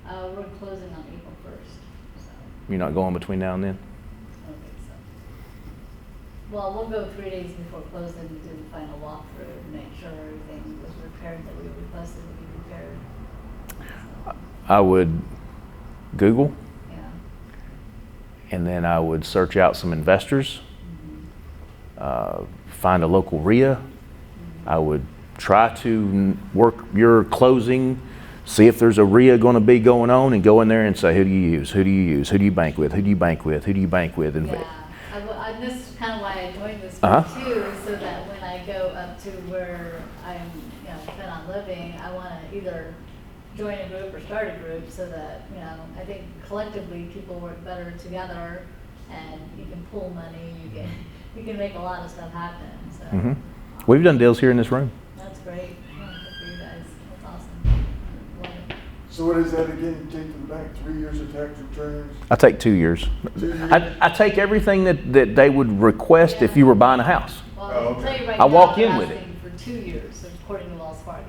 We're closing on April 1st, so You're not going between now and then? I don't think so. Well, we'll go 3 days before closing to do the final walkthrough and make sure everything was repaired that we requested to be repaired. So, I would Google, yeah. and then I would search out some investors, Mm-hmm. find a local REIA. I would try to work your closing, see if there's a REIA going to be going on, and go in there and say, who do you use? Who do you use? Who do you bank with? Who do you bank with? Who do you bank with? And Yeah, this is kind of why I joined this Uh-huh. group too, so that when I go up to where I'm, plan on living, I want to either join a group or start a group so that, I think collectively people work better together and you can pool money, you can make a lot of stuff happen, so. Mhm. We've done deals here in this room. That's great. Yeah, good for you guys. That's awesome. Love it. So what is that again? You take to the bank 3 years of tax returns? I take 2 years. 2 years? I take everything that they would request if you were buying a house. Well, Oh, I'll tell you right I now, walk they're in with it. asking for 2 years according to Wells Fargo.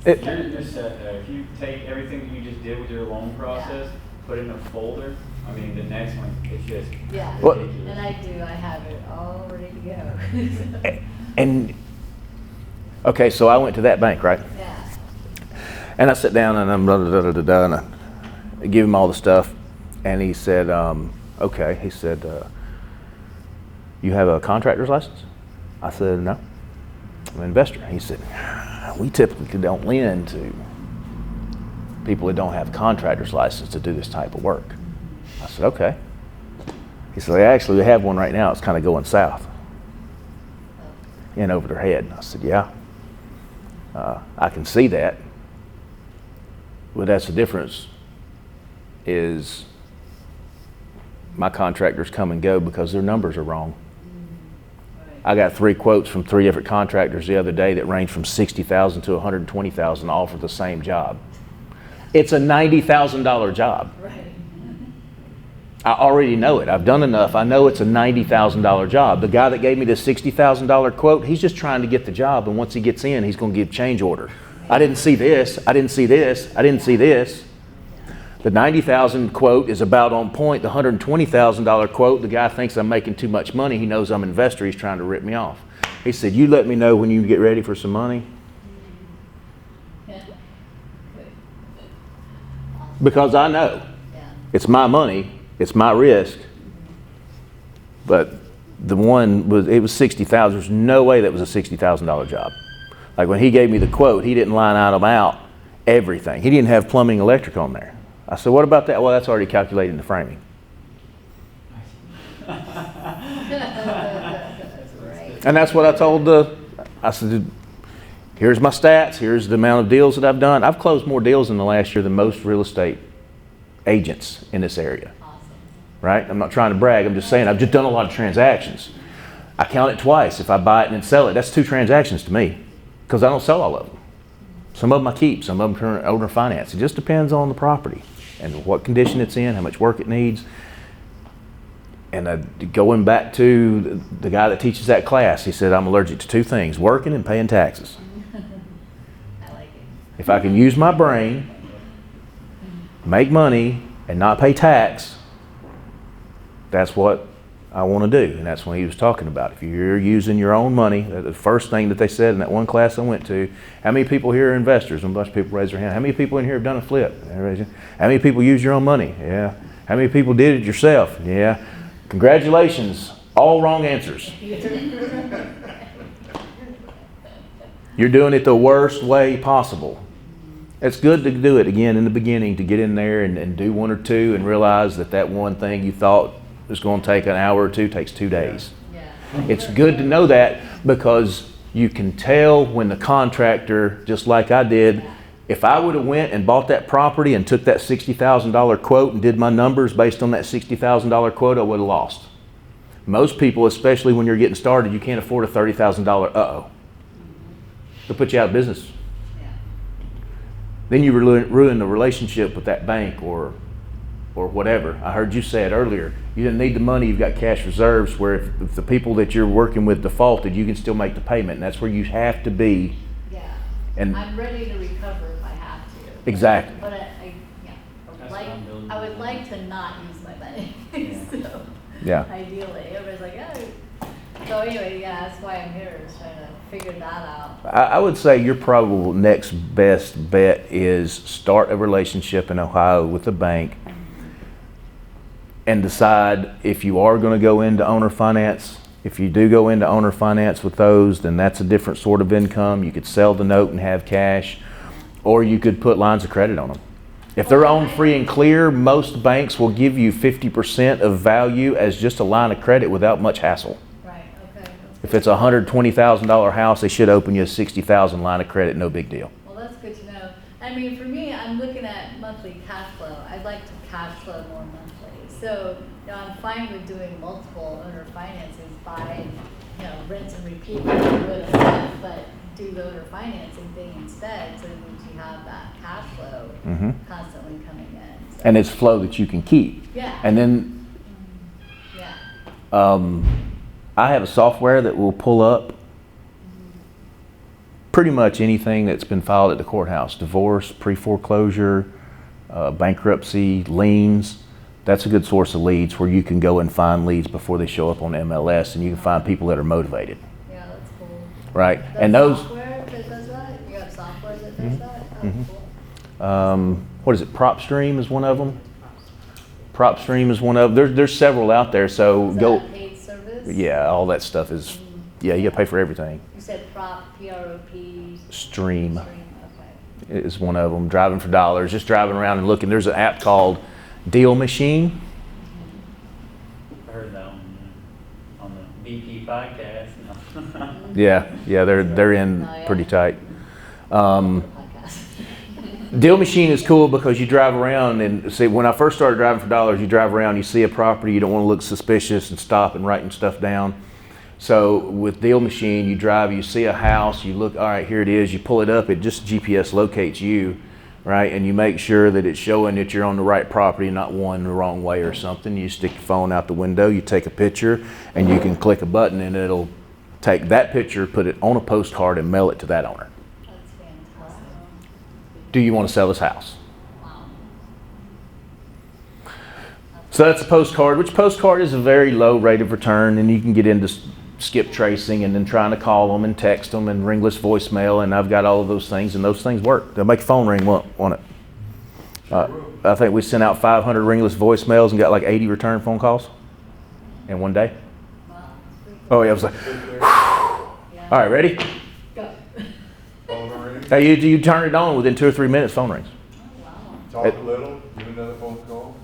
It- You're set though. If you take everything that you just did with your loan process, put it in a folder, I mean, the next one, it's just Yeah, What- ridiculous. and I do, I have it all ready to go. And, okay, so I went to that bank, right? Yeah, And I sit down and I'm and I give him all the stuff, and he said, okay. He said, you have a contractor's license? I said, no, I'm an investor. He said, we typically don't lend to people that don't have a contractor's license to do this type of work. I said, okay. He said, actually, we have one right now. It's kind of going south, in over their head. I said, yeah, I can see that. But that's the difference, is my contractors come and go because their numbers are wrong. I got 3 quotes from 3 different contractors the other day that range from $60,000 to $120,000, all for the same job. It's a $90,000 job. right. I already know it. I've done enough. I know it's a $90,000 job. The guy that gave me the $60,000 quote, he's just trying to get the job, and once he gets in, he's going to give change order. I didn't see this. I didn't see this. I didn't see this. The $90,000 quote is about on point. The $120,000 quote, the guy thinks I'm making too much money. He knows I'm an investor. He's trying to rip me off. He said, you let me know when you get ready for some money. Yeah. Good. Awesome. Because I know Yeah. it's my money, it's my risk. But the one was, it was $60,000. There's no way that was a $60,000 job. Like when he gave me the quote, he didn't line item out everything. He didn't have plumbing, electric on there. I said, what about that? Well, that's already calculated in the framing. That's right. And that's what I told I said, here's my stats, here's the amount of deals that I've done. I've closed more deals in the last year than most real estate agents in this area, Awesome. right? I'm not trying to brag, I'm just saying I've just done a lot of transactions. I count it twice. If I buy it and then sell it, that's 2 transactions to me, because I don't sell all of them. Some of them I keep, some of them turn owner finance. It just depends on the property and what condition it's in, how much work it needs. And going back to the guy that teaches that class, he said, I'm allergic to 2 things, working and paying taxes. I like it. If I can use my brain, make money, and not pay tax, that's what I want to do. And that's what he was talking about. If you're using your own money, the first thing that they said in that one class I went to, how many people here are investors? And a bunch of people raised their hand. How many people in here have done a flip? How many people use your own money? Yeah. How many people did it yourself? Yeah. Congratulations. All wrong answers. You're doing it the worst way possible. It's good to do it again in the beginning, to get in there and do one or two and realize that that one thing you thought was going to take an hour or two takes 2 days. Yeah. It's good to know that, because you can tell when the contractor, just like I did, if I would have went and bought that property and took that $60,000 quote and did my numbers based on that $60,000 quote, I would have lost. Most people, especially when you're getting started, you can't afford a $30,000, uh-oh. They'll put you out of business. Then you ruin the relationship with that bank or whatever. I heard you say it earlier. You didn't need the money, you've got cash reserves, where if the people that you're working with defaulted, you can still make the payment. And that's where you have to be. Yeah. And I'm ready to recover if I have to. exactly. But That's what I'm building. I would like to not use my money. Yeah. So Yeah. ideally, everybody's like, oh. So anyway, yeah, that's why I'm here, is trying to figure that out. I would say your probable next best bet is start a relationship in Ohio with a bank and decide if you are going to go into owner finance. If you do go into owner finance with those, then that's a different sort of income. You could sell the note and have cash, or you could put lines of credit on them. If they're owned free and clear, most banks will give you 50% of value as just a line of credit without much hassle. Right, okay. If it's a $120,000 house, they should open you a $60,000 line of credit, no big deal. Well, that's good to know. I mean, for me, I'm looking at monthly cash flow. I'd like to cash flow more monthly. So, I'm fine with doing multiple owner finances, buy, rinse and repeat, but do the owner financing thing instead, so that you have that cash flow constantly coming in. So, And it's flow that you can keep. yeah. And then Yeah. I have a software that will pull up pretty much anything that's been filed at the courthouse. Divorce, pre-foreclosure, bankruptcy, liens. That's a good source of leads, where you can go and find leads before they show up on MLS, and you can find people that are motivated. Yeah, that's cool. Right? That And those, software that does that? You have software that does that? Oh, cool. what is it? PropStream is one of them. PropStream is one of them. There's several out there, so Is go. that a paid service? Yeah, all that stuff is, yeah, you gotta pay for everything. You said P-R-O-P. Stream Okay. is one of them. Driving for dollars, just driving around and looking. There's an app called Deal Machine. I heard that on the BP podcast. No. Yeah, they're in Oh, yeah. pretty tight. Podcast. Deal Machine is cool because you drive around and see, when I first started driving for dollars, you drive around, you see a property, you don't want to look suspicious and stop and writing stuff down. So with Deal Machine, you drive, you see a house, you look, all right, here it is, you pull it up, it just GPS locates you, right? And you make sure that it's showing that you're on the right property, not one the wrong way or something. You stick your phone out the window, you take a picture, and you can click a button and it'll take that picture, put it on a postcard, and mail it to that owner. That's fantastic. Do you want to sell this house? Wow. So that's a postcard, which postcard is a very low rate of return, and you can get into skip tracing and then trying to call them and text them and ringless voicemail, and I've got all of those things, and those things work. They'll make your phone ring, won't it? I think we sent out 500 ringless voicemails and got like 80 return phone calls in one day. Wow. That's pretty Oh yeah, I was like, Yeah. all right, ready? Go. Phone ring, Hey, you turn it on, within 2 or 3 minutes, phone rings. Oh, wow. talk a little, get another phone call.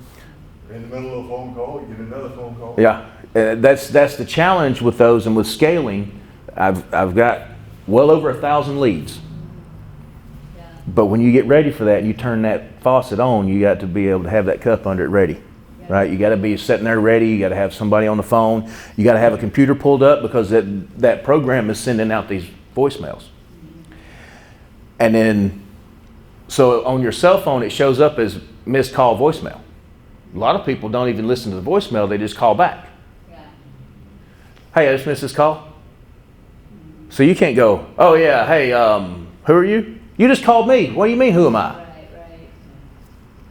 In the middle of a phone call, you get another phone call. Yeah, that's the challenge with those, and with scaling, I've got well over 1,000 leads. Yeah. But when you get ready for that and you turn that faucet on, you got to be able to have that cup under it ready, Yeah. right? You got to be sitting there ready. You got to have somebody on the phone. You got to have a computer pulled up, because that program is sending out these voicemails. And then, so on your cell phone, it shows up as missed call voicemail. A lot of people don't even listen to the voicemail. They just call back. Yeah. Hey, I just missed this call. So you can't go, oh yeah, hey, who are you? You just called me. What do you mean, who am I? Right, right.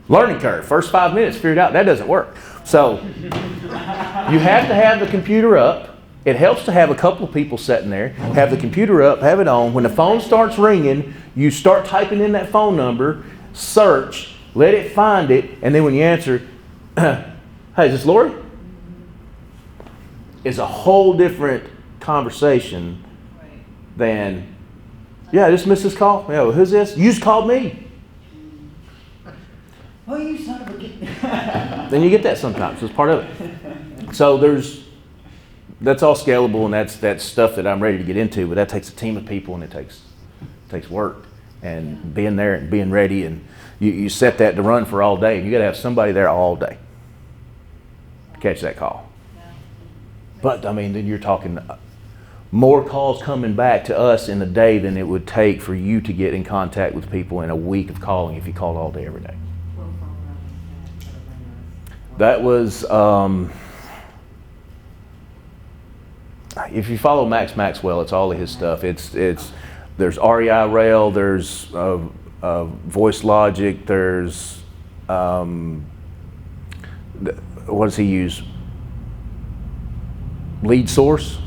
Learning curve, first 5 minutes, figure it out. That doesn't work. So you have to have the computer up. It helps to have a couple of people sitting there, have the computer up, have it on. When the phone starts ringing, you start typing in that phone number, search, let it find it, and then when you answer, hey, is this Lori? It's a whole different conversation Right. than, yeah, I just missed this call. Yeah, well, who's this? You just called me. son of a Then you get that sometimes. It's part of it. So that's all scalable, and that's stuff that I'm ready to get into. But that takes a team of people, and it takes work and being there and being ready. And you set that to run for all day, and you got to have somebody there all day to catch that call. But I mean, then you're talking more calls coming back to us in a day than it would take for you to get in contact with people in a week of calling if you called all day every day. That was, if you follow Max Maxwell, it's all of his stuff. There's REI Rail, there's Voice Logic, there's, what does he use? Lead Source,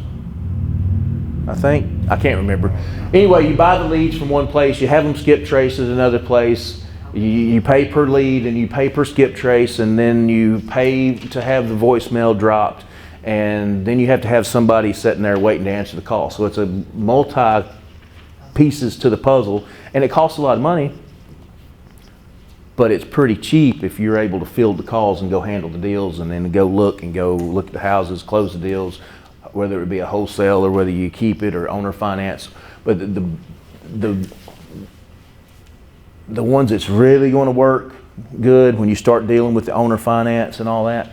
I think. I can't remember. Anyway, you buy the leads from one place, you have them skip trace at another place. You pay per lead and you pay per skip trace, and then you pay to have the voicemail dropped, and then you have to have somebody sitting there waiting to answer the call. So it's a multi pieces to the puzzle, and it costs a lot of money, but it's pretty cheap if you're able to field the calls and go handle the deals, and then go look at the houses, close the deals, whether it be a wholesale or whether you keep it or owner finance. But the ones that's really going to work good when you start dealing with the owner finance and all that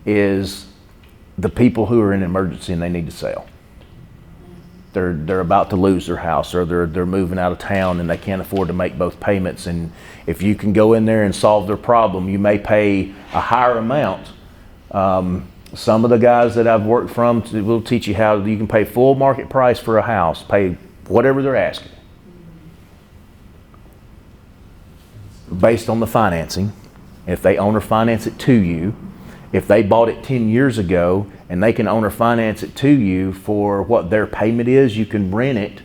is the people who are in an emergency and they need to sell. They're about to lose their house, or they're moving out of town and they can't afford to make both payments. And if you can go in there and solve their problem, you may pay a higher amount. Some of the guys that I've worked from will teach you how you can pay full market price for a house, pay whatever they're asking, based on the financing. If they owner finance it to you, if they bought it 10 years ago and they can owner finance it to you for what their payment is, you can rent it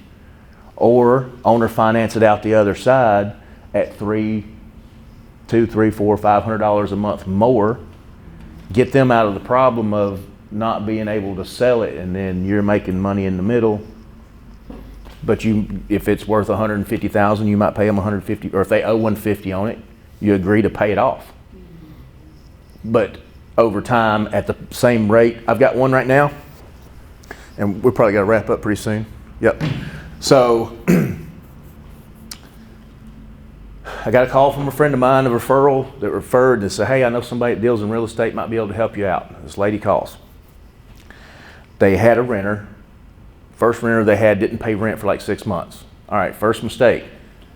or owner finance it out the other side at $200, $300, $400, $500 a month more. Get them out of the problem of not being able to sell it, and then you're making money in the middle. But if it's worth $150,000, you might pay them $150, or if they owe $150 on it, you agree to pay it off. But over time, at the same rate, I've got one right now, and we're probably got to wrap up pretty soon. Yep. So I got a call from a friend of mine, a referral that referred and said, hey, I know somebody that deals in real estate might be able to help you out. This lady calls. They had a renter. First renter they had didn't pay rent for like 6 months. All right, first mistake.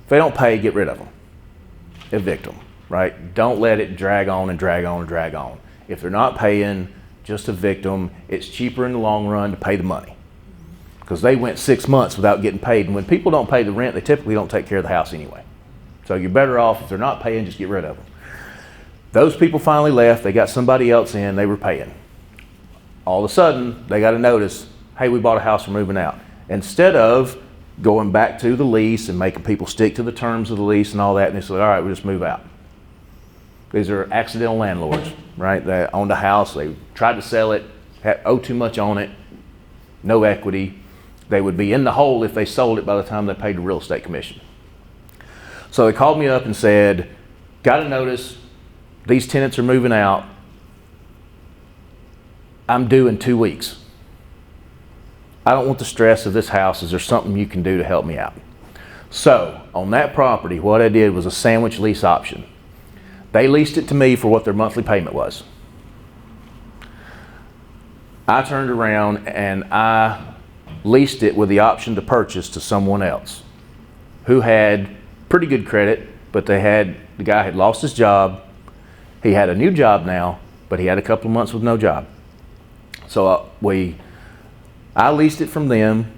If they don't pay, get rid of them. Evict them, right? Don't let it drag on and drag on and drag on. If they're not paying, just evict them. It's cheaper in the long run to pay the money, because they went 6 months without getting paid. And when people don't pay the rent, they typically don't take care of the house anyway. So you're better off, if they're not paying, just get rid of them. Those people finally left. They got somebody else in. They were paying. All of a sudden, they got a notice, hey, we bought a house, we're moving out. Instead of going back to the lease and making people stick to the terms of the lease and all that, and they said, all right, we'll just move out. These are accidental landlords, right? They owned a house, they tried to sell it, owed too much on it, no equity. They would be in the hole if they sold it by the time they paid the real estate commission. So they called me up and said, got a notice, these tenants are moving out, I'm due in 2 weeks. I don't want the stress of this house. Is there something you can do to help me out? So on that property, what I did was a sandwich lease option. They leased it to me for what their monthly payment was. I turned around and I leased it with the option to purchase to someone else who had pretty good credit, but the guy had lost his job. He had a new job now, but he had a couple of months with no job. So I leased it from them,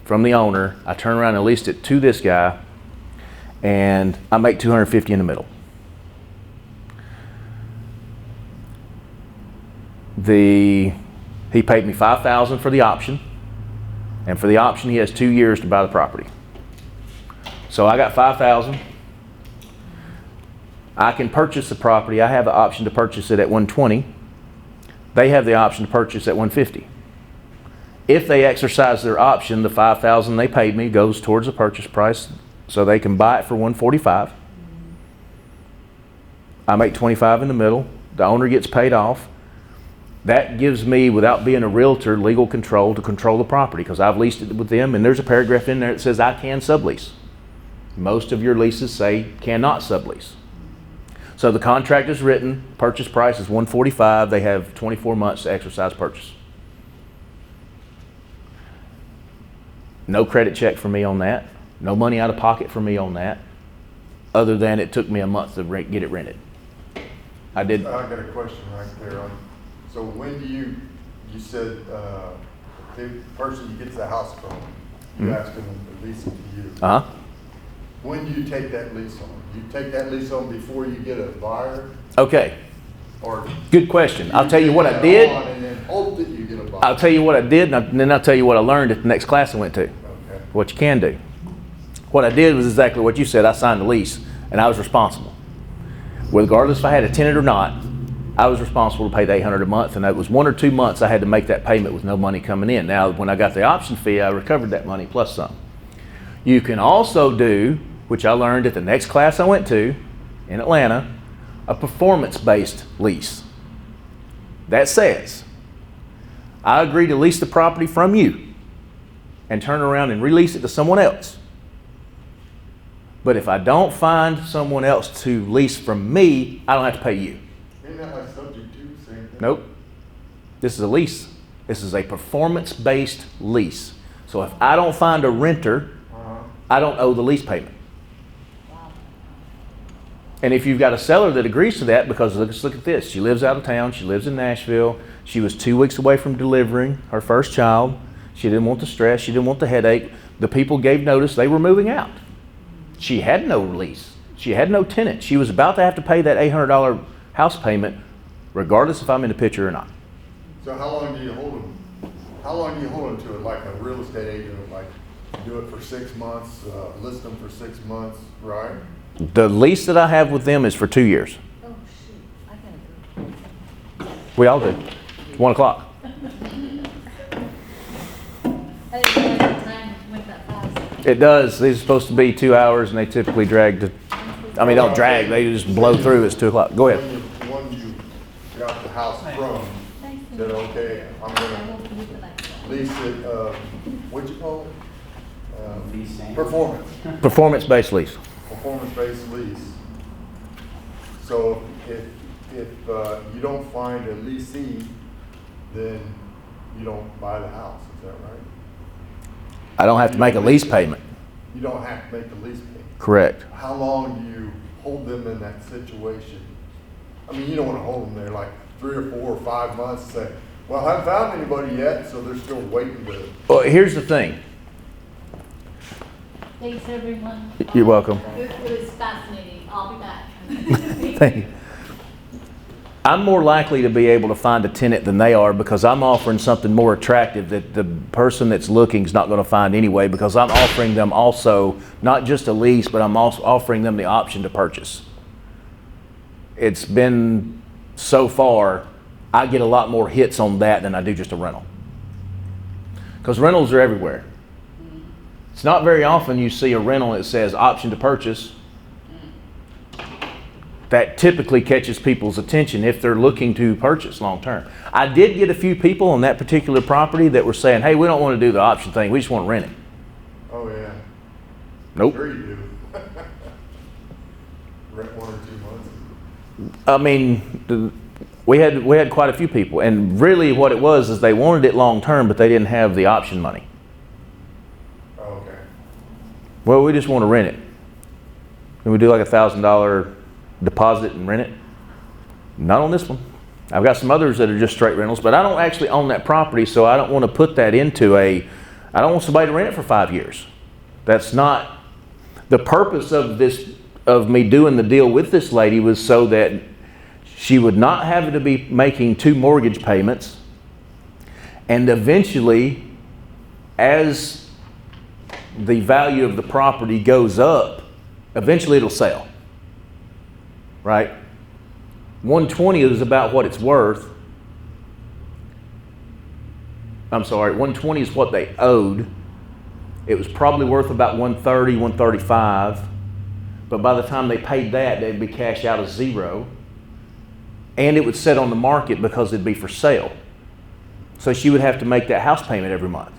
from the owner. I turned around and leased it to this guy, and I make $250 in the middle. He paid me $5,000 for the option, and for the option he has 2 years to buy the property. So I got $5,000. I can purchase the property. I have the option to purchase it at $120. They have the option to purchase at $150. If they exercise their option, the $5,000 they paid me goes towards the purchase price, so they can buy it for $145. I make 25 in the middle. The owner gets paid off. That gives me, without being a realtor, legal control to control the property because I've leased it with them, and there's a paragraph in there that says I can sublease. Most of your leases say cannot sublease. So the contract is written, purchase price is $145. They have 24 months to exercise purchase. No credit check for me on that. No money out of pocket for me on that, other than it took me a month to get it rented. I did. I got a question right there. So when do you said the person you get the house from, you ask them to lease it to you. Uh-huh. When do you take that lease on? You take that lease on before you get a buyer? Okay. Or good question. I'll tell you what I did. And then hope that you get a buyer. I'll tell you what I did, and then I'll tell you what I learned at the next class I went to. Okay. What you can do. What I did was exactly what you said. I signed the lease, and I was responsible. Regardless if I had a tenant or not, I was responsible to pay the $800 a month, and that was 1 or 2 months I had to make that payment with no money coming in. Now, when I got the option fee, I recovered that money plus some. You can also do, which I learned at the next class I went to in Atlanta, a performance-based lease. That says, I agree to lease the property from you and turn around and release it to someone else. But if I don't find someone else to lease from me, I don't have to pay you. Isn't that like subject to the same thing? Nope. This is a lease. This is a performance-based lease. So if I don't find a renter, I don't owe the lease payment. And if you've got a seller that agrees to that, because look at this. She lives out of town. She lives in Nashville. She was 2 weeks away from delivering her first child. She didn't want the stress. She didn't want the headache. The people gave notice they were moving out. She had no lease. She had no tenant. She was about to have to pay that $800 house payment, regardless if I'm in the picture or not. So how long do you hold them? How long do you hold them to it like a real estate agent? Like do it for 6 months, list them for 6 months, right? The lease that I have with them is for 2 years. Oh, shoot. I gotta go. We all do. 1 o'clock. I didn't realize the time went that fast. It does. These are supposed to be 2 hours, and they typically drag to, I mean, don't drag. They just blow through. It's 2 o'clock. Go ahead. When you got the house from, said, okay, I'm gonna lease it, what'd you call it? Leasing. Performance. Performance-based lease. Performance-based lease. So if you don't find a leasee, then you don't buy the house, is that right? I don't have to make a lease payment. You don't have to make the lease payment. Correct. How long do you hold them in that situation? I mean, you don't want to hold them there like 3 or 4 or 5 months and say, well, I haven't found anybody yet, so they're still waiting to. Well, here's the thing. Thanks, everyone. You're welcome. It was fascinating. I'll be back. Thank you. I'm more likely to be able to find a tenant than they are because I'm offering something more attractive that the person that's looking is not going to find anyway, because I'm offering them also not just a lease, but I'm also offering them the option to purchase. It's been so far, I get a lot more hits on that than I do just a rental. Because rentals are everywhere. It's not very often you see a rental that says option to purchase. That typically catches people's attention if they're looking to purchase long term. I did get a few people on that particular property that were saying, hey, we don't want to do the option thing, we just want to rent it. Oh, yeah. Nope. Sure you do. Rent 1 or 2 months. I mean, we had quite a few people, and really what it was is they wanted it long term, but they didn't have the option money. Oh, okay. Well, we just want to rent it. Can we do like $1,000 deposit and rent it? Not on this one. I've got some others that are just straight rentals, but I don't actually own that property, so I don't want to put that into I don't want somebody to rent it for 5 years. That's not the purpose of me doing the deal with this lady, was so that she would not have to be making 2 mortgage payments, and eventually, as the value of the property goes up, eventually it'll sell. Right? 120 is about what it's worth. I'm sorry, 120 is what they owed. It was probably worth about 130, 135. But by the time they paid that, they'd be cashed out as zero. And it would sit on the market because it'd be for sale. So she would have to make that house payment every month.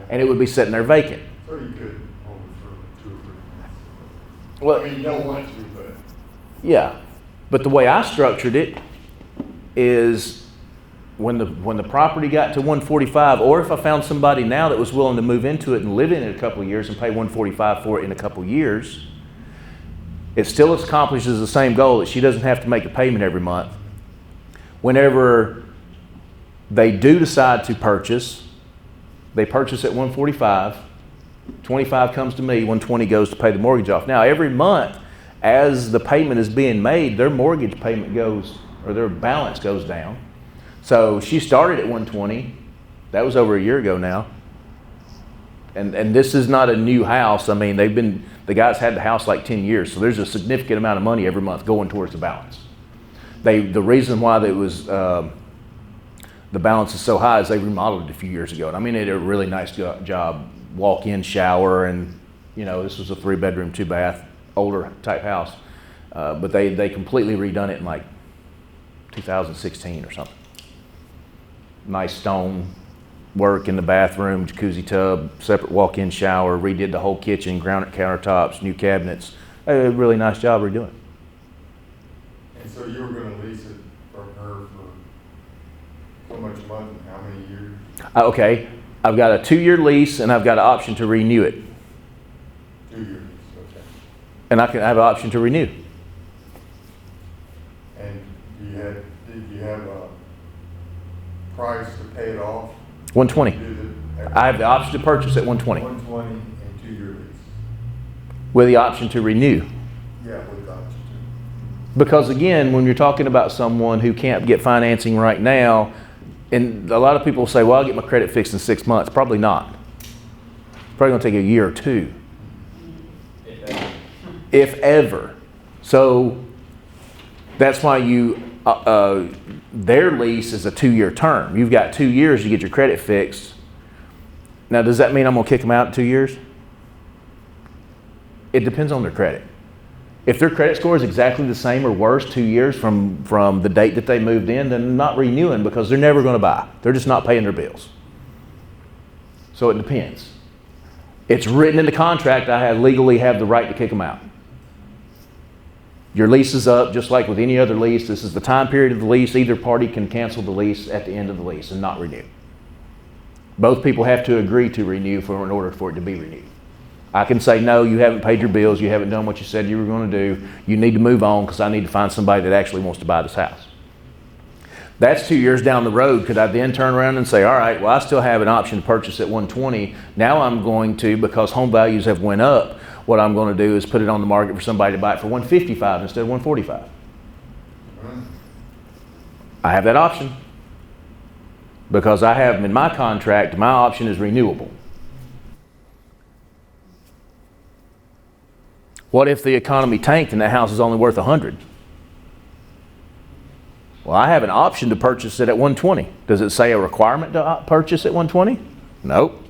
And it would be sitting there vacant. So you could hold it for 2 or 3 months. Well, I mean, you don't want to, but. yeah. But the way I structured it is when the property got to 145, or if I found somebody now that was willing to move into it and live in it a couple of years and pay 145 for it in a couple of years, it still accomplishes the same goal that she doesn't have to make a payment every month. Whenever they do decide to purchase, they purchase at 145, 25 comes to me, 120 goes to pay the mortgage off. Now every month, as the payment is being made, their mortgage payment goes, or their balance goes down. So she started at 120. That was over a year ago now. And this is not a new house. I mean, the guys had the house like 10 years. So there's a significant amount of money every month going towards the balance. The reason why it was, the balance is so high is they remodeled it a few years ago. And I mean, they did a really nice job. Walk-in shower, and this was a 3-bedroom, 2-bath, older type house. But they completely redone it in like 2016 or something. Nice stone work in the bathroom, jacuzzi tub, separate walk-in shower, redid the whole kitchen, granite countertops, new cabinets. A really nice job redoing. And so you were gonna lease it from her for so much a month and how many years? Okay, I've got a 2-year lease and I've got an option to renew it. 2 years, okay. And I can have an option to renew. And did you have a price to pay it off? 120. I have the option to purchase at 120. 120 and 2-year lease. With the option to renew. Yeah, with the option to. Because again, when you're talking about someone who can't get financing right now, and a lot of people say, well, I'll get my credit fixed in 6 months. Probably not. It's probably gonna take a year or 2. If ever. So that's why their lease is a 2-year term. You've got 2 years to get your credit fixed. Now, does that mean I'm gonna kick them out in 2 years? It depends on their credit. If their credit score is exactly the same or worse 2 years from the date that they moved in, then not renewing because they're never gonna buy. They're just not paying their bills. So it depends. It's written in the contract, I legally have the right to kick them out. Your lease is up, just like with any other lease. This is the time period of the lease. Either party can cancel the lease at the end of the lease and not renew. Both people have to agree to renew in order for it to be renewed. I can say, no, you haven't paid your bills. You haven't done what you said you were going to do. You need to move on because I need to find somebody that actually wants to buy this house. That's 2 years down the road. Could I then turn around and say, all right, well, I still have an option to purchase at 120. Now I'm going to, because home values have went up, what I'm going to do is put it on the market for somebody to buy it for 155 instead of 145. I have that option because I have in my contract, my option is renewable. What if the economy tanked and that house is only worth 100? Well, I have an option to purchase it at 120. Does it say a requirement to purchase at 120? Nope.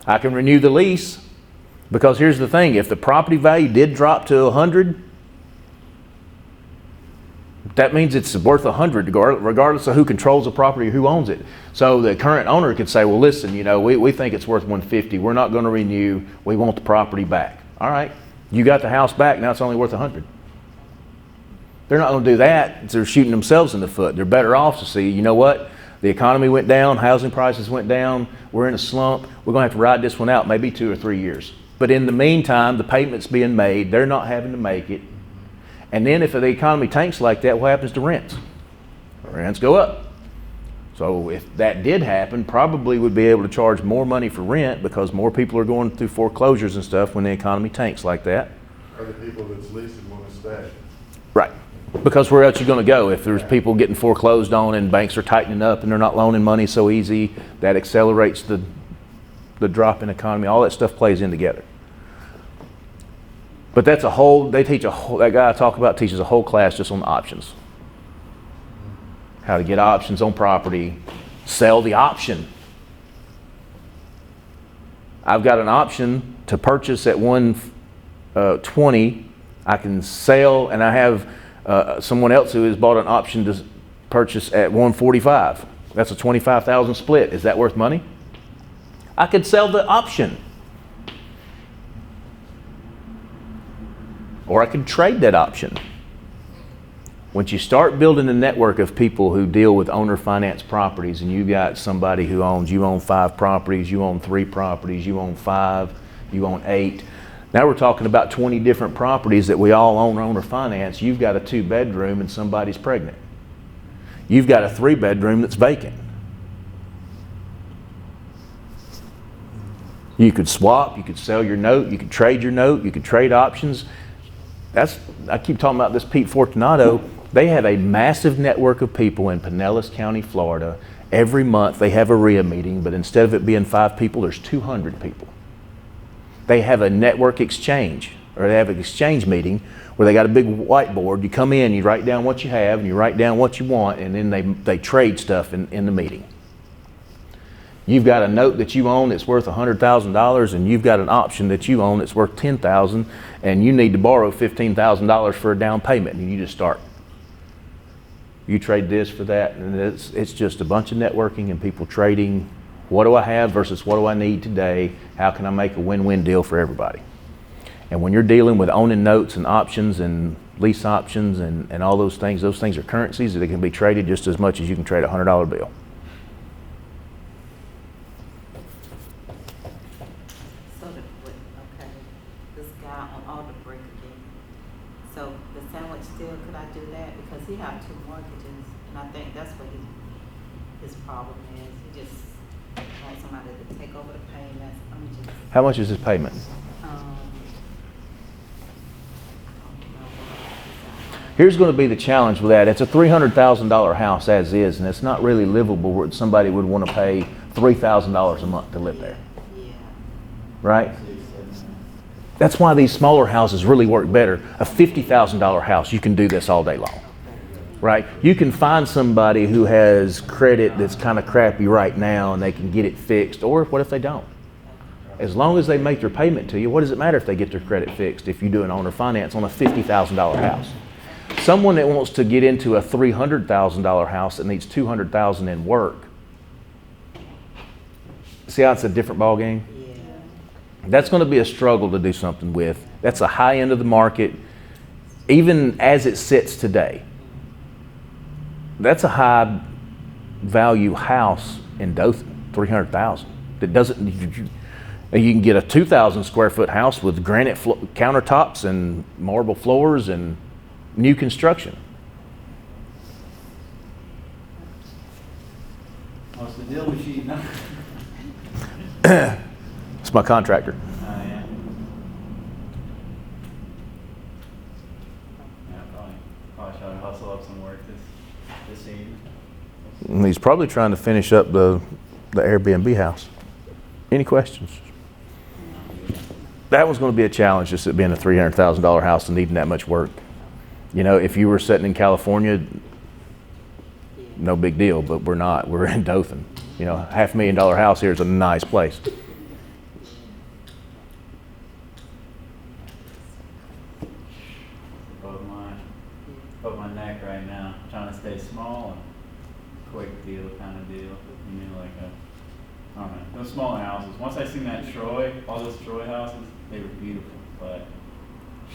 I can renew the lease. Because here's the thing, if the property value did drop to 100, that means it's worth 100 regardless of who controls the property or who owns it. So the current owner could say, well, listen, we think it's worth 150. We're not going to renew. We want the property back. All right, you got the house back. Now it's only worth 100. They're not going to do that. They're shooting themselves in the foot. They're better off to see, you know what? The economy went down. Housing prices went down. We're in a slump. We're going to have to ride this one out maybe 2 or 3 years. But in the meantime, the payment's being made. They're not having to make it. And then if the economy tanks like that, what happens to rents? Rents go up. So if that did happen, probably would be able to charge more money for rent because more people are going through foreclosures and stuff when the economy tanks like that. Or the people that's leasing want to stay. Right. Because where else are you going to go? If there's people getting foreclosed on and banks are tightening up and they're not loaning money so easy, that accelerates the drop in economy. All that stuff plays in together. But that's that guy I talk about teaches a whole class just on options. How to get options on property, sell the option. I've got an option to purchase at 120. I can sell, and I have someone else who has bought an option to purchase at 145. That's a 25,000 split. Is that worth money? I could sell the option. Or I could trade that option. Once you start building a network of people who deal with owner finance properties, and you got somebody who you own 5 properties, you own 3 properties, you own 5, you own 8. Now we're talking about 20 different properties that we all own owner finance. You've got a 2-bedroom and somebody's pregnant. You've got a 3-bedroom that's vacant. You could swap, you could sell your note, you could trade your note, you could trade options. I keep talking about this Pete Fortunato. They have a massive network of people in Pinellas County, Florida. Every month they have a REIA meeting, but instead of it being 5 people, there's 200 people. They have a network exchange, or they have an exchange meeting where they got a big whiteboard. You come in, you write down what you have, and you write down what you want, and then they trade stuff in the meeting. You've got a note that you own that's worth $100,000, and you've got an option that you own that's worth $10,000, and you need to borrow $15,000 for a down payment, and you just start. You trade this for that, and it's just a bunch of networking and people trading. What do I have versus what do I need today? How can I make a win-win deal for everybody? And when you're dealing with owning notes and options and lease options and all those things are currencies that can be traded just as much as you can trade a $100 bill. Okay, this guy on all the break again. So the sandwich still, could I do that? Because he have 2 mortgages, and I think that's what his problem is. He just wants somebody to take over the payments. How much is his payment? Here's going to be the challenge with that. It's a $300,000 house as is, and it's not really livable where somebody would want to pay $3,000 a month to live there. Yeah. Right? That's why these smaller houses really work better. A $50,000 house, you can do this all day long. Right? You can find somebody who has credit that's kind of crappy right now and they can get it fixed, or what if they don't? As long as they make their payment to you, what does it matter if they get their credit fixed if you do an owner finance on a $50,000 house? Someone that wants to get into a $300,000 house that needs $200,000 in work. See how it's a different ballgame? Yeah. That's going to be a struggle to do something with. That's a high end of the market, even as it sits today. That's a high value house in Dothan, $300,000. That doesn't. You can get a 2,000 square foot house with granite countertops and marble floors and new construction. What's the deal with you? No. It's my contractor. Oh, yeah. Yeah, probably try to hustle up some work this evening. And he's probably trying to finish up the Airbnb house. Any questions? That was going to be a challenge, just it being a $300,000 house and needing that much work. You know, if you were sitting in California, no big deal, but we're not. We're in Dothan. You know, $500,000 house here is a nice place. Above my neck right now, trying to stay small and quick deal kind of deal. You know, like I don't know, those smaller houses. Once I seen that Troy, all those Troy houses, they were beautiful, but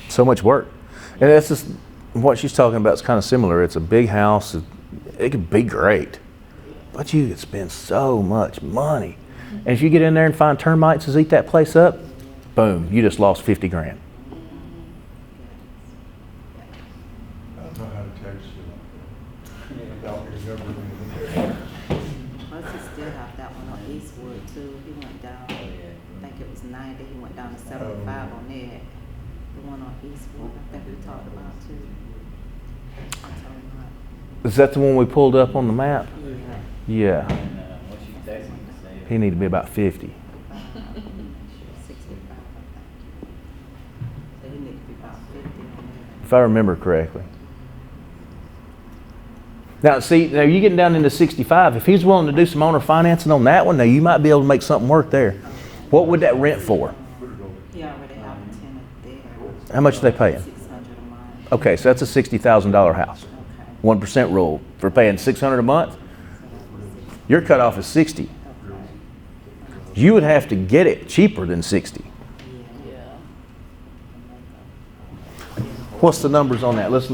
So much work. And that's just what she's talking about is kind of similar. It's a big house. It could be great, but you could spend so much money. And if you get in there and find termites to eat that place up, boom, you just lost 50 grand. I don't know how to text you. Without remembering. Plus, he still have that one on Eastwood too. He went down, I think it was 90, he went down to 75 on there. The one on Eastwood, I think we talked about too. I told him not. Is that the one we pulled up on the map? Yeah. Yeah. and what you texted me to say. He need to be about 50. 65, I think. So he need to be about 50 on there. If I remember correctly. Now, see, now you're getting down into 65. If he's willing to do some owner financing on that one, now you might be able to make something work there. What would that rent for? He already have a tenant there. How much are they paying? 600 Okay, so that's a $60,000 house. 1% rule. For paying $600 a month, your cutoff is 60. You would have to get it cheaper than 60. Yeah. What's the numbers on that? Let's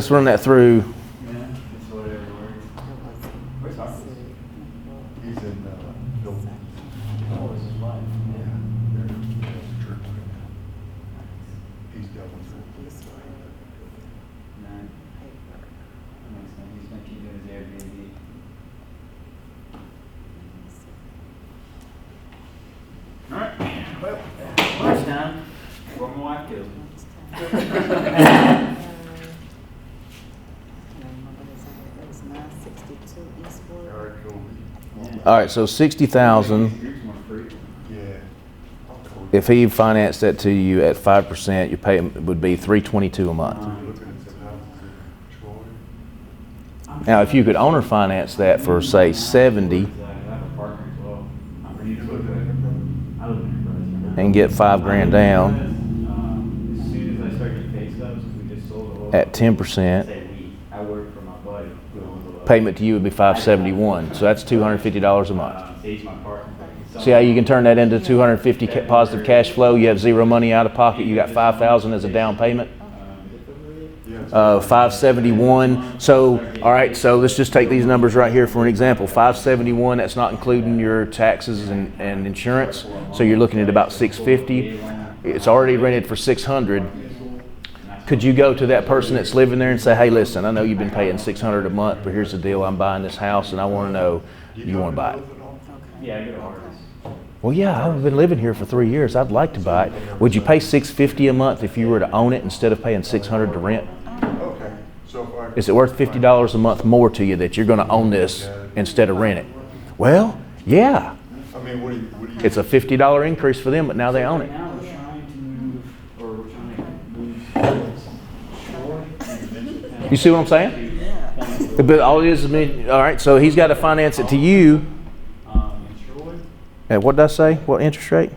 run that through. Yeah, it's whatever works. Where's Harvey? He's in, Milton. Oh, it's his wife. Yeah, they're in the church right now. He's done with it. No. That makes sense. He's gonna keep doing his Airbnb. Alright, well, lunchtime, what my wife kills me. It's 962 Eastwood. Eric Colby. All right, so 60,000. Here's one free. Yeah. If he financed that to you at 5%, your payment would be $322 a month. You're looking at some houses in Troy. Now, if you could owner finance that for say 70 I have a partner as well. I'm You live in Enterprise? I live in Enterprise. and get $5,000 down As soon as I start getting pay stubs, we just sold the whole. at 10%, Say we, I work for my buddy. who owns a- payment to you would be $571. So that's $250 a month. He's my partner. See how you can turn that into 250 positive cash flow? You have zero money out of pocket. You got 5,000 as a down payment. 571. So, all right. So let's just take these numbers right here for an example. 571. That's not including your taxes and insurance. So you're looking at about 650. It's already rented for 600. Could you go to that person that's living there and say, "Hey, listen, I know you've been paying 600 a month, but here's the deal. I'm buying this house, and I want to know you want to buy it." Yeah, I go to Harvey's. Well, yeah, I've been living here for 3 years. I'd like to buy it. Would you pay $650 a month if you were to own it instead of paying $600 to rent? Okay, so if I. Is it worth $50 a month more to you that you're going to own this instead of rent it? Well, yeah. I mean, what do you? It's a $50 increase for them, but now they own it. Now we're trying to move, or we're trying to move towards Troy. You see what I'm saying? Yeah. But all it is, all right, so he's got to finance it to you. In Troy, At what did I say? What interest rate?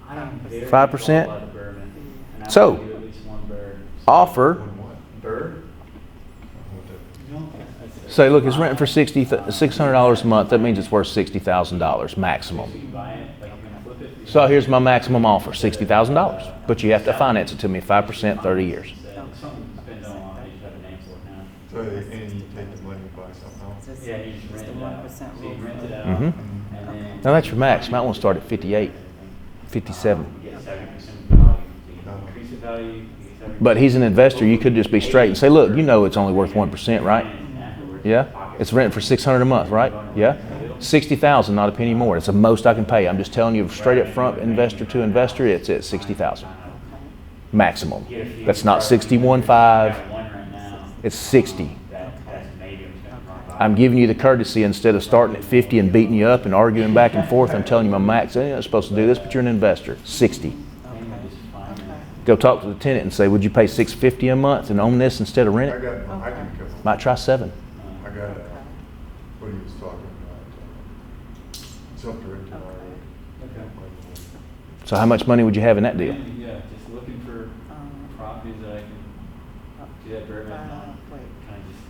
I am very 5%? involved by the bourbon, and I So- want to do at least one bird. Offer. Bird? Say, look, it's renting for $600 a month. That means it's worth $60,000 maximum. You buy it, like you're gonna flip it. So here's my maximum offer, $60,000. But you have to finance it to me 5%, 30 years. Something depends on, they just have a name for it now. So, and you take the money and buy something else? Just- Yeah, you just just rent the it out. 1% So you rule. rent it out, Mhm. and then. Now that's your max. You might want to start at 58, 57. You get 70% value. So you increase the value, you get 70%. But he's an investor. You could just be straight and say, look, you know it's only worth 1%, right? Yeah? It's renting for $600 a month, right? Yeah? 60,000, not a penny more. It's the most I can pay. I'm just telling you straight up front, investor to investor, it's at 60,000. Maximum. That's not 61.5. One right now, It's 60. that's maybe I'm giving you the courtesy instead of starting at 50 and beating you up and arguing back and forth. I'm telling you my max. You're not supposed to do this, but you're an investor. 60. Go talk to the tenant and say, would you pay $650 a month and own this instead of rent I it? got, I can come. Might try 7. I got, what he was talking about, something written already. So how much money would you have in that deal? Yeah, just looking for properties that I can do that bourbon on. Kind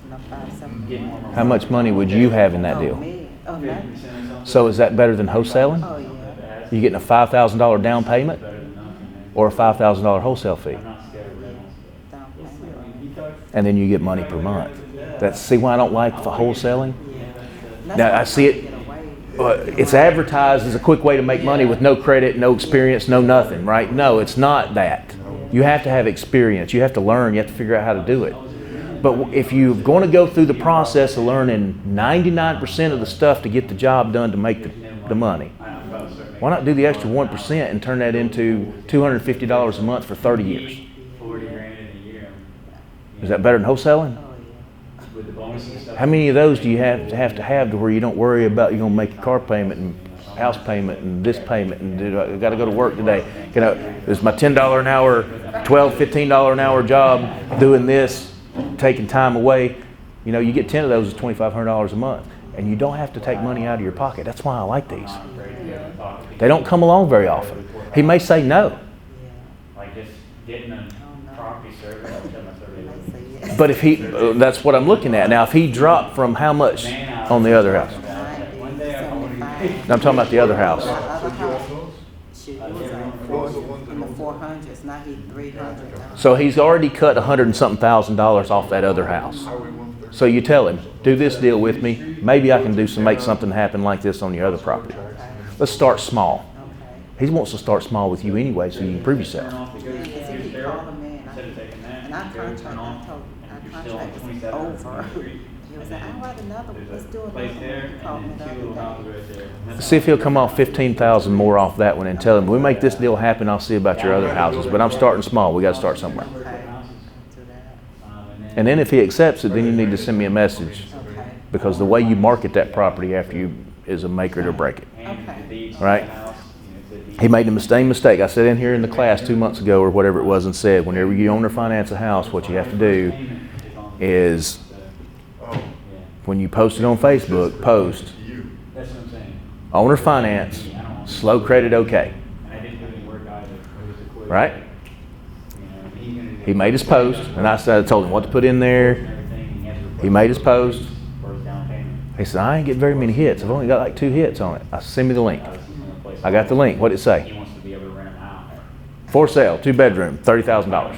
No, of 570. just get more. How much money would you have in that Oh, deal? me? Oh, that? 50% or something. So is that better than wholesaling? Oh, yeah. You getting a $5,000 down payment Better than nothing, man. or a $5,000 wholesale fee? I'm not scared of rentals. Down payment. He talks. And then you get money per month. See why I don't like the wholesaling? That's Now, why I see I'm it. trying to get away. It's advertised as a quick way to make money with no credit, no experience, no nothing, right? No, it's not that. You have to have experience. You have to learn. You have to figure out how to do it. But if you're going to go through the process of learning 99% of the stuff to get the job done to make the money, why not do the extra 1% and turn that into $250 a month for 30 years? 40 grand in a year. Is that better than wholesaling? Oh, With the bonuses and stuff. How many of those do you have to where you don't worry about you're going to make a car payment and house payment and this payment and I got to go to work today? You know, is my $10 an hour, $12, $15 an hour job doing this, taking time away? You know, you get 10 of those is $2,500 a month, and you don't have to take money out of your pocket. That's why I like these. They don't come along very often. He may say no. Like just getting a property service, I'll tell my service But if he, that's what I'm looking at. Now, if he dropped from how much on the other house? 90, 75. I'm talking about the other house. The other house, shoot, it was in the 400s, now he's 300 now. So he's already cut $100 and something thousand off that other house. So you tell him, do this deal with me. Maybe I can make something happen like this on your other property. Let's start small. Okay. He wants to start small with you anyway, so you can prove yourself. Because he keep calling me, and our contract was over. He was like, I'll write another one, let's do another one. He called me the other day. See if he'll come off 15,000 more off that one and tell him, we make this deal happen, I'll see about your other houses. But I'm starting small. We got to start somewhere. Okay. Do that. And then if he accepts it, then you need to send me a message. Okay. Because the way you market that property after you is a make it or break it. Okay. Right? He made the same mistake. I sat in here in the class 2 months ago or whatever it was and said, whenever you own or finance a house, what you have to do is when you post it on Facebook, post owner finance, slow credit okay. Right? He made his post, and I told him what to put in there. He made his post. He said, I ain't getting very many hits. I've only got like 2 hits on it. I said, send me the link. I got the link. What did it say? For sale, 2-bedroom, $30,000.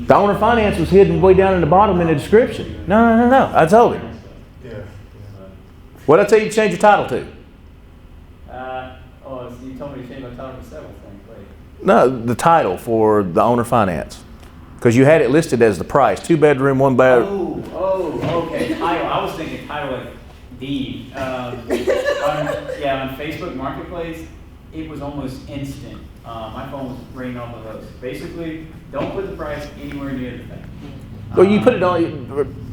The owner finance was hidden way down in the bottom in the description. No. I told him. What did I tell you to change your title to? You told me to change my title to several things. Wait. No, the title for the owner finance. Because you had it listed as the price, 2-bedroom, 1-bath. Oh, okay. Title. I was thinking title like deed. On Facebook Marketplace, it was almost instant. My phone was ringing off the hook. Basically, don't put the price anywhere near the thing. Well, you put it on.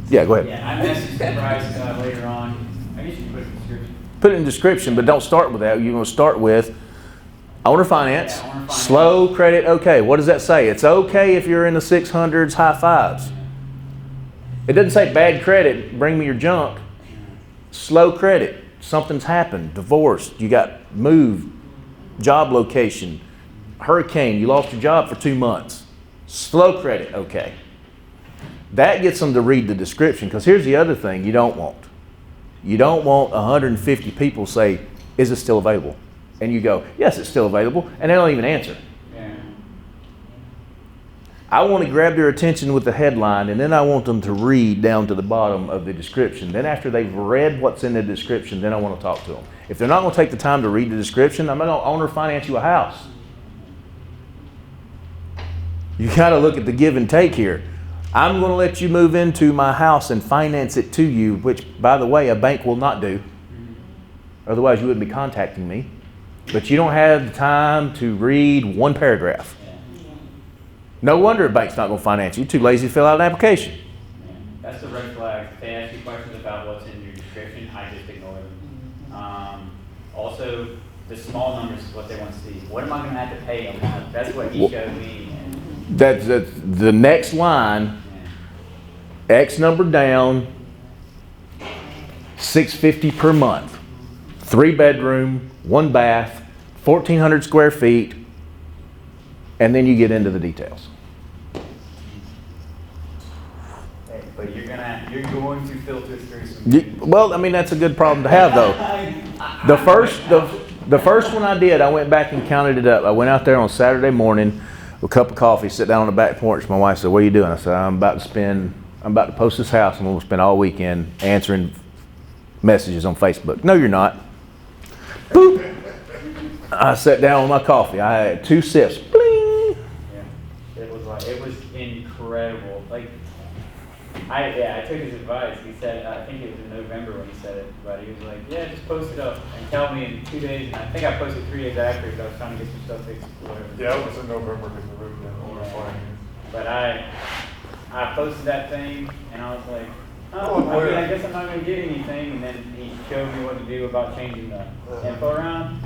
Yeah, go ahead. Yeah, I messaged the price later on. I guess you can put it in the description. Put it in the description, but don't start with that. You're going to start with owner finance, Yeah, owner finance. slow credit okay. What does that say? It's okay if you're in the 600s, high 5s. It doesn't say bad credit, bring me your junk. Slow credit, something's happened, divorced, you got moved, job location, hurricane, you lost your job for 2 months. Slow credit okay. That gets them to read the description, because here's the other thing you don't want. You don't want 150 people say, is it still available? And you go, yes, it's still available, and they don't even answer. Yeah. I want to grab their attention with the headline, and then I want them to read down to the bottom of the description. Then after they've read what's in the description, then I want to talk to them. If they're not going to take the time to read the description, I'm not going to owner finance you a house. You got to look at the give and take here. I'm going to let you move into my house and finance it to you, which, by the way, a bank will not do. Otherwise, you wouldn't be contacting me. But you don't have the time to read 1 paragraph. No wonder a bank's not going to finance you. You're too lazy to fill out an application. Yeah. That's the red flag. If they ask you questions about what's in your description, I just ignore them. Also, the small numbers is what they want to see. What am I going to have to pay a month? That's what he showed me. That's the next line. X number down, $650 per month. 3-bedroom, 1-bath, 1,400 square feet, and then you get into the details. Hey, but you're going to filter through some. Well, I mean, that's a good problem to have, though. The first one I did, I went back and counted it up. I went out there on Saturday morning with a cup of coffee, sit down on the back porch. My wife said, "What are you doing?" I said, I'm about to post this house, and we'll spend all weekend answering messages on Facebook." "No, you're not." Boop. I sat down with my coffee. I had 2 sips. Bling. Yeah, it was incredible. Like, I took his advice. He said, I think it was in November when he said it, but he was like, yeah, just post it up and tell me in 2 days. And I think I posted 3 days after because I was trying to get some stuff fixed or whatever. Yeah, it was in November because the roof didn't overfly. But I posted that thing and I was like, I guess I'm not going to get anything. And then he showed me what to do about changing the info around.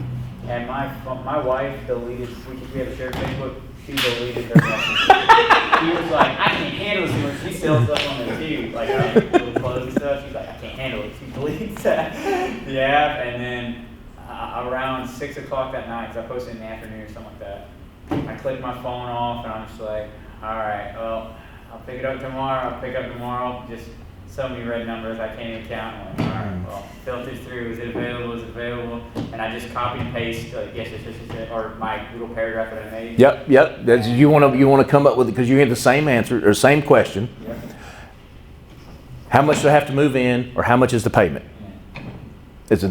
And my wife deleted, we have a shared Facebook, she deleted their message. She was like, I can't handle this anymore. She sells stuff on there too, like little clothes and stuff. She's like, I can't handle it. She deletes the app. And then around 6 o'clock that night, because I posted in the afternoon or something like that, I clicked my phone off, and I'm just like, all right, well, I'll pick it up tomorrow. Just so many red numbers I can't even count. I'm like, all right, well, filters through. Is it available? Is it available? And I just copy and paste like yes, or my little paragraph that I made. Yep. That's, you want to come up with it because you get the same answer or same question. Yep. How much do I have to move in, or how much is the payment? Yeah.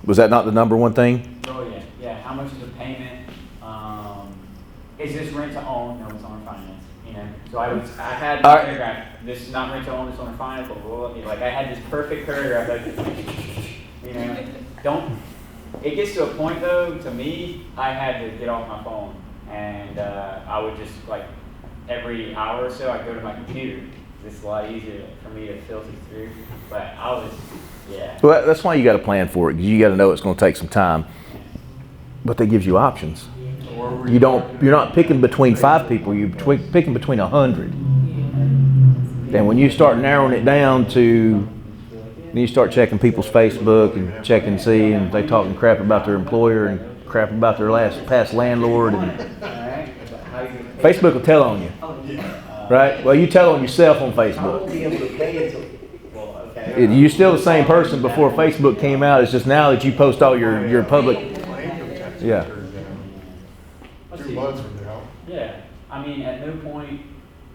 Was that not the number one thing? Oh yeah. How much is the payment? Is this rent to own? No, it's owner finance. You know, so I had All right. paragraph. This is not rent to own. It's owner finance. Blah, blah, blah. Like I had this perfect paragraph. Like, you know, don't. It gets to a point though. To me, I had to get off my phone, and I would just like every hour or so I go to my computer. It's a lot easier for me to filter through. But I was, yeah. Well, that's why you got to plan for it, because you got to know it's going to take some time. But that gives you options. You're not picking between 5 people. You're picking between 100. And when you start narrowing it down to, then you start checking people's Facebook and checking and see, and they talking crap about their employer and crap about their past landlord, and Facebook will tell on you. Right? Well, you tell on yourself on Facebook. You're still the same person before Facebook came out. It's just now that you post all your public. Yeah. 2 months from now. Yeah. I mean, at no point,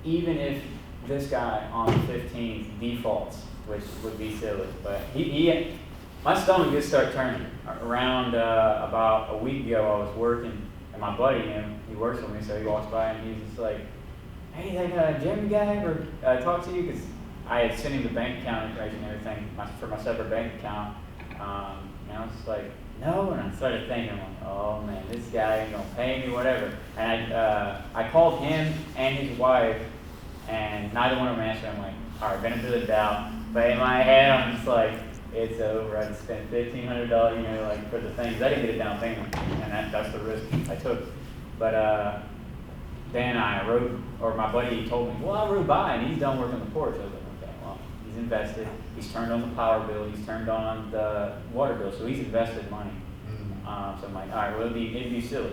even if this guy on the 15th defaults, which would be silly, but he my stomach did start turning. Around about a week ago, I was working, and my buddy, he works with me, so he walks by and he's just like, hey, that Jeremy guy ever talk to you? Because I had sent him the bank account information and everything for my separate bank account. And I was just like, no. And I started thinking, I'm like, oh man, this guy ain't gonna pay me, whatever. And I called him and his wife, and neither one of them answered. I'm like, all right, benefit of the doubt. But in my head, I'm just like, it's over. I just spent $1,500, you know, like for the things. I didn't get a down payment, and that's the risk I took. But then I rode, or my buddy told me, well, I rode by and he's done work on the porch. I was like, okay, well, he's invested. He's turned on the power bill. He's turned on the water bill. So he's invested money. So I'm like, all right, well, it'd be silly.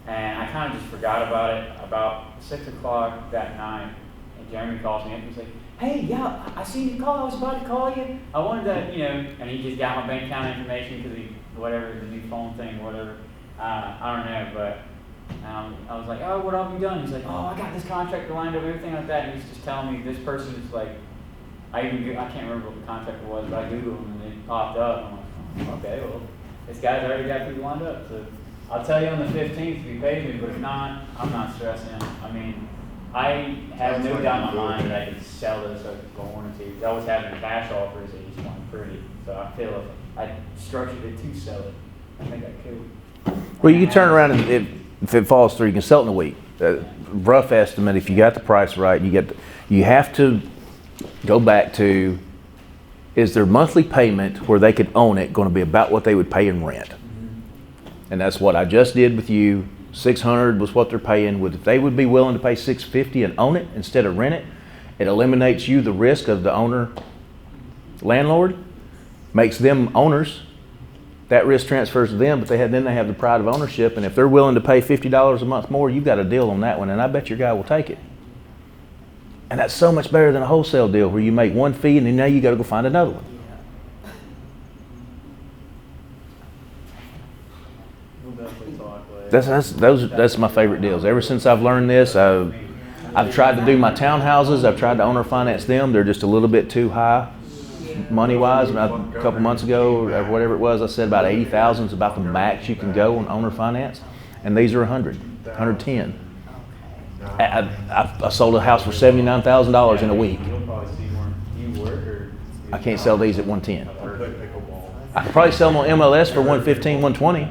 And I kind of just forgot about it. About 6 o'clock that night, and Jeremy calls me up and he's like, hey, yeah, I seen you call. I was about to call you. I wanted to, you know, and he just got my bank account information because whatever, the new phone thing, whatever. I don't know, but I was like, oh, what have you done? He's like, oh, I got this contract lined up, everything like that. And he's just telling me this person is like, I can't remember what the contract was, but I Googled him and it popped up. I'm like, okay, well, this guy's already got people lined up. So I'll tell you on the 15th if he pays me, but if not, I'm not stressing. I mean, I have no doubt in my mind that I could sell this if I wanted to. Because I was having cash offers that just weren't pretty. So I feel if I structured it to sell it, I think I could. Well, you can turn around and if it falls through, you can sell it in a week. Rough estimate, if you got the price right, you have to go back to, is their monthly payment where they could own it going to be about what they would pay in rent? And that's what I just did with you. $600 was what they're paying. If they would be willing to pay $650 and own it instead of rent it, it eliminates you the risk of the owner landlord, makes them owners. That risk transfers to them, but then they have the pride of ownership. And if they're willing to pay $50 a month more, you've got a deal on that one, and I bet your guy will take it. And that's so much better than a wholesale deal where you make one fee and then now you got to go find another one. That's my favorite deals. Ever since I've learned this, I've tried to do my townhouses. I've tried to owner finance them. They're just a little bit too high money-wise. A couple months ago, or whatever it was, I said about $80,000 is about the max you can go on owner finance, and these are $100, $110. I sold a house for $79,000 in a week. I can't sell these at $110. I could probably sell them on MLS for $115, $120.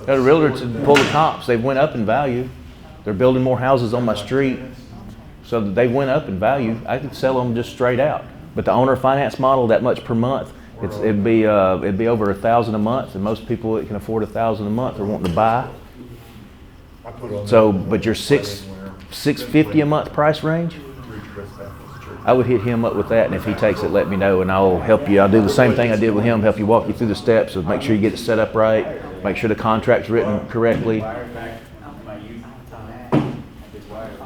Got a realtor to pull the comps. They went up in value. They're building more houses on my street, so that they went up in value. I could sell them just straight out. But the owner finance model, that much per month, it'd be over $1,000 a month, and most people that can afford $1,000 a month are wanting to buy. So, but your $650 a month price range, I would hit him up with that, and if he takes it, let me know, and I'll help you. I'll do the same thing I did with him, help you walk you through the steps of make sure you get it set up right. make sure the contract's written correctly. Wire back